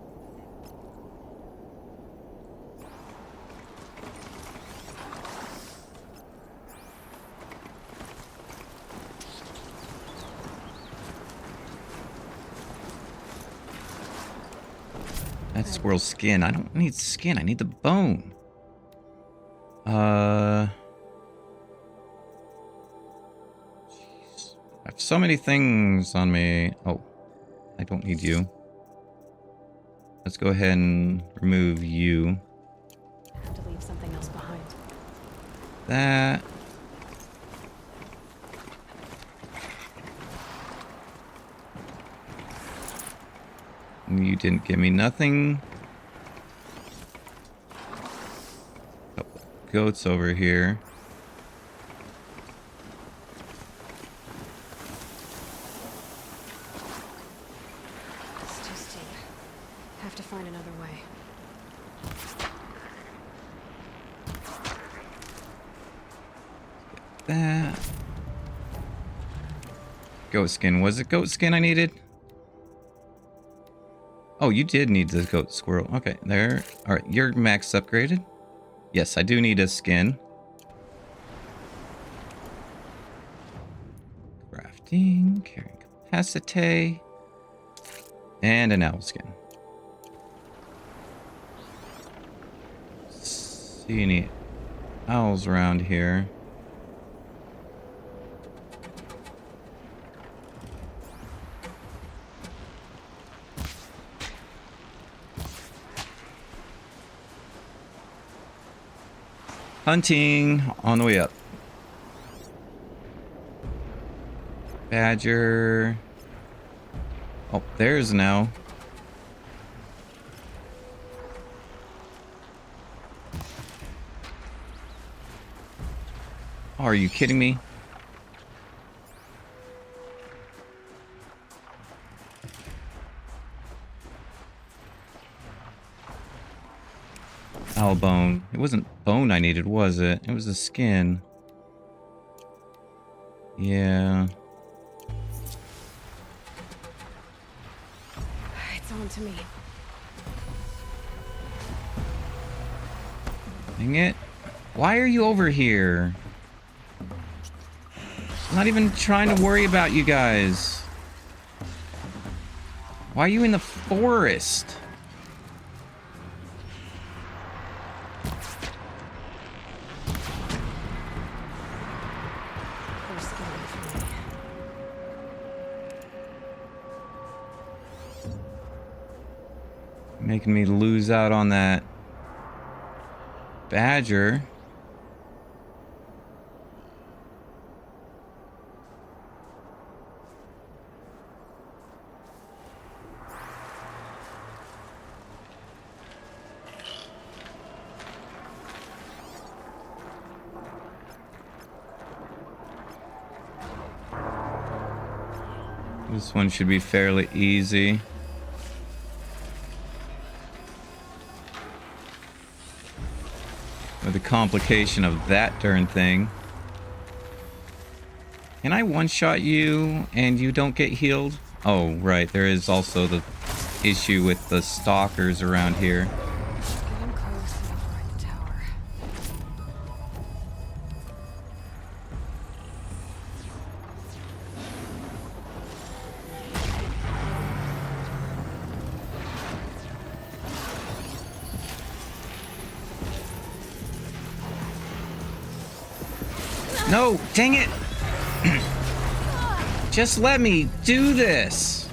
That's squirrel skin. I don't need skin. I need the bone. Jeez. I have so many things on me. Oh, I don't need you. Let's go ahead and remove you. I have to leave something else behind. That. You didn't give me nothing. Couple goats over here. It's too steep. Have to find another way. That. Goat skin. Was it goat skin I needed? Oh, you did need the goat squirrel. Okay, there. All right, you're max upgraded. Yes, I do need a skin. Crafting, carrying capacity, and an owl skin. See any owls around here? Hunting on the way up. Badger. Oh, there's an owl. Oh, are you kidding me? Owl bone. It wasn't bone I needed, was it? It was the skin. Yeah. It's on to me. Dang it. Why are you over here? I'm not even trying to worry about you guys. Why are you in the forest? Making me lose out on that badger. This one should be fairly easy. With the complication of that darn thing. Can I one-shot you and you don't get healed? Oh, right. There is also the issue with the stalkers around here. Getting close to override the tower. No, dang it! Just let me do this!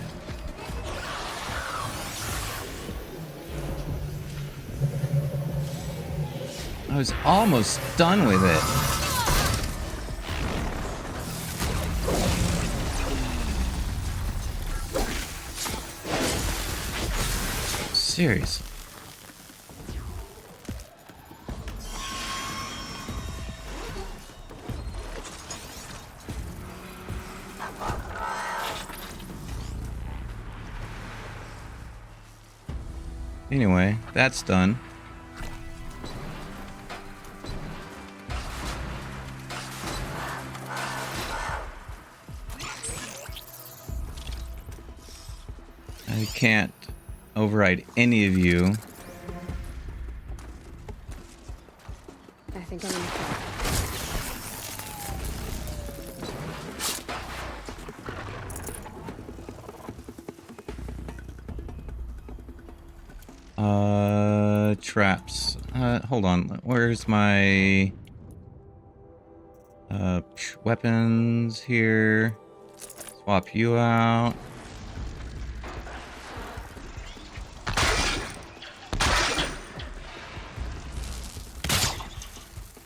I was almost done with it. Seriously. Anyway, that's done. I can't override any of you. I think I'm gonna Traps. Hold on. Where's my weapons here? Swap you out.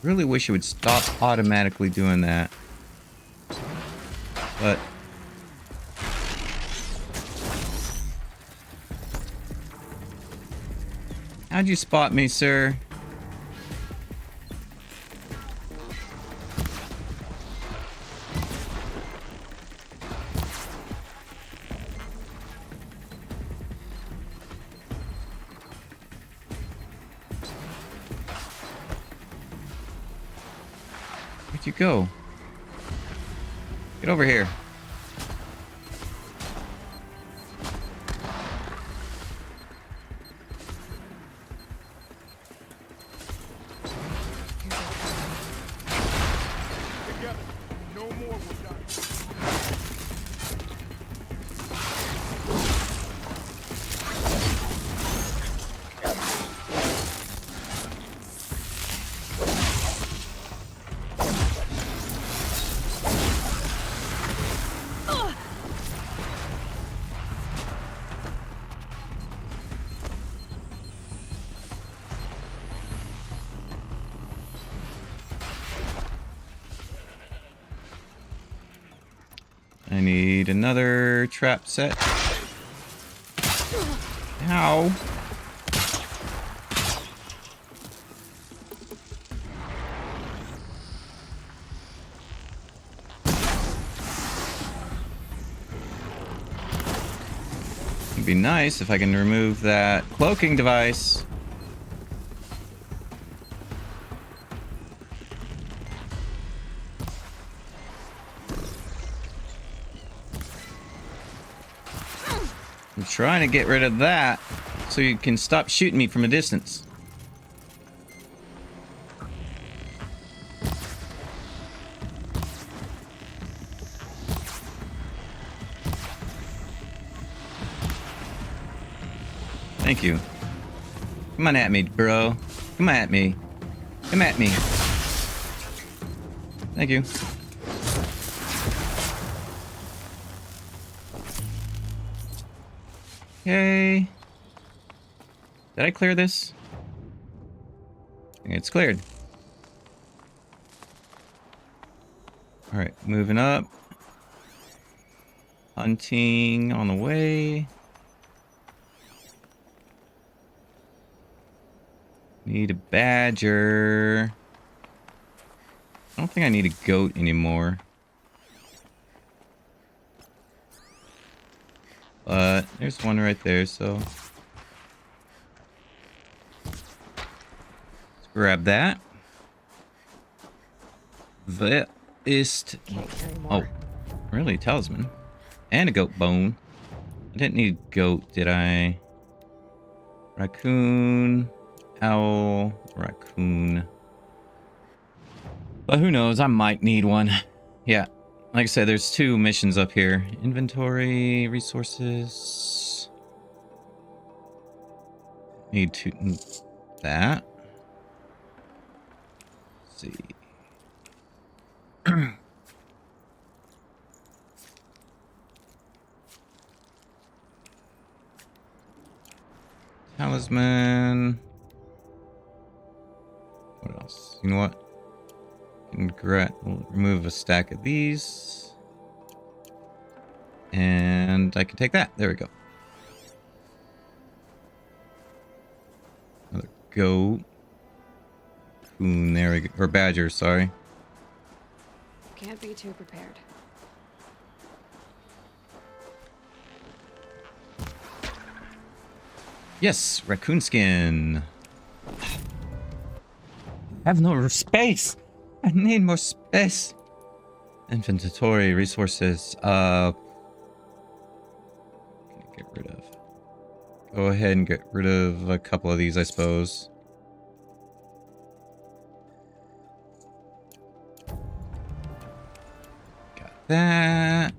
Really wish it would stop automatically doing that. But how'd you spot me, sir? Where'd you go? Get over here. I need another trap set. Ow. It'd be nice if I can remove that cloaking device. I'm trying to get rid of that so you can stop shooting me from a distance. Thank you. Come on at me, bro. Come at me. Come at me. Thank you. Okay. Did I clear this? I think it's cleared. Alright, moving up. Hunting on the way. Need a badger. I don't think I need a goat anymore. But there's one right there, so let's grab that. That is... Oh, really? Talisman. And a goat bone. I didn't need goat, did I? Raccoon. Owl. Raccoon. But who knows? I might need one. Yeah. Like I said, there's 2 missions up here. Inventory, resources. Need to... that. Let's see. Talisman. What else? You know what? We'll remove a stack of these. And I can take that. There we go. Another goat. Coon, there we go. Or badger, sorry. Can't be too prepared. Yes, raccoon skin. I have no space. I need more space. Inventory resources. Get rid of. Go ahead and get rid of a couple of these, I suppose. Got that.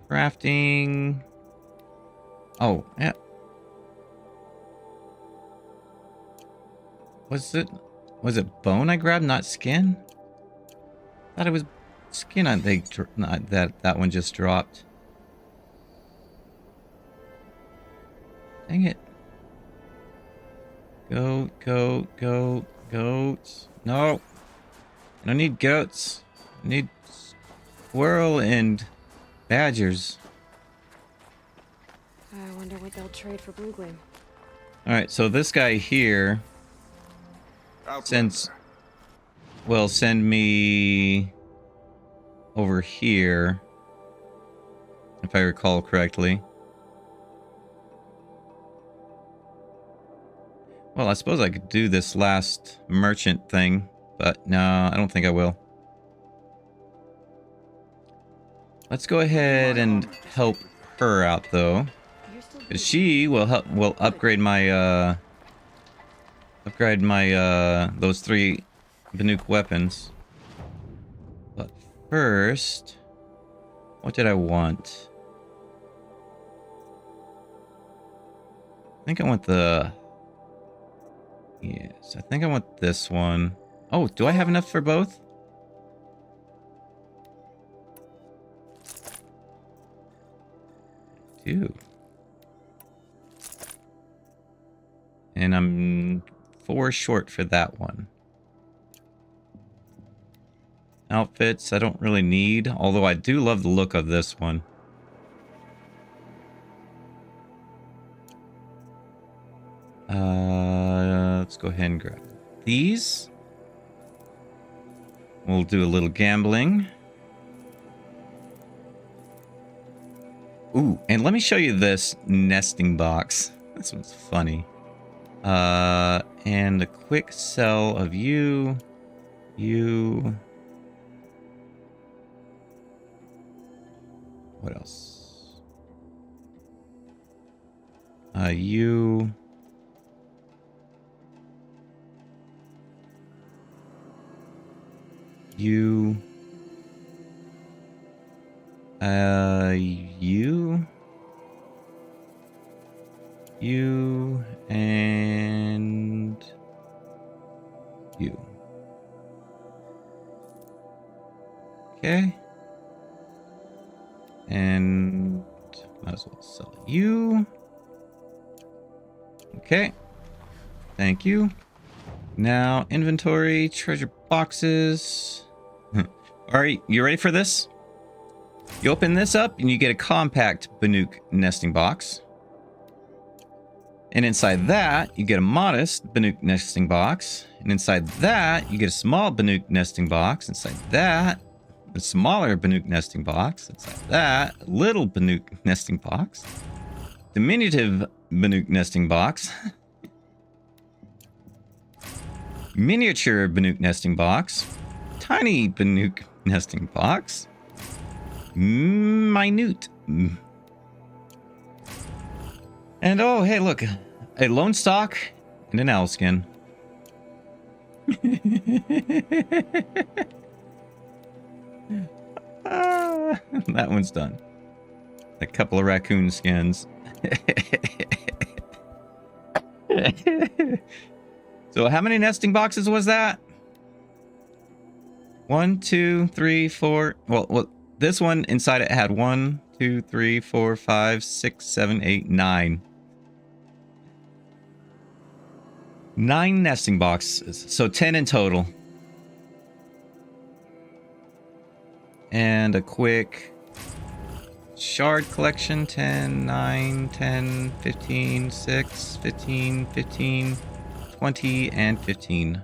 Crafting. Oh, yeah. Was it bone I grabbed, not skin? Thought it was skin that one just dropped. Dang it. Goat. No. I don't need goats. I need squirrel and badgers. I wonder what they'll trade for Blue Gleam. Alright, so this guy here will send me over here, if I recall correctly. Well, I suppose I could do this last merchant thing, but no, I don't think I will. Let's go ahead and help her out, though, because she will upgrade my those 3 Banuk weapons. But first, what did I want? I think I want the... Yes, I think I want this one. Oh, do I have enough for both? I do. And I'm 4 short for that one. Outfits I don't really need, although I do love the look of this one. Let's go ahead and grab these. We'll do a little gambling. Ooh, and let me show you this nesting box. This one's funny. And a quick sell of you. What else? You. You. You. you. Okay. And might as well sell you. Okay. Thank you. Now, inventory, treasure boxes. Alright, you ready for this? You open this up and you get a compact Banuk nesting box. And inside that, you get a modest Banuk nesting box. And inside that, you get a small Banuk nesting box. Inside that, a smaller Banuk nesting box. Inside that, a little Banuk nesting box. Diminutive Banuk nesting box. Miniature Banuk nesting box. Tiny Banuk nesting box. Minute. And oh, hey, look. A lone stock and an owl skin. That one's done. A couple of raccoon skins. So how many nesting boxes was that? 1, 2, 3, 4. Well, this one inside it had 1, 2, 3, 4, 5, 6, 7, 8, 9. 9 nesting boxes. So 10 in total. And a quick shard collection. 10, 9, 10, 15, 6, 15, 15, 20, and 15.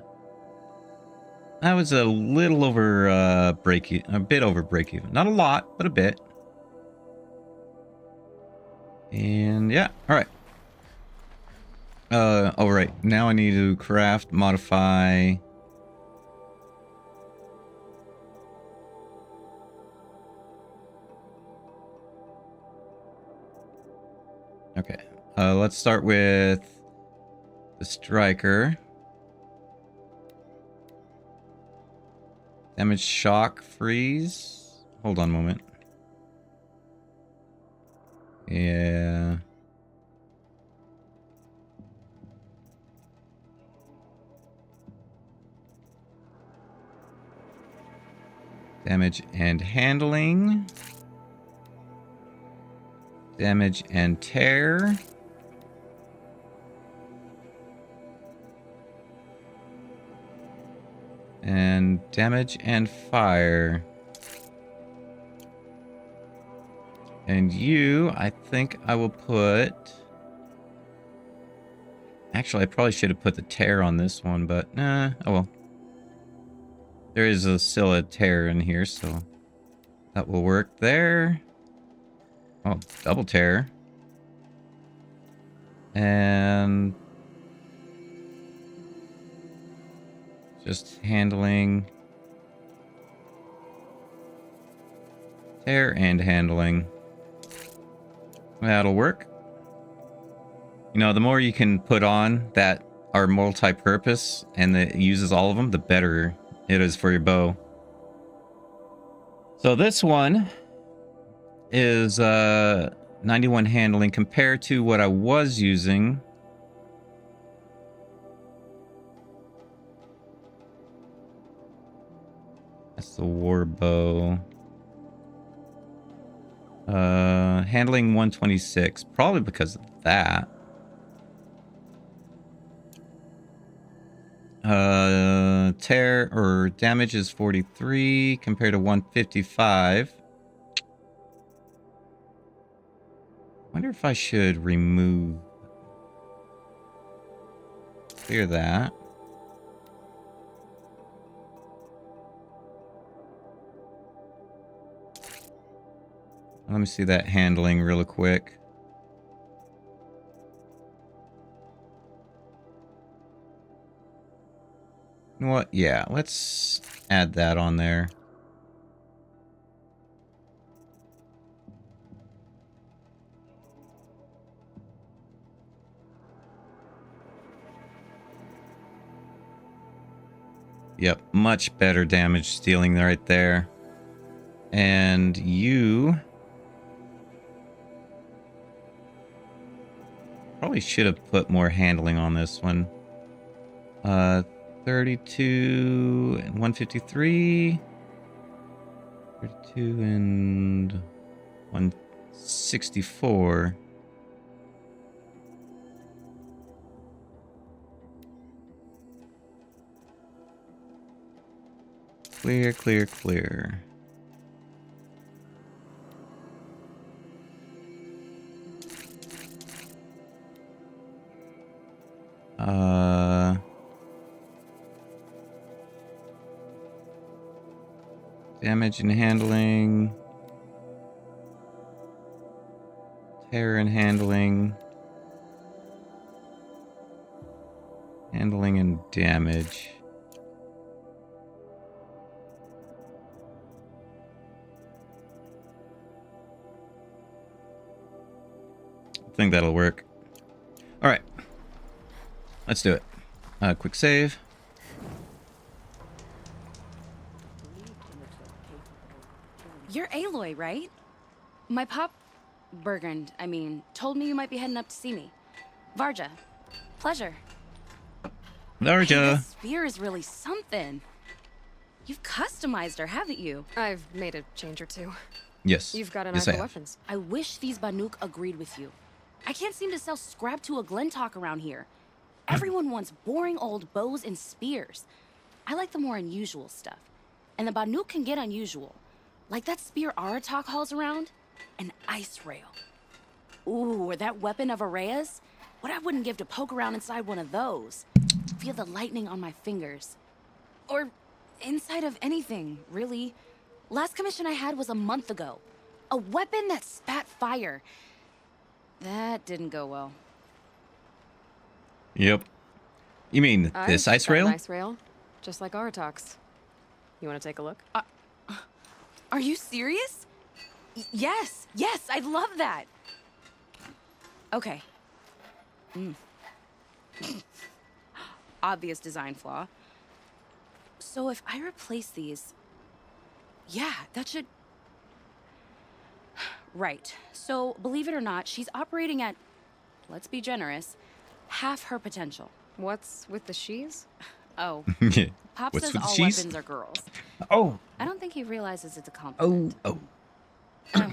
That was a little over a bit over break even. Not a lot, but a bit. And yeah, all right. All right. Now I need to craft, modify. Okay. Let's start with the striker. Damage, shock, freeze. Hold on a moment. Yeah. Damage and handling. Damage and tear. And damage and fire. And you, I think I will put... Actually, I probably should have put the tear on this one, but nah, oh well. There is still a tear in here, so that will work there. Oh, double tear. And just handling. Tear and handling. That'll work. You know, the more you can put on that are multi-purpose and that uses all of them, the better it is for your bow. So this one is 91 handling compared to what I was using. That's the war bow. Handling 126, probably because of that. Tear or damage is 43 compared to 155. Wonder if I should remove, clear that. Let me see that handling real quick. You know what? Yeah, let's add that on there. Yep, much better damage stealing right there. And you... probably should have put more handling on this one. 32 and 153. 32 and 164. Clear, clear, clear. Damage and handling. Terror and handling. Handling and damage. I think that'll work. All right. Let's do it. Quick save. You're Aloy, right? My pop... Bergund, I mean, told me you might be heading up to see me. Varja. Pleasure. Varja. Hey, this spear is really something. You've customized her, haven't you? I've made a change or two. Yes. You've got an Yes, eye I for have. weapons. I wish these Banuk agreed with you. I can't seem to sell scrap to a Glentalk around here. Everyone wants boring old bows and spears. I like the more unusual stuff. And the Banuk can get unusual. Like that spear Aratak hauls around. An ice rail. Ooh, or that weapon of Araya's. What I wouldn't give to poke around inside one of those. Feel the lightning on my fingers. Or inside of anything, really. Last commission I had was a month ago. A weapon that spat fire. That didn't go well. Yep. You mean this I've ice got rail? An ice rail, just like Aratak's. You want to take a look? Are you serious? Yes, I'd love that. Okay. Obvious design flaw. So if I replace these... Yeah, that should... Right. So, believe it or not, she's operating at, let's be generous, half her potential. What's with the she's? Oh. Pop What's says with the all she's? weapons are girls. Oh. I don't think he realizes it's a compliment. Oh.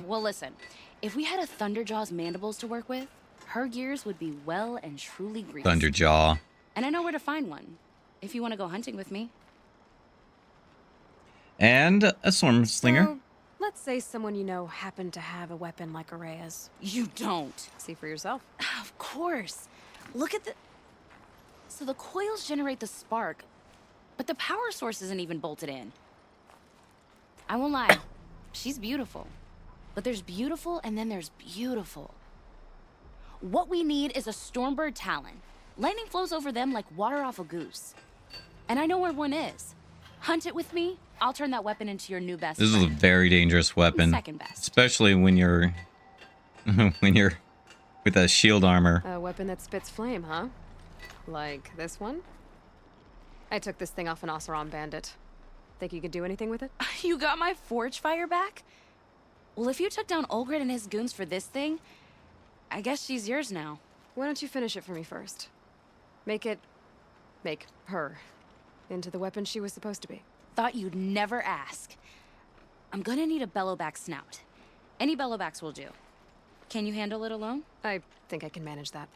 Well, listen. If we had a Thunderjaw's mandibles to work with, her gears would be well and truly greased. Thunderjaw. And I know where to find one, if you want to go hunting with me. And a storm slinger. So, let's say someone you know happened to have a weapon like Araya's. You don't. See for yourself. Of course. Look at the... So the coils generate the spark, but the power source isn't even bolted in. I won't lie. She's beautiful. But there's beautiful and then there's beautiful. What we need is a Stormbird Talon. Lightning flows over them like water off a goose. And I know where one is. Hunt it with me. I'll turn that weapon into your new best This is a friend. very dangerous weapon. Second best. Especially when you're with that shield armor. A weapon that spits flame, huh? Like this one? I took this thing off an Oseram bandit. Think you could do anything with it? You got my forge fire back? Well, if you took down Olgrid and his goons for this thing, I guess she's yours now. Why don't you finish it for me first? Make her into the weapon she was supposed to be. Thought you'd never ask. I'm gonna need a bellowback snout. Any bellowbacks will do. Can you handle it alone? I think I can manage that.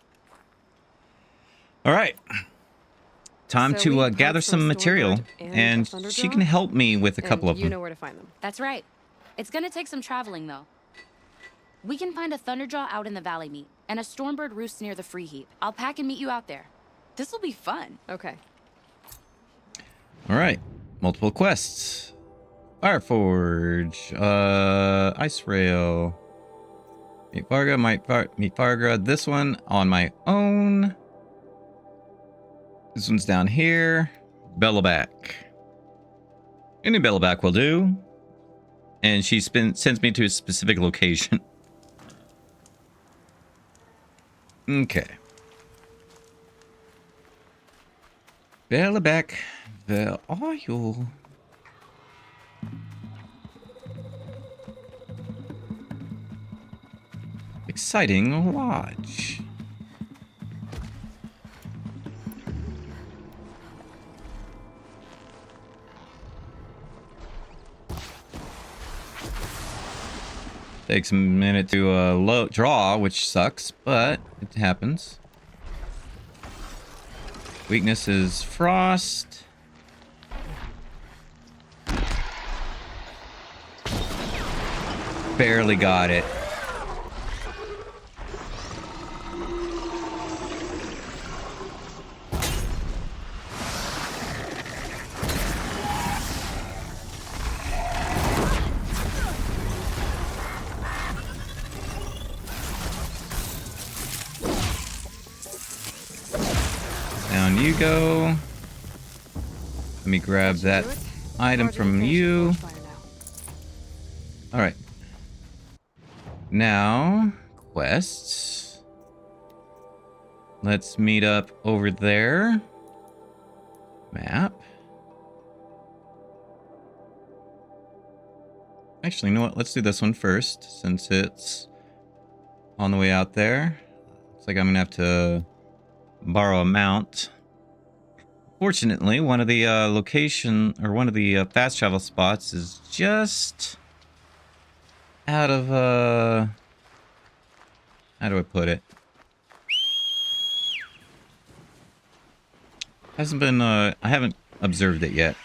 All right. Time So to we gather parts from some Stormbird material, and and she Thunderjaw? can help me with a couple of You them. know where to find them. That's right. It's gonna take some traveling, though. We can find a Thunderjaw out in the Valley Meet, and a Stormbird roost near the Free Heap. I'll pack and meet you out there. This'll be fun. Okay. All right. Multiple quests. Fireforge. Ice Rail. Meet Varga. Meet Varga. This one on my own. This one's down here. Bellowback. Any Bellowback will do. And she sends me to a specific location. Okay. Bellowback. Where are you? Exciting lodge. Takes a minute to draw, which sucks, but it happens. Weakness is frost. Barely got it. Down you go. Let me grab that item from you. Alright. Now, quests. Let's meet up over there. Map. Actually, you know what? Let's do this one first, since it's on the way out there. Looks like I'm gonna have to borrow a mount. Fortunately, one of the one of the fast travel spots is just out of how do I put it? Hasn't been I haven't observed it yet.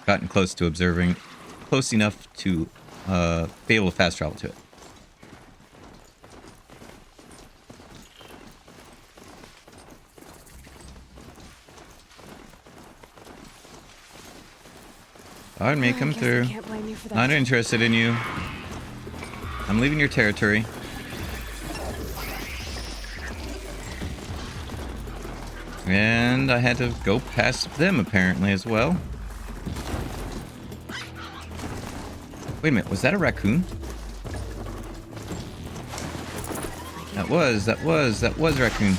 Gotten close to observing, close enough to be able to fast travel to it. Pardon me, come through. Not interested in you. I'm leaving your territory. And I had to go past them apparently as well. Wait a minute, was that a raccoon? That was a raccoon.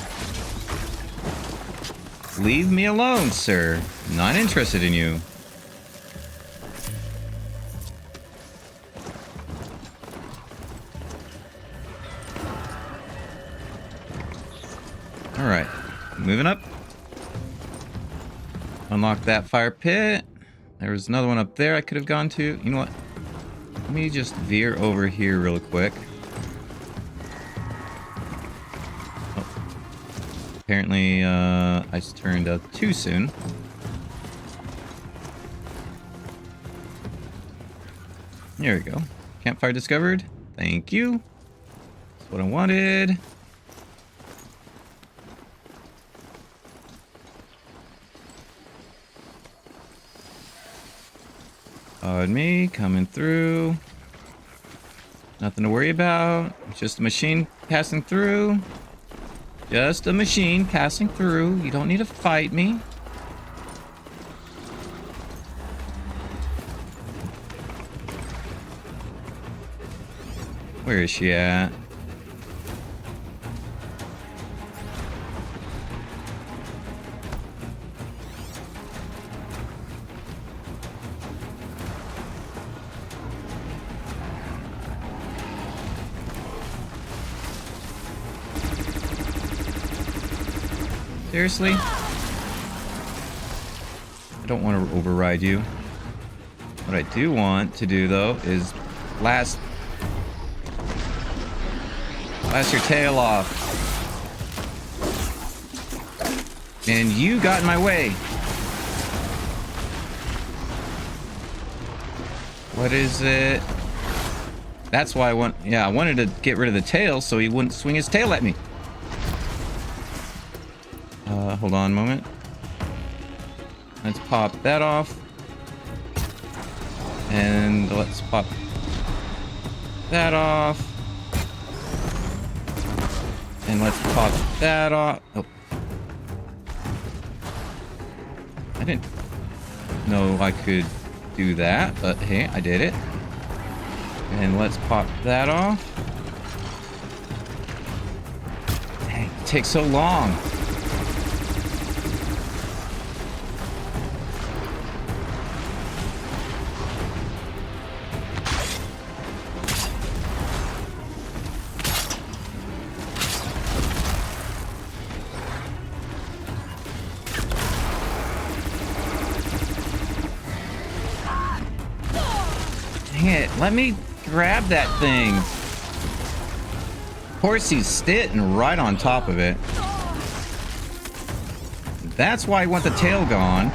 Leave me alone, sir. Not interested in you. Alright, moving up. Unlock that fire pit. There was another one up there I could have gone to. You know what? Let me just veer over here real quick. Oh. Apparently, I just turned too soon. There we go. Campfire discovered. Thank you. That's what I wanted. Pardon me, coming through. Nothing to worry about. It's just a machine passing through. Just a machine passing through. You don't need to fight me. Where is she at? Seriously? I don't want to override you. What I do want to do, though, is blast your tail off. And you got in my way. What is it? That's why I wanted to get rid of the tail so he wouldn't swing his tail at me. Hold on a moment. Let's pop that off. And let's pop that off. And let's pop that off. Oh. I didn't know I could do that, but hey, I did it. And let's pop that off. Dang, it takes so long. Dang it, let me grab that thing. course he's sitting right on top of it. That's why I want the tail gone.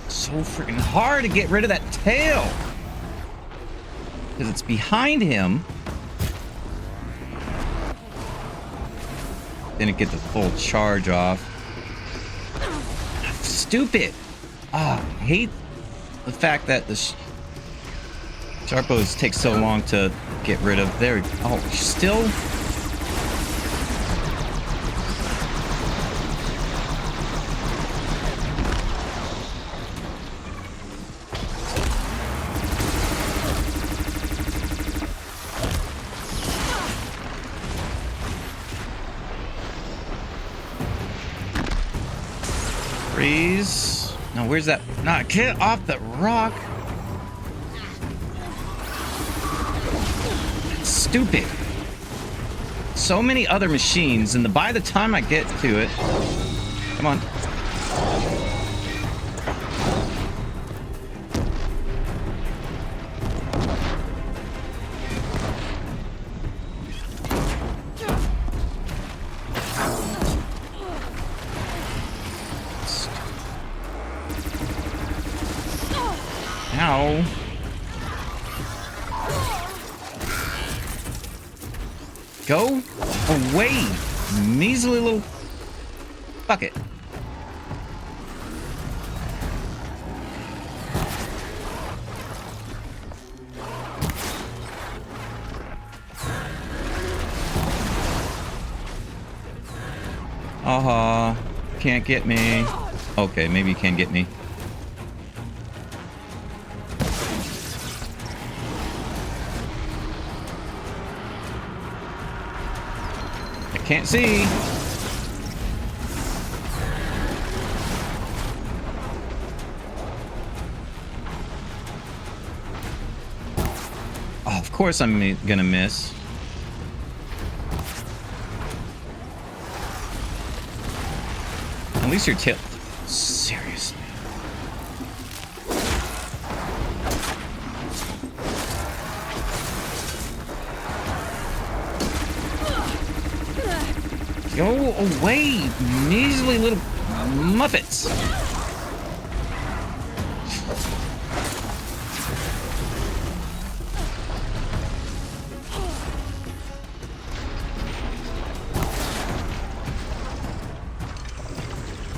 So freaking hard to get rid of that tail. Because it's behind him. Didn't get the full charge off. Stupid. I hate the fact that the Sharpos take so long to get rid of. There. Oh, still. Freeze. No, where's that? Nah, get off the rock. Stupid. So many other machines, and by the time I get to it, come on. Ow. Go away, measly little bucket. Can't get me. Okay, maybe you can get me. Can't see. Oh, of course I'm gonna miss. At least your tail. Seriously. Go away, measly little muppets.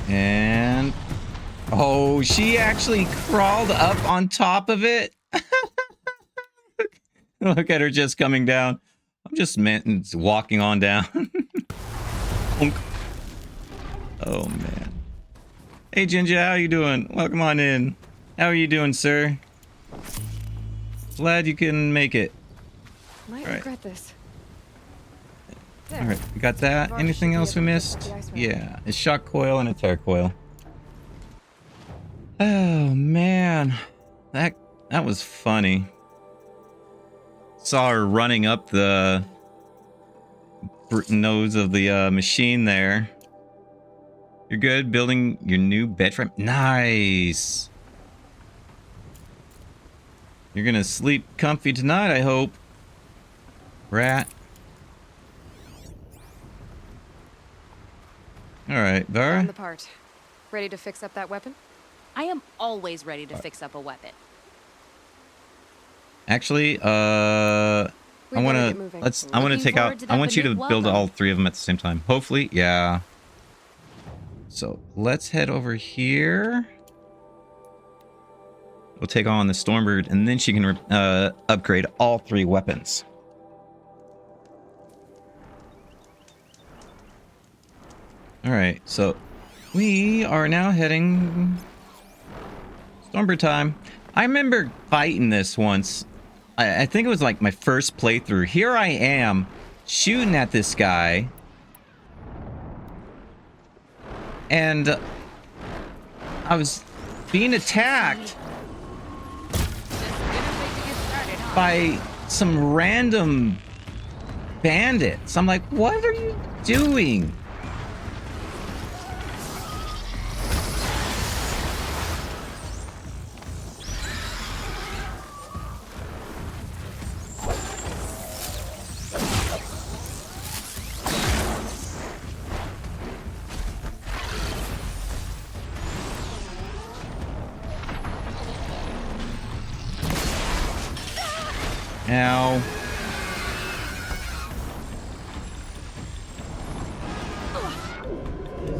And oh, she actually crawled up on top of it. Look at her just coming down. I'm just walking on down. Oh man. Hey Ginger, how you doing? Welcome on in. How are you doing, sir? Glad you can make it. Might regret this. All right, we got that. Anything else we missed? Yeah, a shock coil and a tear coil. Oh man, that was funny. Saw her running up the nose of the machine there. You're good building your new bed frame. Nice. You're gonna sleep comfy tonight, I hope. Rat. All right, Vera. On the part. Ready to fix up that weapon? I am always ready to fix up a weapon. Actually, I want to take out. I want you to build all three of them at the same time. Hopefully, yeah. So let's head over here. We'll take on the Stormbird, and then she can upgrade all three weapons. All right, so we are now heading Stormbird time. I remember fighting this once. I think it was like my first playthrough. Here I am shooting at this guy. And I was being attacked by some random bandits. I'm like, what are you doing? Ow.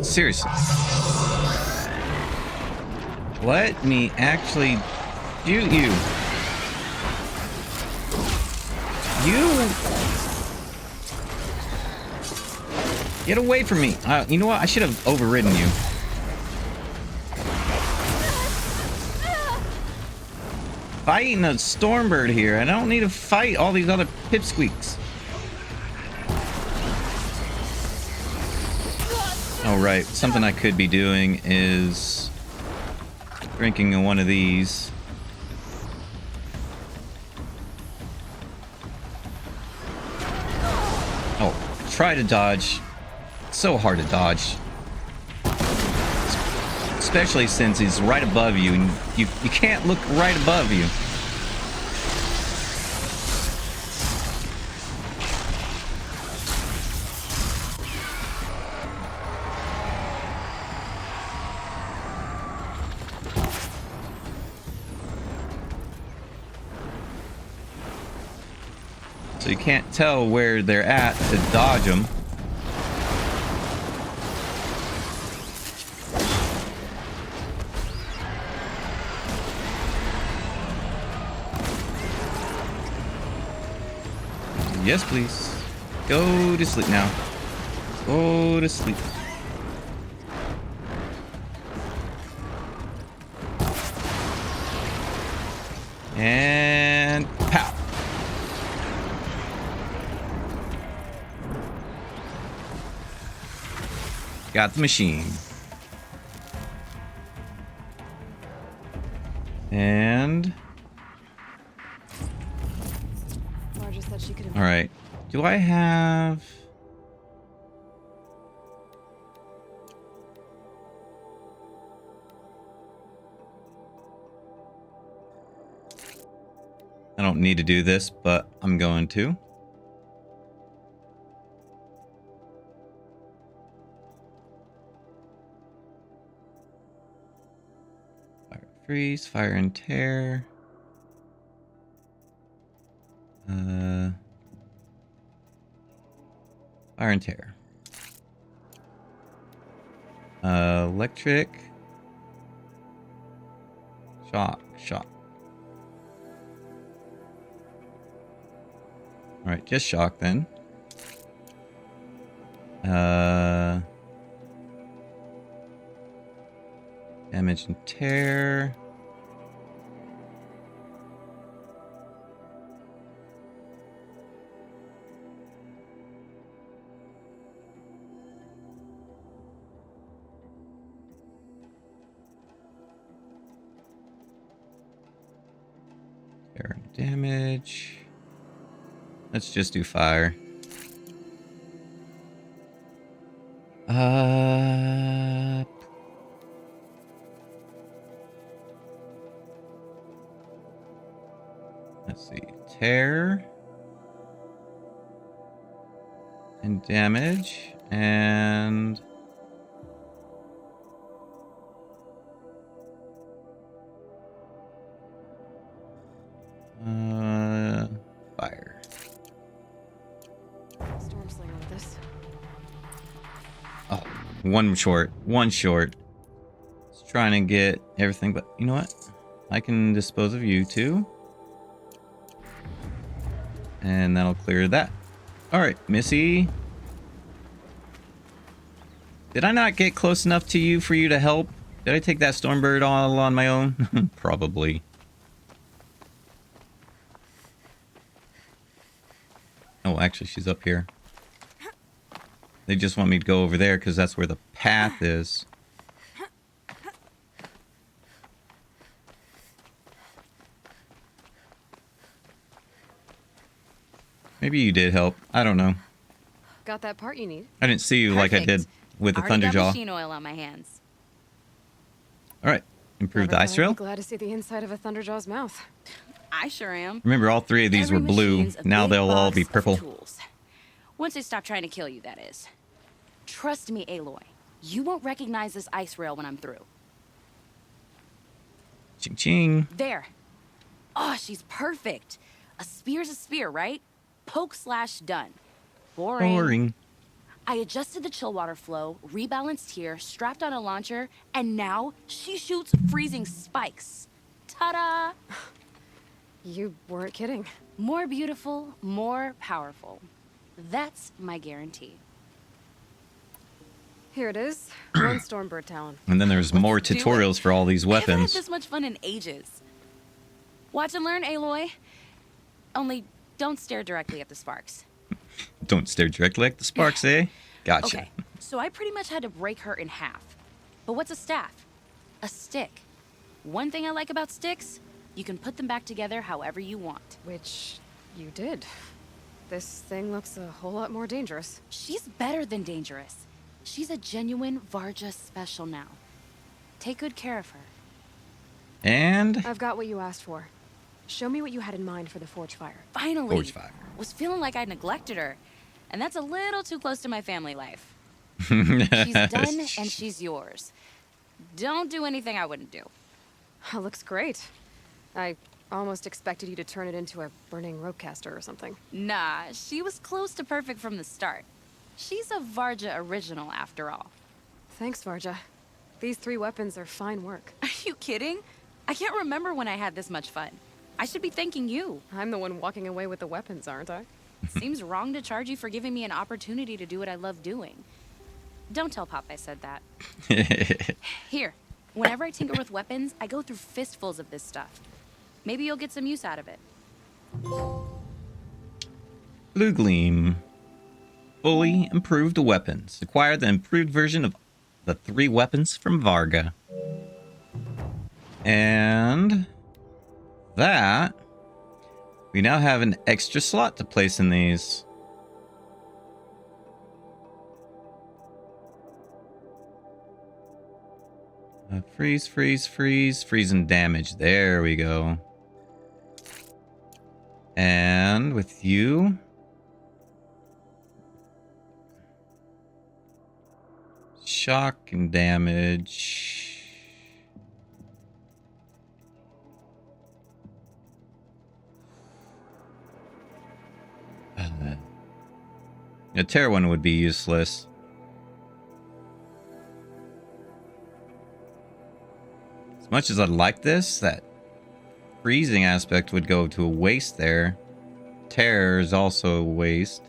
Seriously. Let me actually shoot you. You get away from me. You know what? I should have overridden you. Fighting a Stormbird here. I don't need to fight all these other pipsqueaks. Oh, right. Something I could be doing is drinking one of these. Oh, try to dodge. So hard to dodge. Especially since he's right above you, and you can't look right above you. So you can't tell where they're at to dodge them. Yes, please. Go to sleep now. Go to sleep. And pow. Got the machine. And all right. Do I have... I don't need to do this, but I'm going to. Fire freeze, fire and tear. Fire and tear. Electric. Shock. Alright, just shock then. Damage and tear. Damage. Let's just do fire. Let's see. Tear. And damage. And... fire. Storm Slinger with this. Oh, one short. Just trying to get everything, but you know what? I can dispose of you too. And that'll clear that. Alright, Missy. Did I not get close enough to you for you to help? Did I take that Stormbird all on my own? Probably. Oh, actually, she's up here. They just want me to go over there because that's where the path is. Maybe you did help. I don't know. Got that part you need. I didn't see you like I did with the Already got Thunderjaw. machine oil on my hands. All right. Improve the ice I'm rail. glad to see the inside of a Thunderjaw's mouth. I sure am. Remember, all three of these were blue. Now they'll all be purple. Tools. Once they stop trying to kill you, that is. Trust me, Aloy. You won't recognize this ice rail when I'm through. Ching ching. There. Oh, she's perfect. A spear's a spear, right? Poke slash done. Boring. Boring. I adjusted the chill water flow, rebalanced here, strapped on a launcher, and now she shoots freezing spikes. Ta-da! You weren't kidding. More beautiful, more powerful. That's my guarantee. Here it is. One Stormbird Talon. And then there's more do it. tutorials for all these I haven't had weapons. this much fun in ages. Watch and learn, Aloy. Only don't stare directly at the sparks. Don't stare directly at the sparks, eh? Gotcha. Okay, so I pretty much had to break her in half. But what's a staff? A stick. One thing I like about sticks, you can put them back together however you want. Which you did. This thing looks a whole lot more dangerous. She's better than dangerous. She's a genuine Varja special now. Take good care of her. And I've got what you asked for. Show me what you had in mind for the Forge Fire. Finally. Forge Fire. Was feeling like I neglected her. And that's a little too close to my family life. She's done and she's yours. Don't do anything I wouldn't do. That looks great. I almost expected you to turn it into a burning ropecaster or something. Nah, she was close to perfect from the start. She's a Varja original after all. Thanks, Varja. These 3 weapons are fine work. Are you kidding? I can't remember when I had this much fun. I should be thanking you. I'm the one walking away with the weapons, aren't I? Seems wrong to charge you for giving me an opportunity to do what I love doing. Don't tell Pop I said that. Here, whenever I tinker with weapons, I go through fistfuls of this stuff. Maybe you'll get some use out of it. Blue Gleam. Fully improved weapons. Acquire the improved version of the 3 weapons from Varga. And that, we now have an extra slot to place in these. Freeze, freeze, freeze, freeze and damage. There we go. And with you, shock and damage. A tear one would be useless. As much as I'd like this, that freezing aspect would go to a waste there. Tear is also a waste.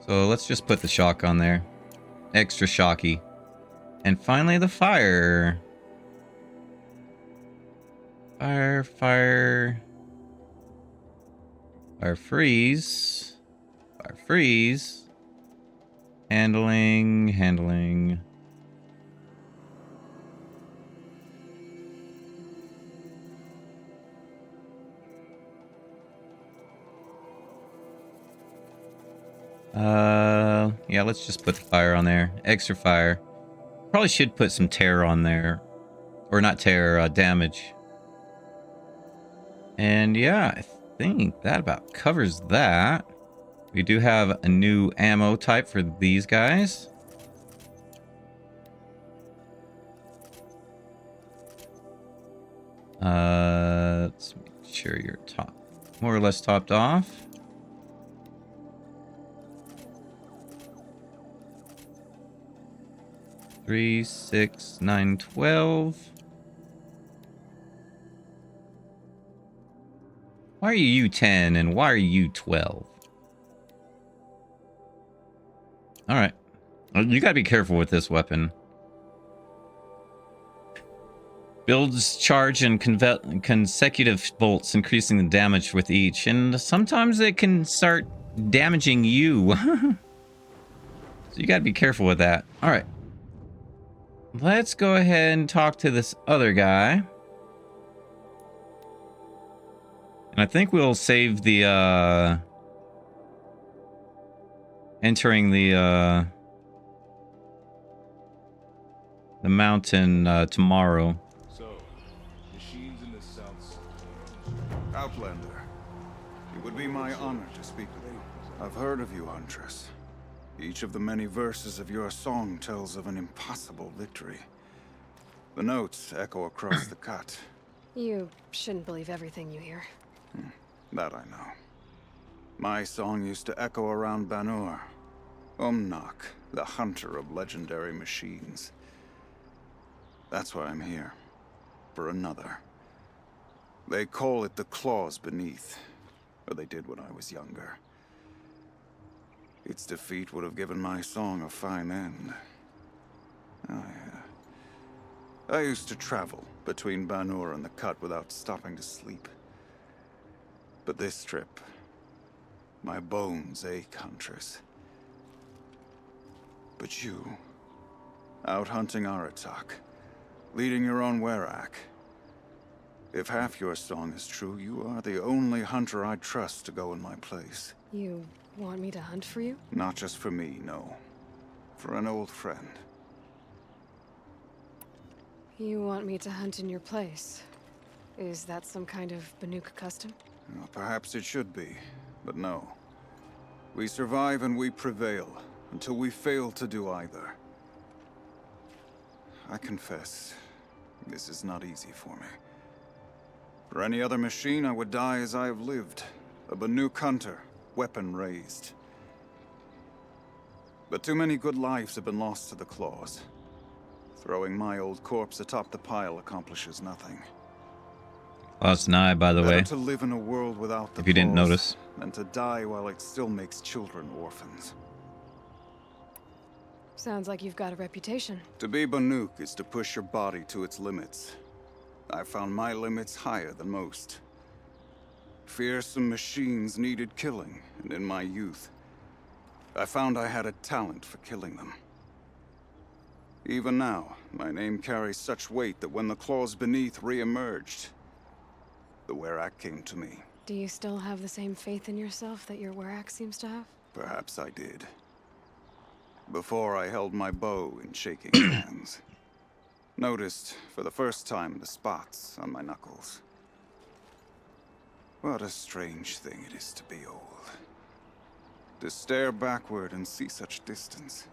So let's just put the shock on there. Extra shocky. And finally the fire. Fire, fire. Fire freeze. Fire freeze. Handling, handling. Yeah, let's just put the fire on there. Extra fire. Probably should put some tear on there. Or not tear, damage. And yeah, I think that about covers that. We do have a new ammo type for these guys. Let's make sure you're more or less topped off. Three, 6, 9, 12. Why are you 10 and why are you 12? Alright. You gotta be careful with this weapon. Builds charge in consecutive bolts, increasing the damage with each. And sometimes it can start damaging you. So you gotta be careful with that. Alright. Let's go ahead and talk to this other guy. And I think we'll save the, entering the mountain, tomorrow. So, machines in the south. Outlander, it would be my honor to speak with you. I've heard of you, Huntress. Each of the many verses of your song tells of an impossible victory. The notes echo across the cut. You shouldn't believe everything you hear. That I know. My song used to echo around Banur. Umnak, the hunter of legendary machines. That's why I'm here. For another. They call it the claws beneath. Or they did when I was younger. Its defeat would have given my song a fine end. I used to travel between Banur and the Cut without stopping to sleep. But this trip, my bones ache, Huntress. But you, out hunting Aratak, leading your own Werak. If half your song is true, you are the only hunter I'd trust to go in my place. You want me to hunt for you? Not just for me, no. For an old friend. You want me to hunt in your place? Is that some kind of Banuk custom? Well, perhaps it should be, but no. We survive and we prevail, until we fail to do either. I confess, this is not easy for me. For any other machine, I would die as I have lived. A Banuk hunter, weapon raised. But too many good lives have been lost to the claws. Throwing my old corpse atop the pile accomplishes nothing. Lost an eye, by the way. To live in a world without the if you didn't claws notice. than to die while it still makes children orphans. Sounds like you've got a reputation. To be Banuk is to push your body to its limits. I found my limits higher than most. Fearsome machines needed killing, and in my youth, I found I had a talent for killing them. Even now, my name carries such weight that when the claws beneath re-emerged, the Werak came to me. Do you still have the same faith in yourself that your Werak seems to have? Perhaps I did. Before I held my bow in shaking hands. Noticed, for the first time, the spots on my knuckles. What a strange thing it is to be old. To stare backward and see such distance.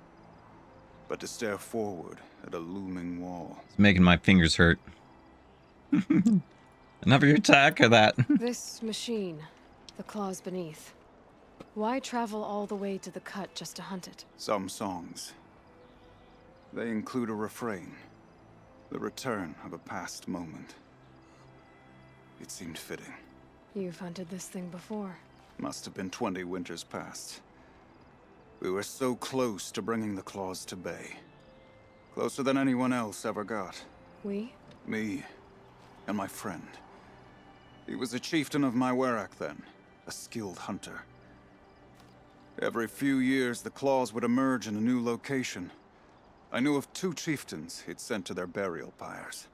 But to stare forward at a looming wall. It's making my fingers hurt. Enough of your attack of that. This machine, the claws beneath. Why travel all the way to the Cut just to hunt it? Some songs. They include a refrain. The return of a past moment. It seemed fitting. You've hunted this thing before. Must have been 20 winters past. We were so close to bringing the claws to bay. Closer than anyone else ever got. We? Me. And my friend. He was a chieftain of my Werak then. A skilled hunter. Every few years, the claws would emerge in a new location. I knew of 2 chieftains he'd sent to their burial pyres.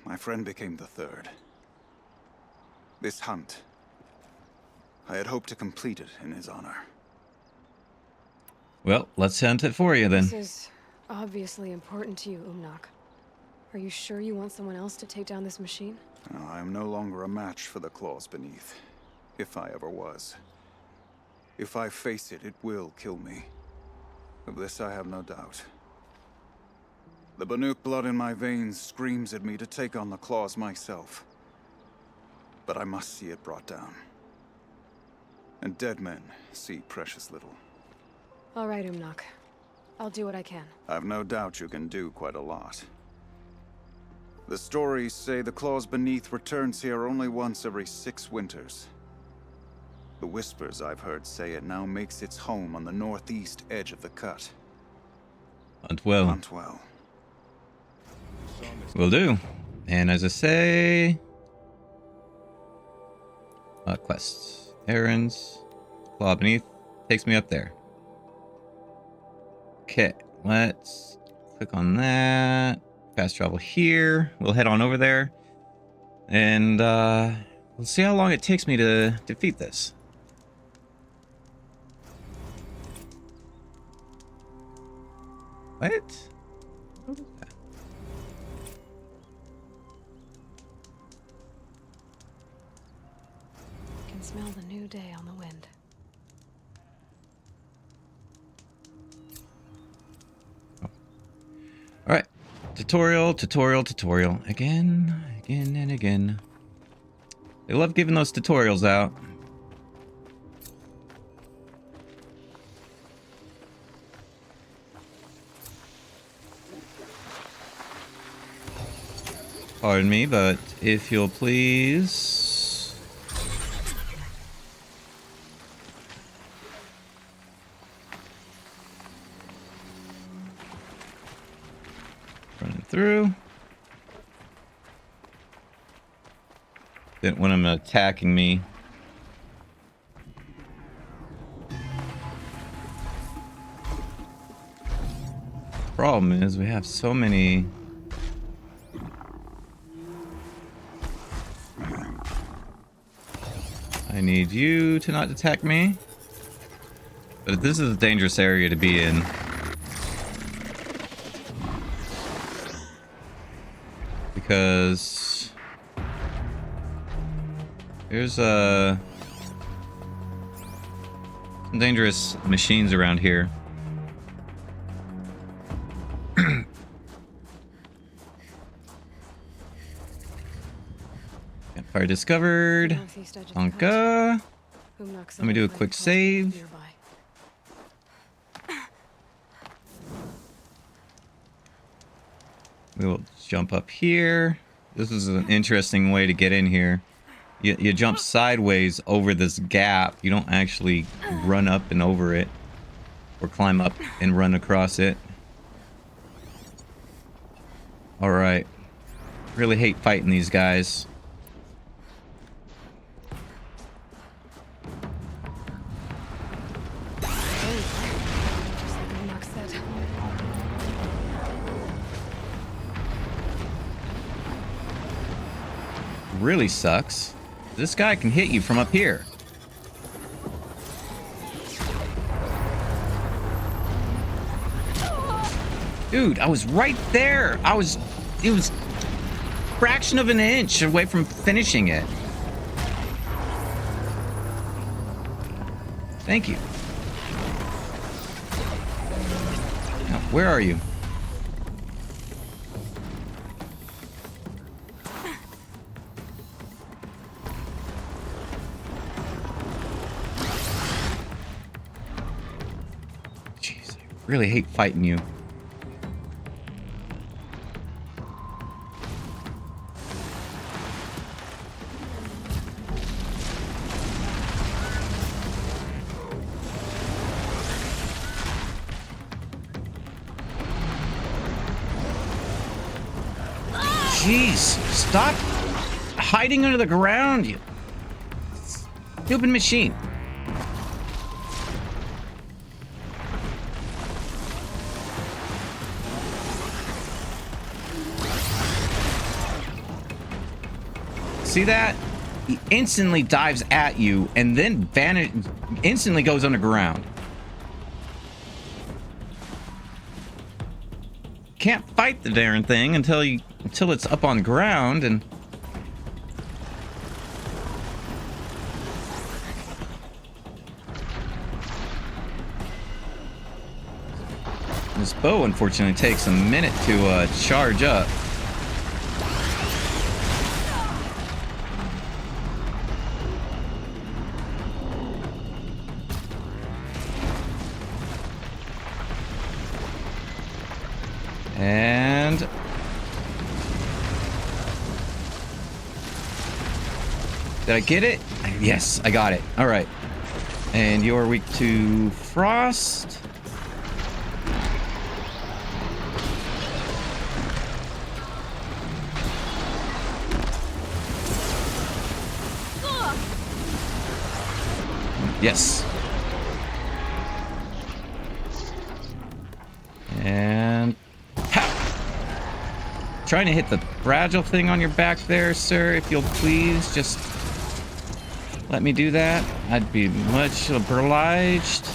My friend became the 3rd. This hunt, I had hoped to complete it in his honor. Well, let's hunt it for you then. This is obviously important to you, Umnak. Are you sure you want someone else to take down this machine? No, I am no longer a match for the claws beneath. If I ever was. If I face it, it will kill me. Of this I have no doubt. The Banuk blood in my veins screams at me to take on the claws myself. But I must see it brought down. And dead men see precious little. All right, Umnak. I'll do what I can. I've no doubt you can do quite a lot. The stories say the claws beneath returns here only once every 6 winters. The whispers I've heard say it now makes its home on the northeast edge of the Cut. Hunt well. Hunt well. Will do. And as I say... quests. Errands. Claw beneath. Takes me up there. Okay, let's click on that. Fast travel here. We'll head on over there. And we'll see how long it takes me to defeat this. What? What is that? I can smell the new day on the wind. Alright. Tutorial. Again and again. They love giving those tutorials out. Pardon me, but if you'll please... Running through. Didn't want him attacking me. Problem is, we have so many... I need you to not attack me. But this is a dangerous area to be in. Because... there's some dangerous machines around here. Campfire discovered. Anka. Let me do a quick save. We will jump up here. This is an interesting way to get in here. You jump sideways over this gap. You don't actually run up and over it. Or climb up and run across it. Alright. Really hate fighting these guys. Really sucks. This guy can hit you from up here. Dude, I was right there. It was a fraction of an inch away from finishing it. Thank you. Now, where are you? Really hate fighting you. Jeez, stop hiding under the ground, you stupid machine. See that? He instantly dives at you and then instantly goes underground. Can't fight the darn thing until it's up on ground and this bow unfortunately takes a minute to charge up. And did I get it? Yes, I got it. All right. And you're weak to frost. Yes. And trying to hit the fragile thing on your back there, sir. If you'll please just let me do that, I'd be much obliged.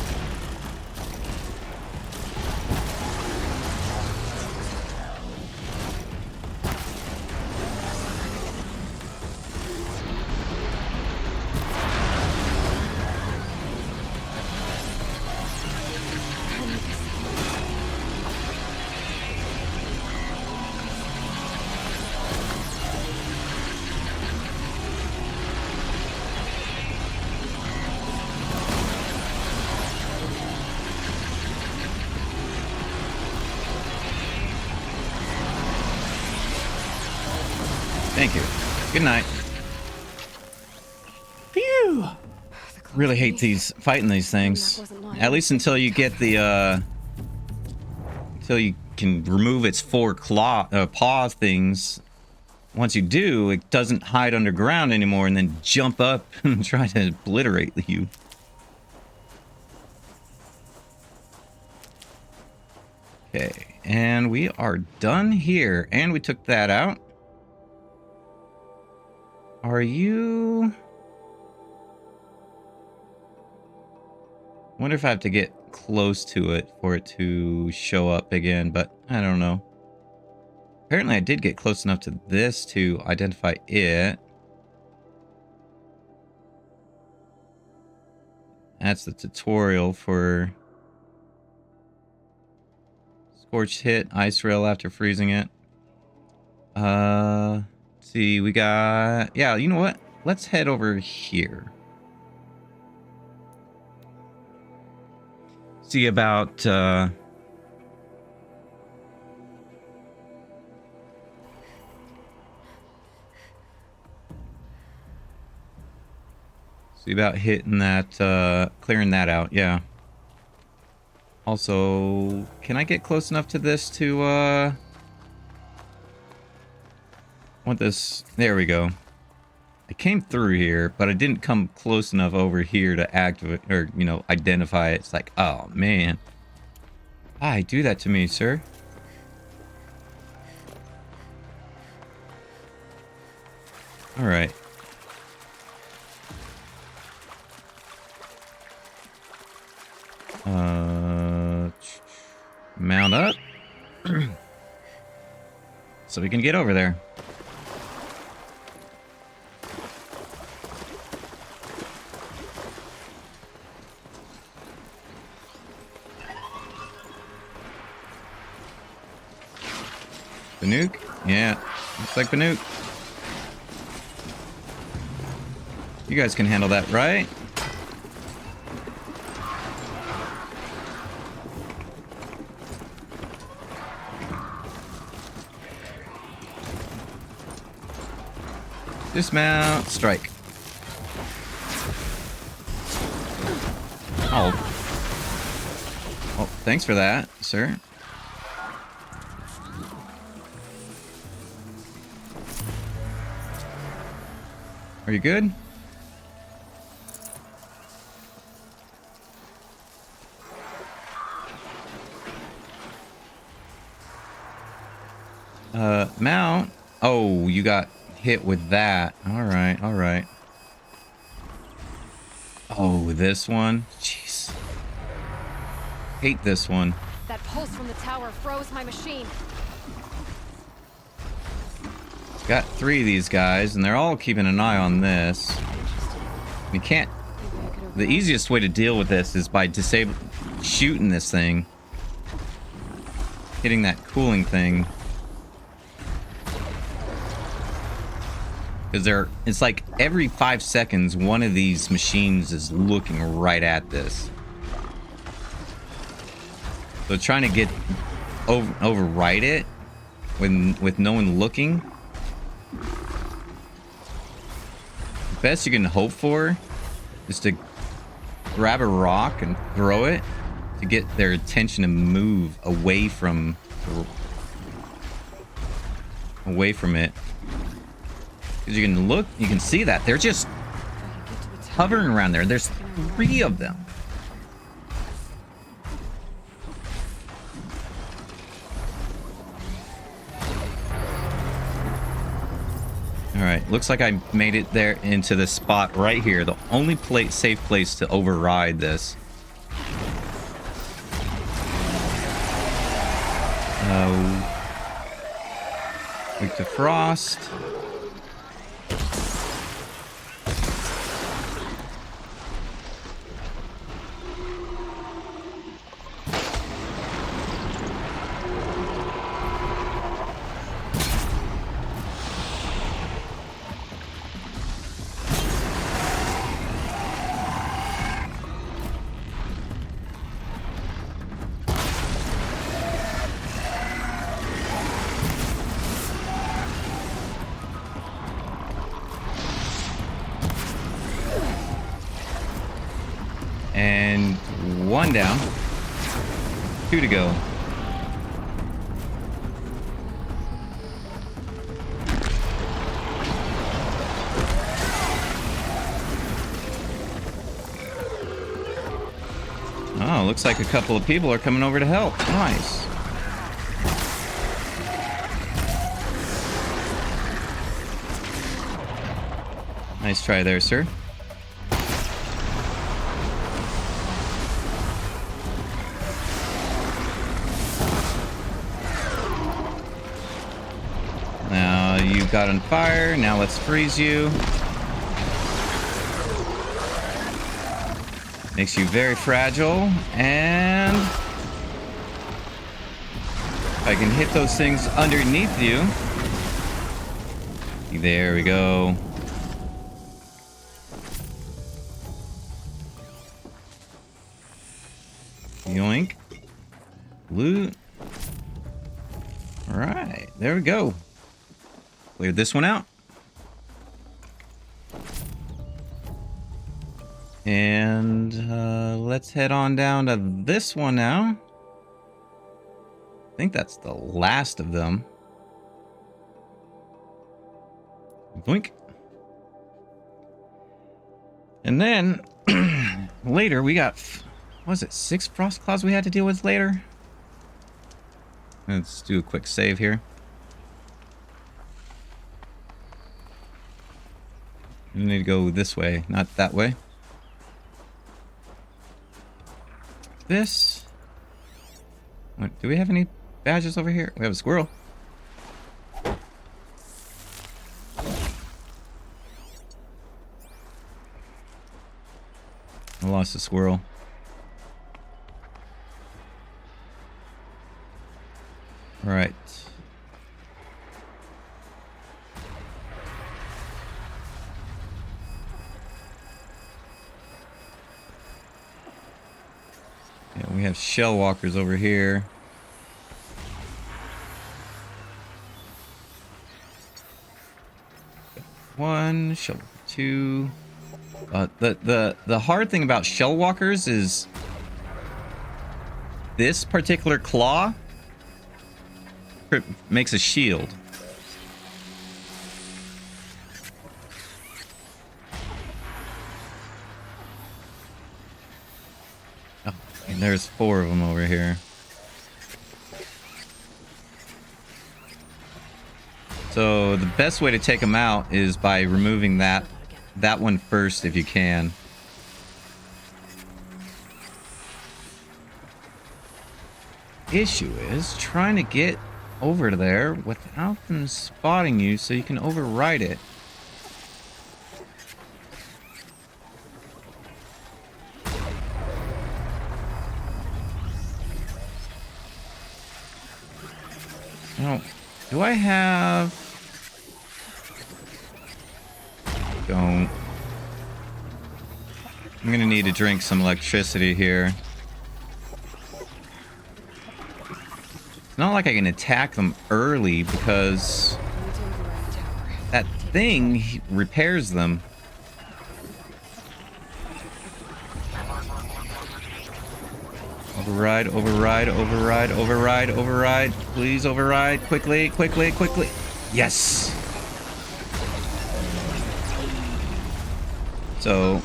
Thank you. Good night. Phew. Really hate fighting these things. At least until you get the until you can remove its four paw things. Once you do, it doesn't hide underground anymore and then jump up and try to obliterate you. Okay, and we are done here. And we took that out. Are you... wonder if I have to get close to it for it to show up again, but I don't know. Apparently I did get close enough to this to identify it. That's the tutorial for Scorched Hit, Ice Rail after freezing it. Let's see, we got... yeah, you know what? Let's head over here. See about... see about hitting that, clearing that out, yeah. Also, can I get close enough to this to, want this... there we go. I came through here, but I didn't come close enough over here to activate, or, you know, identify it. It's like, oh, man. Why do that to me, sir? Alright. Mount up. So we can get over there. Banuk? Yeah, looks like Banuk. You guys can handle that, right? Dismount, strike. Oh. Oh, thanks for that, sir. Are you good? Mount. Oh, you got hit with that. Alright, alright. Oh, this one? Jeez. Hate this one. That pulse from the tower froze my machine. Got 3 of these guys, and they're all keeping an eye on this. You can't... the easiest way to deal with this is by shooting this thing. Hitting that cooling thing. Because it's like every 5 seconds, one of these machines is looking right at this. So trying to get override it with no one looking. The best you can hope for is to grab a rock and throw it to get their attention to move away from it. Because you can look, you can see that they're just hovering around there. There's 3 of them. Alright, looks like I made it there into this spot right here. The only safe place to override this. Weak to frost. one down. 2 to go. Oh, looks like a couple of people are coming over to help. Nice. Nice try there, sir. Now you got on fire. Now let's freeze you. Makes you very fragile. And if I can hit those things underneath you. There we go. Yoink. Loot. Alright, there we go. Cleared this one out. And let's head on down to this one now. I think that's the last of them. Boink. And then later we got, what was it, 6 frost claws we had to deal with later? Let's do a quick save here. We need to go this way, not that way. This. What, do we have any badges over here? We have a squirrel. I lost a squirrel. All right. Yeah, we have shell walkers over here. One, shell 2. The hard thing about shell walkers is this particular claw makes a shield. Oh, and there's 4 of them over here. So the best way to take them out is by removing that one first if you can. Issue is trying to get over there without them spotting you so you can override it. Now, do I have... Don't. I'm gonna need to drink some electricity here. It's not like I can attack them early because that thing repairs them. Override, override, override, override, override. Please override. Quickly, quickly, quickly. Yes. So...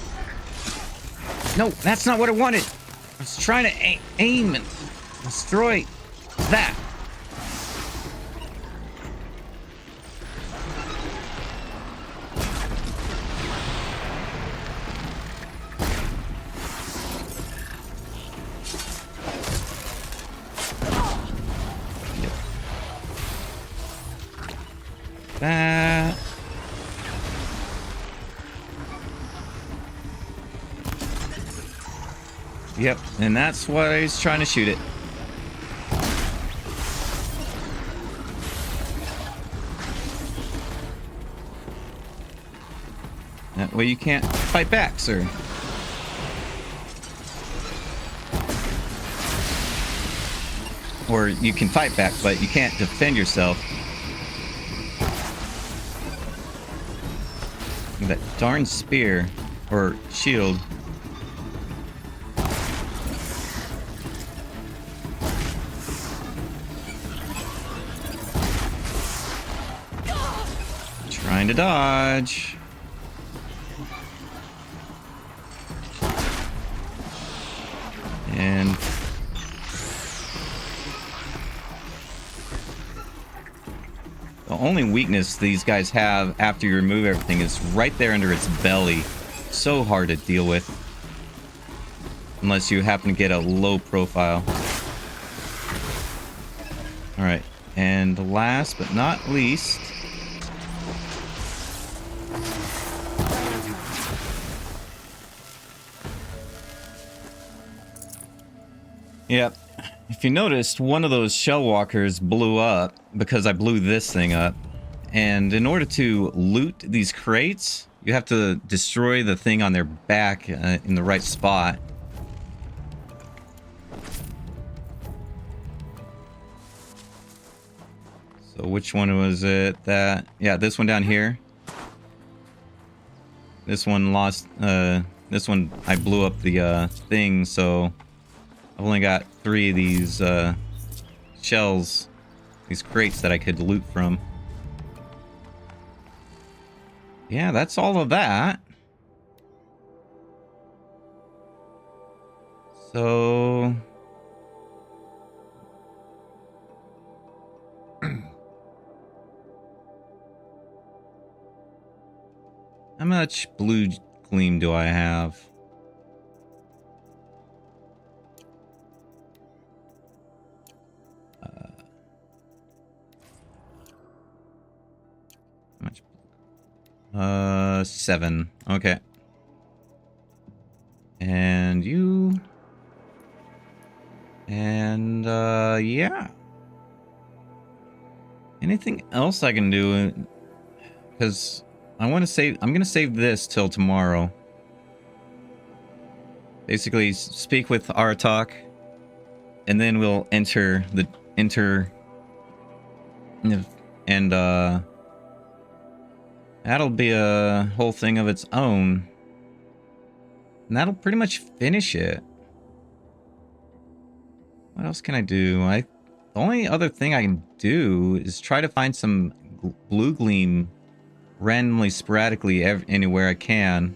No, that's not what I wanted. I was trying to aim and destroy that. Yep. That. Yep, and that's why he's trying to shoot it. That way you can't fight back, sir. Or you can fight back, but you can't defend yourself. That darn spear, or shield. Trying to dodge. And the only weakness these guys have after you remove everything is right there under its belly. So hard to deal with. Unless you happen to get a low profile. Alright, and last but not least... Yep. If you noticed, one of those shell walkers blew up because I blew this thing up. And in order to loot these crates, you have to destroy the thing on their back in the right spot. So which one was it that... Yeah, this one down here. This one lost... this one, I blew up the thing, so... I've only got 3 of these shells, these crates that I could loot from. Yeah, that's all of that. So... How much blue gleam do I have? How much? 7. Okay. And you... And, yeah. Anything else I can do? Because I want to save... I'm going to save this till tomorrow. Basically, speak with Aratak. And then we'll enter the... And, that'll be a whole thing of its own. And that'll pretty much finish it. What else can I do? The only other thing I can do is try to find some blue gleam randomly, sporadically, anywhere I can.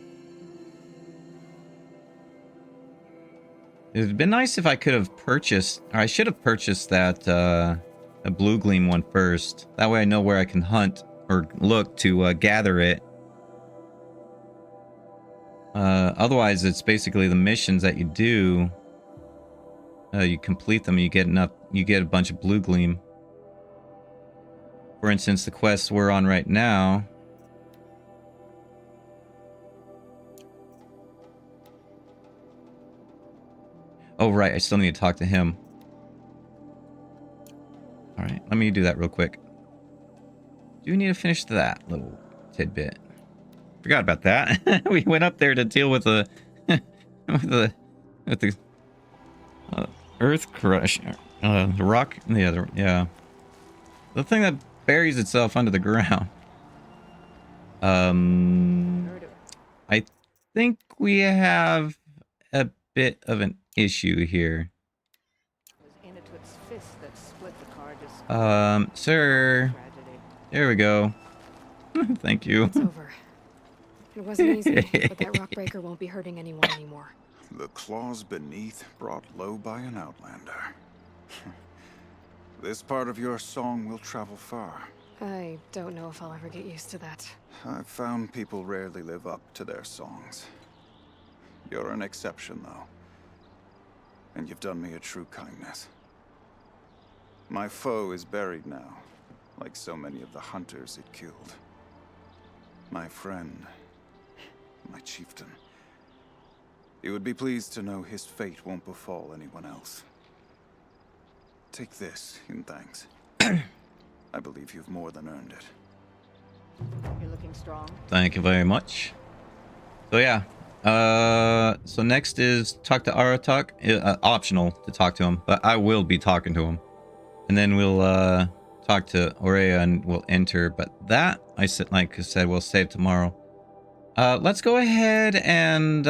It'd been nice if I could have purchased, or I should have purchased that a blue gleam one first. That way I know where I can hunt or look to gather it. Otherwise, it's basically the missions that you do. You complete them, you get a bunch of blue gleam. For instance, the quest we're on right now. Oh, right, I still need to talk to him. Alright, let me do that real quick. Do need to finish that little tidbit. Forgot about that. We went up there to deal with the with the earth crush, the rock, yeah, the thing that buries itself under the ground. I think we have a bit of an issue here. Sir, there we go. Thank you. It's over. It wasn't easy, but that rock breaker won't be hurting anyone anymore. The claws beneath brought low by an outlander. This part of your song will travel far. I don't know if I'll ever get used to that. I've found people rarely live up to their songs. You're an exception, though. And you've done me a true kindness. My foe is buried now, like so many of the hunters it killed. My friend, my chieftain. You would be pleased to know his fate won't befall anyone else. Take this in thanks. I believe you've more than earned it. You're looking strong. Thank you very much. So yeah, so next is talk to Aratak. Optional to talk to him, but I will be talking to him. And then we'll talk to Aurea and we'll enter. But that, like I said, we'll save tomorrow. Let's go ahead and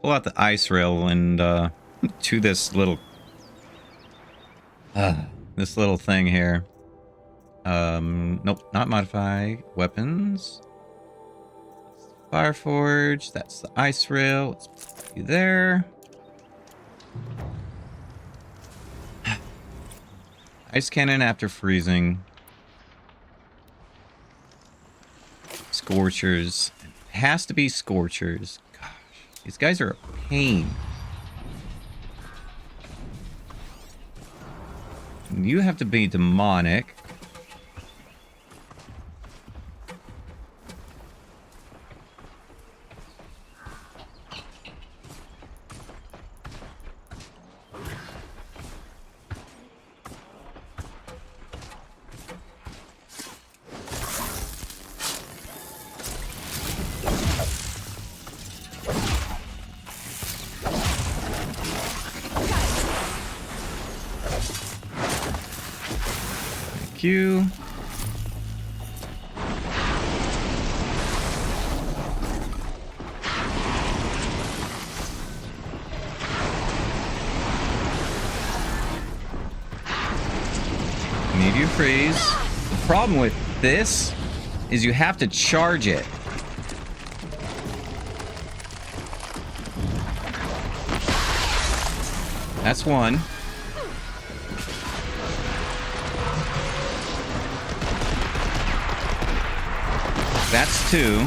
pull out the ice rail and to this little thing here. Nope, not modify. Weapons. Fireforge. That's the ice rail. Let's put you there. Ice cannon after freezing. Scorchers. It has to be Scorchers. Gosh, these guys are a pain. You have to be demonic. You. Need you freeze. The problem with this is you have to charge it. That's one. That's two.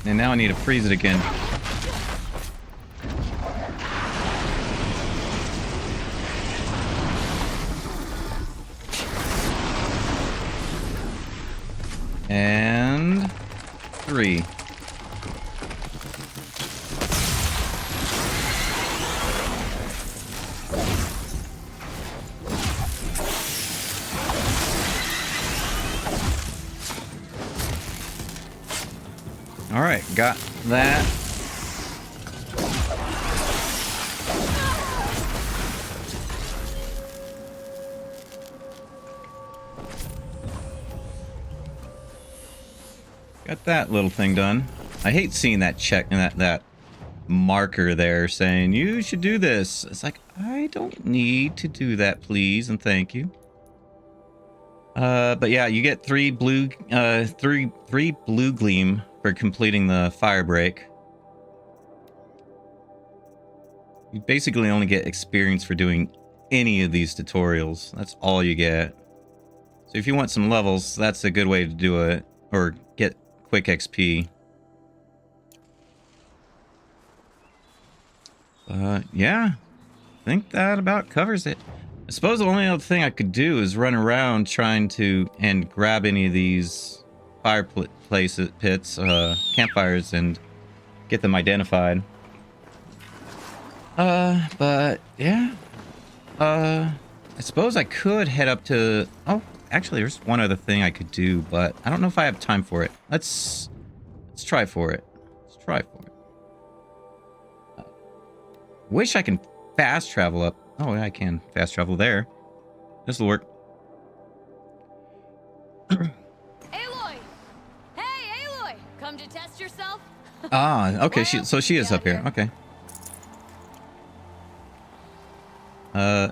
And now I need to freeze it again. And three. All right, got that. Got that little thing done. I hate seeing that check and that marker there saying you should do this. It's like, I don't need to do that, please and thank you. But yeah, you get three blue gleam for completing the fire break. You basically only get experience for doing any of these tutorials. That's all you get. So if you want some levels, that's a good way to do it, or get quick XP. Yeah, I think that about covers it. I suppose the only other thing I could do is run around trying to and grab any of these pits, campfires, and get them identified. But yeah. I suppose I could head up to... Oh, actually, there's one other thing I could do, but I don't know if I have time for it. Let's try for it. Let's try for it. Wish I can fast travel up. Oh, yeah, I can fast travel there. This'll work. Aloy! Hey, Aloy! Come to test yourself? Ah, okay. So she is up here. Okay.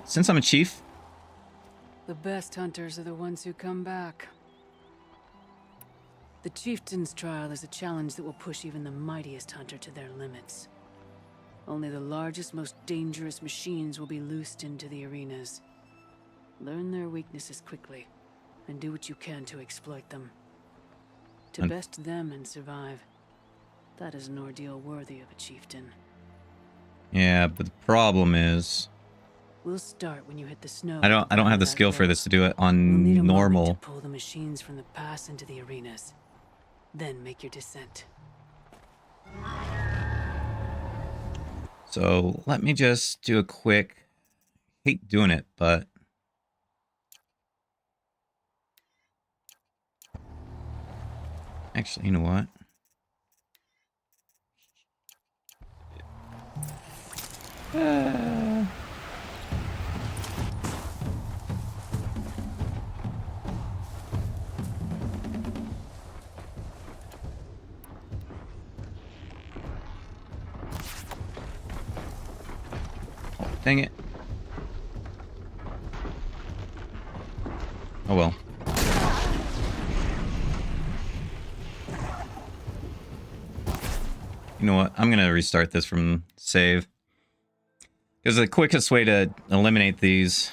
Since I'm a chief. The best hunters are the ones who come back. The chieftain's trial is a challenge that will push even the mightiest hunter to their limits. Only the largest, most dangerous machines will be loosed into the arenas. Learn their weaknesses quickly, and do what you can to exploit them. To best them and survive, that is an ordeal worthy of a chieftain. Yeah, but the problem is... We'll start when you hit the snow. I don't have the skill for this to do it on normal. To pull the machines from the pass into the arenas. Then make your descent. So let me just do a quick... hate doing it, but... Actually, you know what? Dang it. Oh well. You know what? I'm gonna restart this from save. Because the quickest way to eliminate these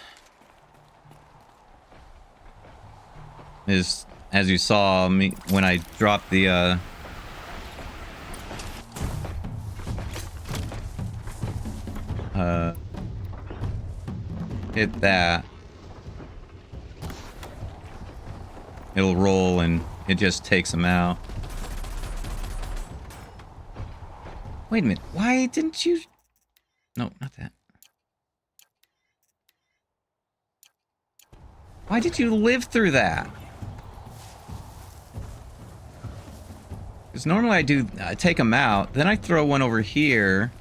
is, as you saw me when I dropped the hit that, it'll roll and it just takes them out. Wait a minute, why didn't you... No, not that. Why did you live through that? Because normally I take them out, then I throw one over here.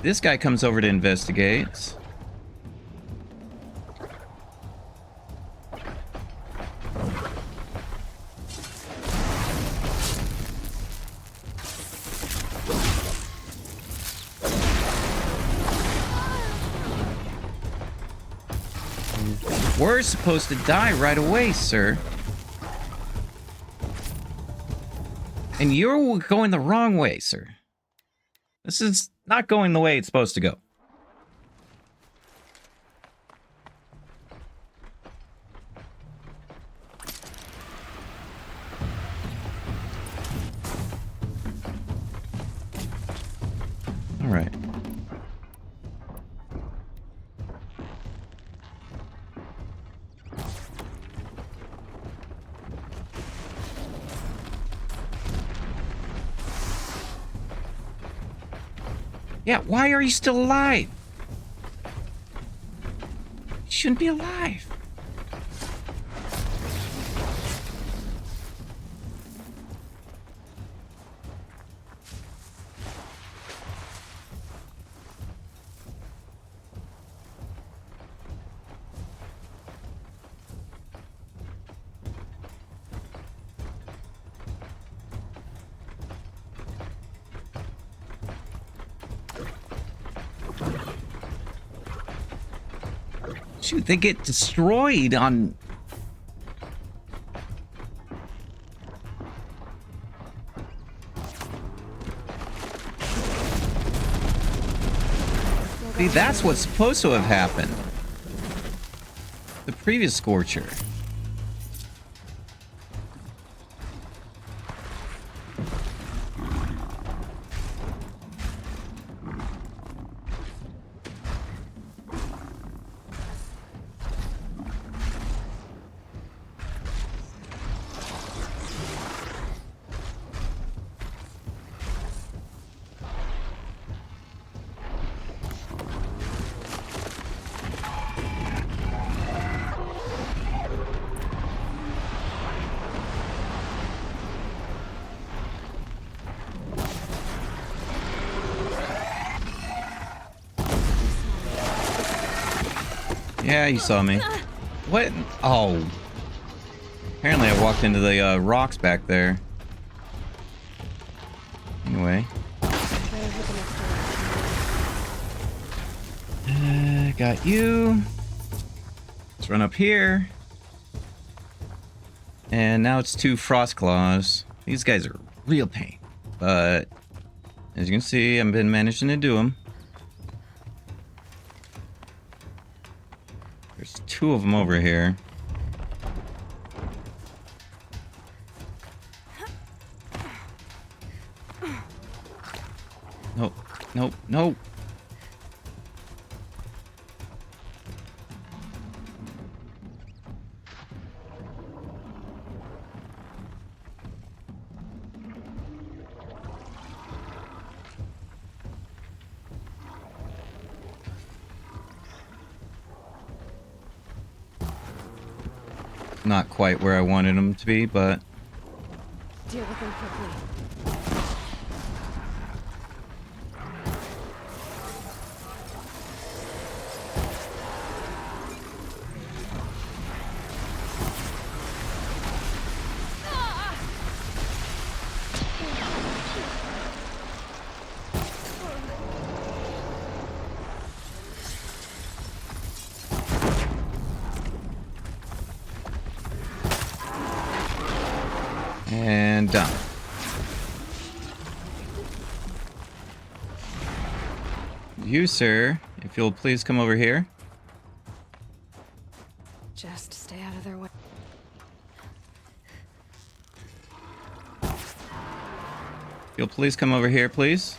This guy comes over to investigate. We're supposed to die right away, sir. And you're going the wrong way, sir. This is not going the way it's supposed to go. All right. Yeah, why are you still alive? You shouldn't be alive. Shoot, they get destroyed on... See, that's what's supposed to have happened. The previous Scorcher. Yeah, you saw me. What? Oh. Apparently I walked into the rocks back there. Anyway. Got you. Let's run up here. And now it's 2 frost claws. These guys are real pain. But as you can see, I've been managing to do them. There's 2 of them over here. Nope, nope, nope. Not quite where I wanted them to be, but... Deal with them quickly. And down. You, sir, if you'll please come over here. Just stay out of their way. If you'll please come over here, please.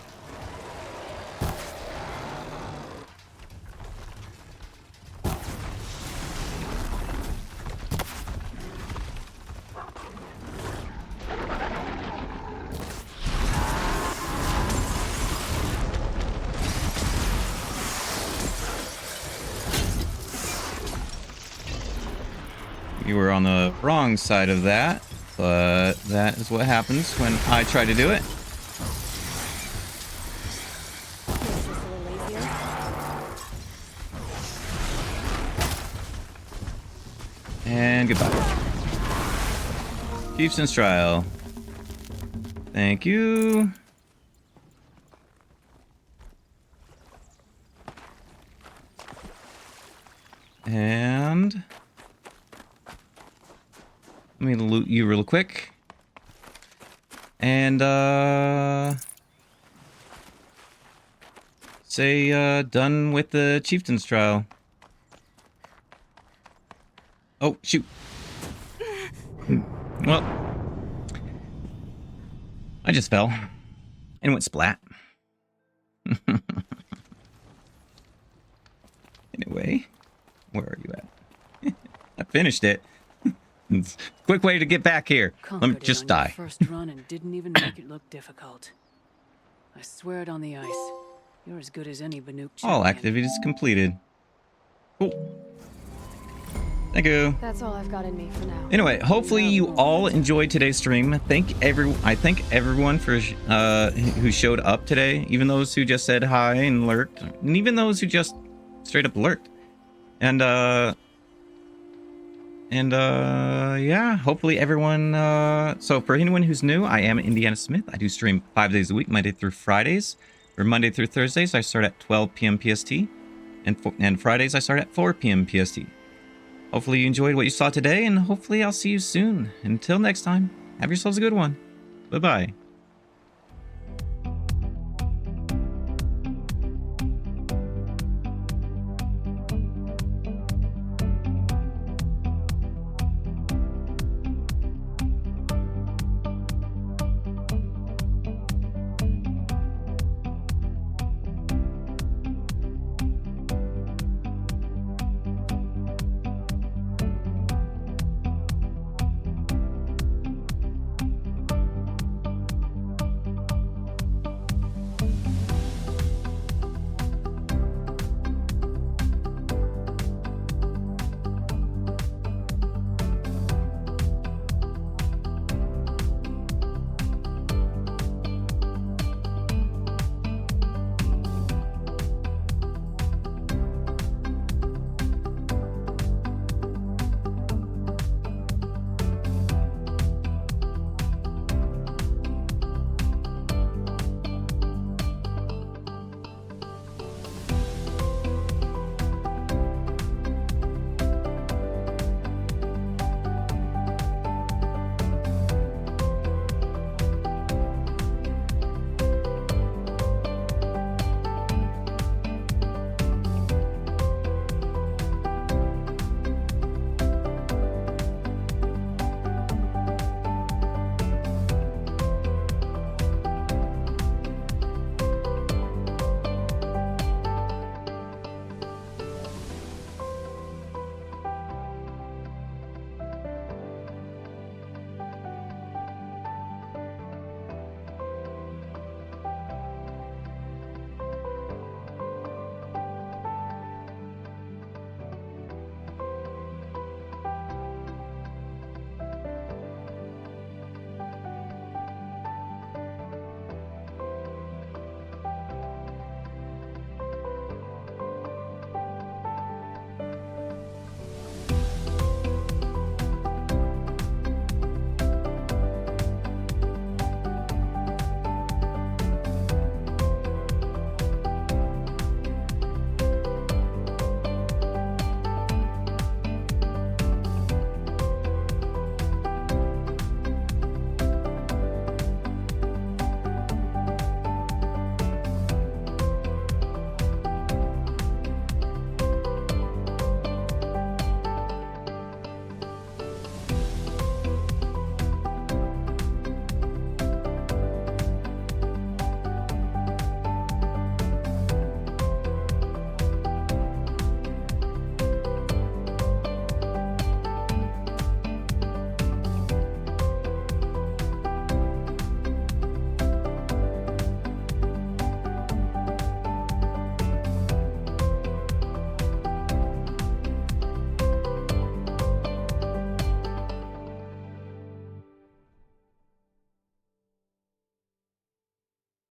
You were on the wrong side of that, but that is what happens when I try to do it. And goodbye. Chieftain's Trial. Thank you. And let me loot you real quick. And say done with the Chieftain's Trial. Oh, shoot. Well, I just fell and went splat. Anyway, where are you at? I finished it. Quick way to get back here. Let me just die. First run and didn't even make it look difficult. I swear it on the ice. You're as good as any Banuk champion. All activities completed. Cool. Thank you. That's all I've got in me for now. Anyway, hopefully you all enjoyed today's stream. I thank everyone for who showed up today, even those who just said hi and lurked, and even those who just straight up lurked. And yeah, hopefully everyone. So for anyone who's new, I am Indiana Smith. I do stream 5 days a week, Monday through Fridays. Or Monday through Thursdays, I start at 12 p.m. PST, and Fridays I start at 4 p.m. PST. Hopefully you enjoyed what you saw today, and hopefully I'll see you soon. Until next time, have yourselves a good one. Bye-bye.